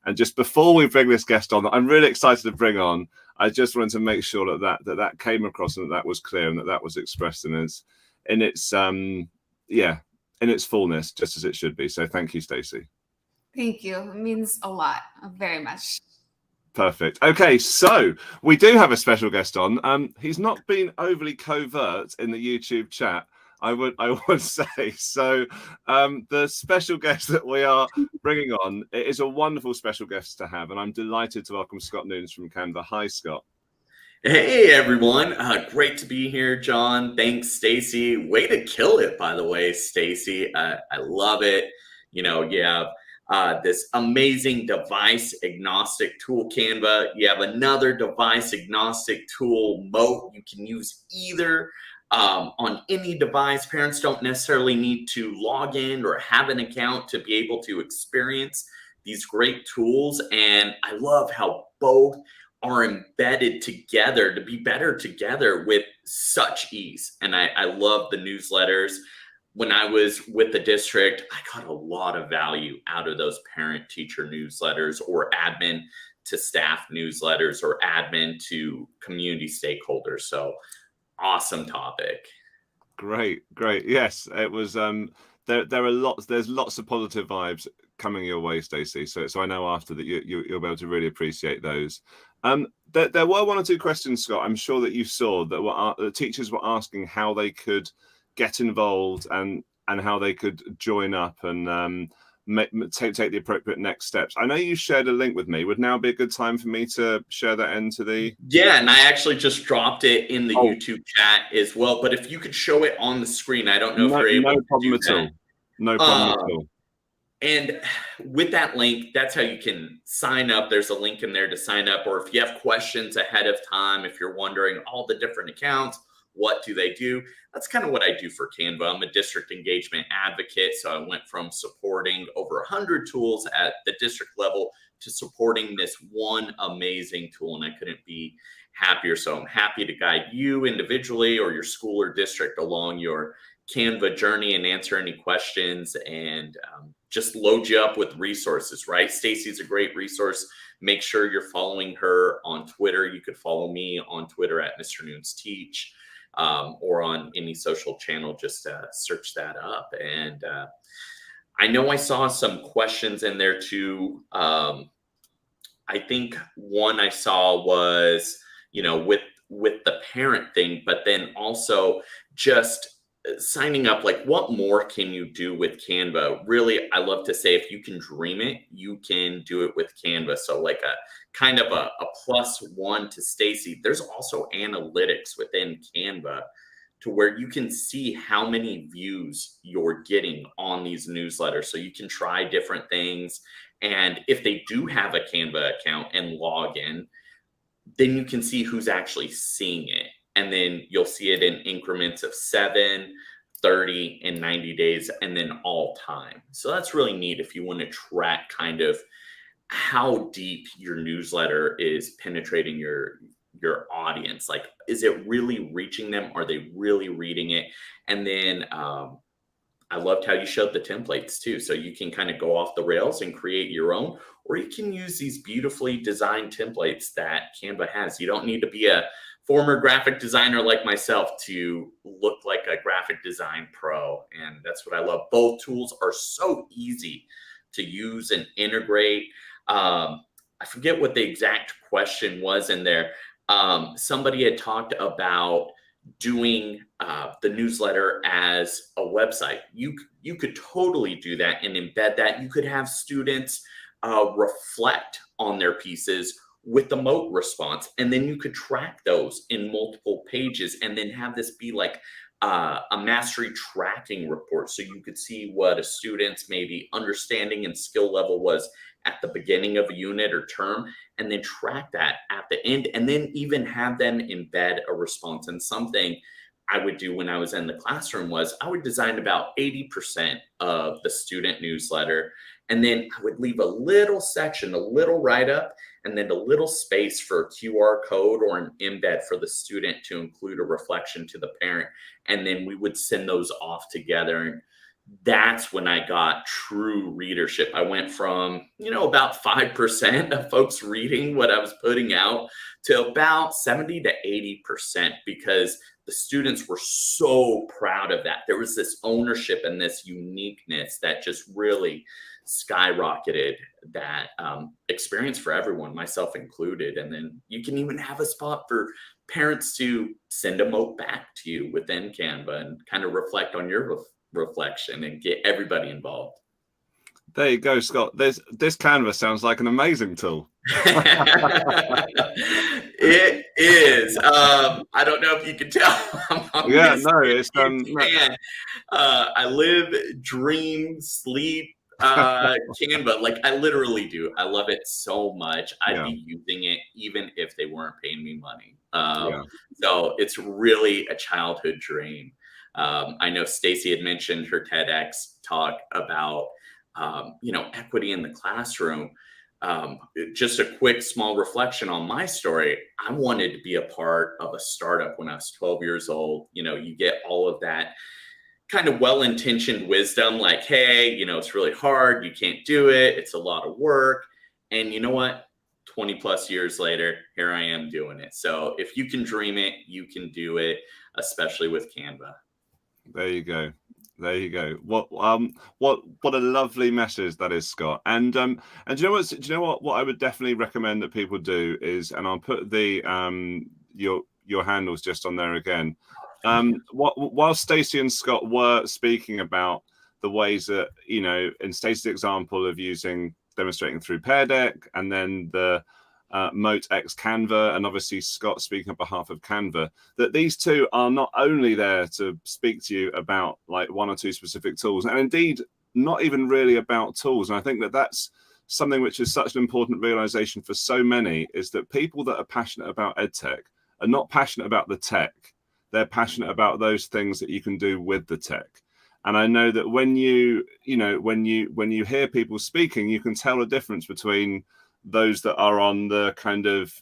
And just before we bring this guest on, that I'm really excited to bring on, I just wanted to make sure that came across and that was clear and that was expressed in its fullness, just as it should be. So thank you, Stacey. Thank you. It means a lot, very much. Perfect. Okay, so we do have a special guest on. He's not been overly covert in the YouTube chat, I would say. So the special guest that we are bringing on, it is a wonderful special guest to have, and I'm delighted to welcome Scott Nunes from Canva. Hi, Scott. Hey, everyone. Great to be here, John. Thanks, Stacey. Way to kill it, by the way, Stacey. I love it. You know, yeah, this amazing device agnostic tool, Canva. You have another device agnostic tool, Moat. You can use either on any device. Parents don't necessarily need to log in or have an account to be able to experience these great tools. And I love how both are embedded together to be better together with such ease. And I love the newsletters. When I was with the district, I got a lot of value out of those parent-teacher newsletters, or admin to staff newsletters, or admin to community stakeholders. So awesome topic. Great. Yes, it was. There are lots. There's lots of positive vibes coming your way, Stacey. So I know after that you'll be able to really appreciate those. There were one or two questions, Scott, I'm sure that you saw that the teachers were asking how they could get involved and how they could join up and take the appropriate next steps. I know you shared a link with me. Would now be a good time for me to share that into the... Yeah, and I actually just dropped it in the YouTube chat as well. But if you could show it on the screen, I don't know if you're able to do that. No problem at all. And with that link, that's how you can sign up. There's a link in there to sign up. Or if you have questions ahead of time, if you're wondering all the different accounts, what do they do? That's kind of what I do for Canva. I'm a district engagement advocate. So I went from supporting over 100 tools at the district level to supporting this one amazing tool. And I couldn't be happier. So I'm happy to guide you individually or your school or district along your Canva journey and answer any questions and just load you up with resources, right? Stacey's a great resource. Make sure you're following her on Twitter. You could follow me on Twitter at Mr. Noons Teach, or on any social channel. Just search that up. And I know I saw some questions in there too. I think one I saw was, with the parent thing, but then also just signing up, like what more can you do with Canva? Really, I love to say, if you can dream it, you can do it with Canva. So like a kind of a +1 to Stacey. There's also analytics within Canva to where you can see how many views you're getting on these newsletters. So you can try different things. And if they do have a Canva account and log in, then you can see who's actually seeing it. And then you'll see it in increments of 7, 30, and 90 days, and then all time. So that's really neat if you want to track kind of how deep your newsletter is penetrating your audience. Like, is it really reaching them? Are they really reading it? And then I loved how you showed the templates too. So you can kind of go off the rails and create your own, or you can use these beautifully designed templates that Canva has. You don't need to be a former graphic designer like myself to look like a graphic design pro. And that's what I love. Both tools are so easy to use and integrate. I forget what the exact question was in there. Somebody had talked about doing the newsletter as a website. You could totally do that and embed that. You could have students reflect on their pieces with the Moat response, and then you could track those in multiple pages and then have this be like a mastery tracking report. So you could see what a student's maybe understanding and skill level was at the beginning of a unit or term, and then track that at the end, and then even have them embed a response. And something I would do when I was in the classroom was I would design about 80% of the student newsletter, and then I would leave a little section, a little write-up, and then a little space for a QR code or an embed for the student to include a reflection to the parent. And then we would send those off together. And that's when I got true readership. I went from, about 5% of folks reading what I was putting out to about 70 to 80%, because the students were so proud of that. There was this ownership and this uniqueness that just really skyrocketed that experience for everyone, myself included. And then you can even have a spot for parents to send a Moat back to you within Canva and kind of reflect on your reflection and get everybody involved. There you go, Scott. This Canva sounds like an amazing tool. It is. I don't know if you can tell. Yeah, no, it's man. I live, dream, sleep, Canva. Like, I literally do. I love it so much. I'd Yeah. be using it even if they weren't paying me money. Yeah. So it's really a childhood dream. I know Stacy had mentioned her TEDx talk about, equity in the classroom. Just a quick small reflection on my story. I wanted to be a part of a startup when I was 12 years old. You get all of that kind of well-intentioned wisdom, like, hey, it's really hard. You can't do it. It's a lot of work. And you know what? 20 plus years later, here I am doing it. So if you can dream it, you can do it, especially with Canva. There you go. There you go. What a lovely message that is, Scott. And do you know what I would definitely recommend that people do is, and I'll put the your handles just on there again. While Stacey and Scott were speaking about the ways that, in Stacey's example of demonstrating through Pear Deck, and then the Moat X Canva, and obviously Scott speaking on behalf of Canva, that these two are not only there to speak to you about like one or two specific tools, and indeed not even really about tools. And I think that that's something which is such an important realization for so many, is that people that are passionate about EdTech are not passionate about the tech. They're passionate about those things that you can do with the tech. And I know that when you hear people speaking, you can tell a difference between those that are on the kind of,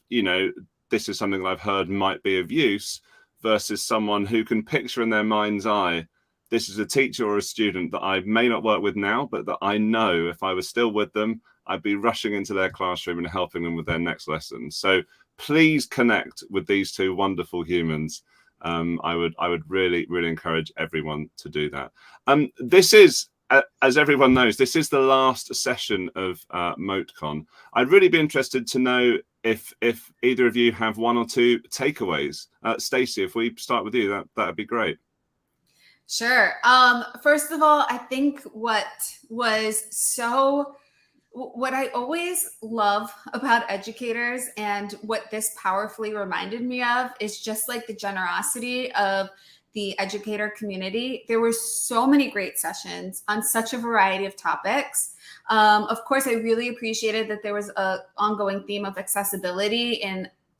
this is something that I've heard might be of use, versus someone who can picture in their mind's eye, this is a teacher or a student that I may not work with now, but that I know if I was still with them, I'd be rushing into their classroom and helping them with their next lesson. So please connect with these two wonderful humans. I would really, really encourage everyone to do that. This is, as everyone knows, this is the last session of MoteCon. I'd really be interested to know if either of you have one or two takeaways. Stacey, if we start with you, that'd be great. Sure. First of all, I think what I always love about educators, and what this powerfully reminded me of, is just like the generosity of the educator community. There were so many great sessions on such a variety of topics. Of course, I really appreciated that there was an ongoing theme of accessibility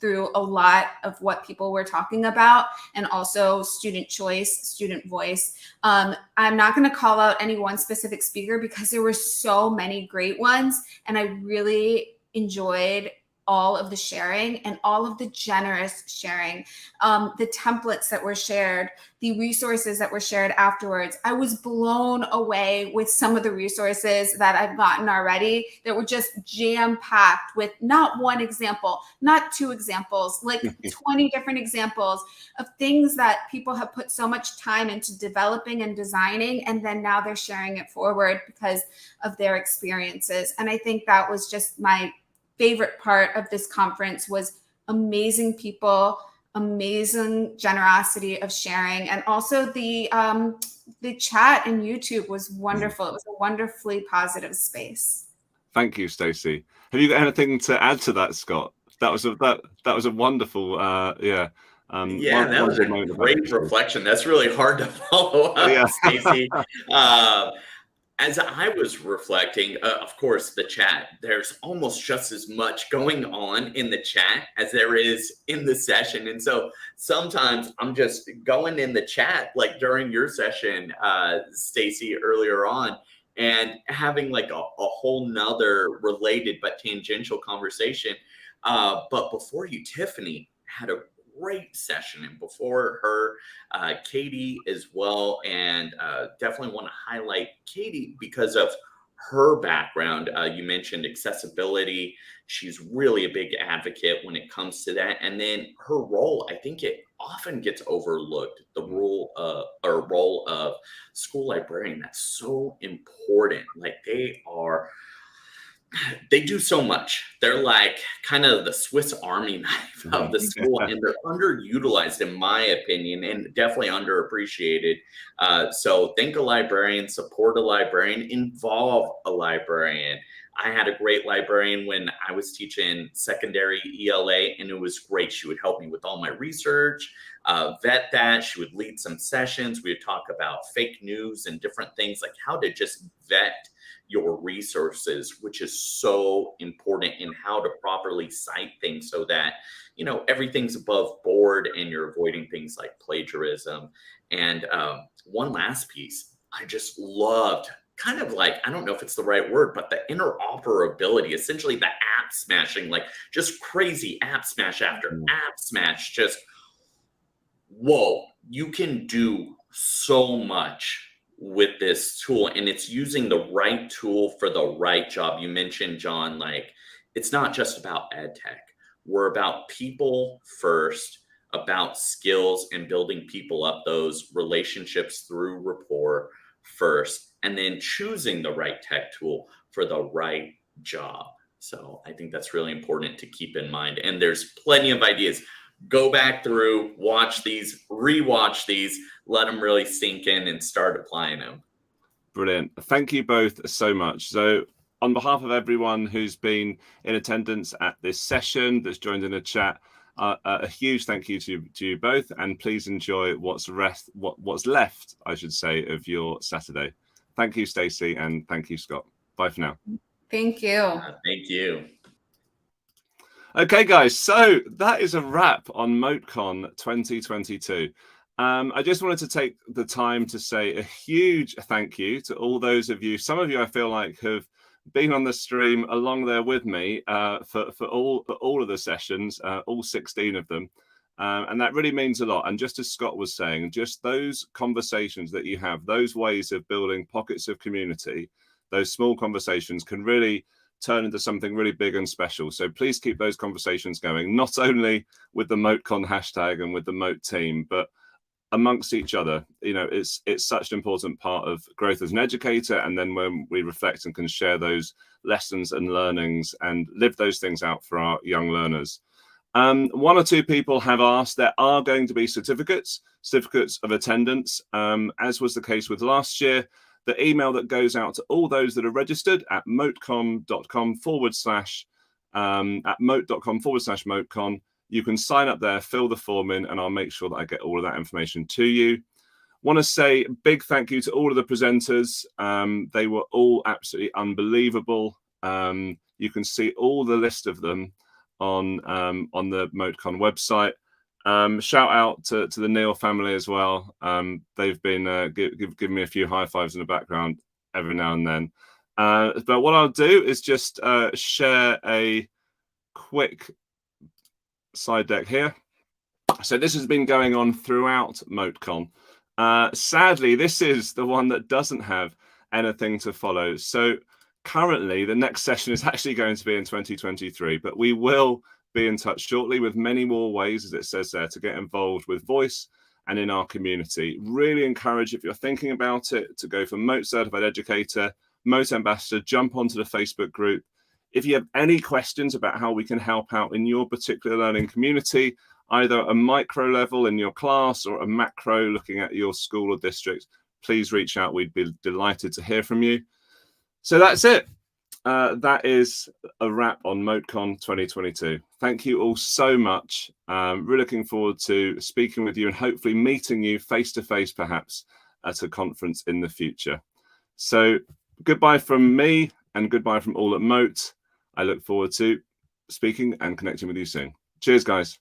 through a lot of what people were talking about, and also student choice, student voice. I'm not going to call out any one specific speaker because there were so many great ones, and I really enjoyed all of the sharing and all of the generous sharing, the templates that were shared, the resources that were shared afterwards. I was blown away with some of the resources that I've gotten already that were just jam-packed with not one example, not two examples, like 20 different examples of things that people have put so much time into developing and designing, and then now they're sharing it forward because of their experiences. And I think that was just my favorite part of this conference, was amazing people, amazing generosity of sharing, and also the chat in YouTube was wonderful. It was a wonderfully positive space. Thank you, Stacey. Have you got anything to add to that, Scott? That was a wonderful, that was a great reflection. That's really hard to follow up, Stacey. As I was reflecting, of course, the chat, there's almost just as much going on in the chat as there is in the session. And so sometimes I'm just going in the chat, like during your session, Stacey, earlier on, and having like a whole nother related but tangential conversation. But before you, Tiffany had a great session, and before her, Katie as well. And definitely want to highlight Katie because of her background. You mentioned accessibility. She's really a big advocate when it comes to that. And then her role, I think it often gets overlooked, the role of school librarian. That's so important. Like they do so much. They're like kind of the Swiss Army knife of the school, and they're underutilized, in my opinion, and definitely underappreciated. So think a librarian, support a librarian, involve a librarian. I had a great librarian when I was teaching secondary ELA, and it was great. She would help me with all my research, vet that. She would lead some sessions. We would talk about fake news and different things, like how to just vet your resources, which is so important in how to properly cite things so that, you know, everything's above board and you're avoiding things like plagiarism. And one last piece, I just loved, kind of like, I don't know if it's the right word, but the interoperability, essentially the app smashing, like just crazy app smash after app smash, just, whoa, you can do so much with this tool, and it's using the right tool for the right job. You mentioned, John, like, it's not just about ed tech. We're about people first, about skills and building people up, those relationships through rapport first, and then choosing the right tech tool for the right job. So I think that's really important to keep in mind. And there's plenty of ideas. Go back through, watch these, rewatch these, let them really sink in and start applying them. Brilliant. Thank you both so much. So on behalf of everyone who's been in attendance at this session, that's joined in the chat, a huge thank you to you both, and please enjoy what's left, I should say, of your Saturday. Thank you, Stacey, and thank you, Scott. Bye for now. Thank you. Thank you. Okay, guys, so that is a wrap on MoteCon 2022. I just wanted to take the time to say a huge thank you to all those of you. Some of you, I feel like, have been on the stream along there with me for all of the sessions, all 16 of them. And that really means a lot. And just as Scott was saying, just those conversations that you have, those ways of building pockets of community, those small conversations can really turn into something really big and special. So please keep those conversations going, not only with the MoteCon hashtag and with the Moat team, but amongst each other. You know, it's such an important part of growth as an educator. And then when we reflect and can share those lessons and learnings and live those things out for our young learners. One or two people have asked, there are going to be certificates of attendance, as was the case with last year. The email that goes out to all those that are registered at moat.com/MoteCon. You can sign up there, fill the form in, and I'll make sure that I get all of that information to you. Want to say a big thank you to all of the presenters. They were all absolutely unbelievable. You can see all the list of them on the MoteCon website. Shout out to the Neil family as well. They've been giving me a few high fives in the background every now and then. But what I'll do is just share a quick side deck here. So this has been going on throughout MoteCon. Sadly, this is the one that doesn't have anything to follow. So currently, the next session is actually going to be in 2023, but we will be in touch shortly with many more ways, as it says there, to get involved with voice and in our community. Really encourage, if you're thinking about it, to go for Moat Certified Educator, Moat Ambassador, jump onto the Facebook group. If you have any questions about how we can help out in your particular learning community, either a micro level in your class or a macro looking at your school or district, please reach out. We'd be delighted to hear from you. So that's it. That is a wrap on MoteCon 2022. Thank you all so much. Really looking forward to speaking with you and hopefully meeting you face-to-face perhaps at a conference in the future. So goodbye from me and goodbye from all at Moat. I look forward to speaking and connecting with you soon. Cheers, guys.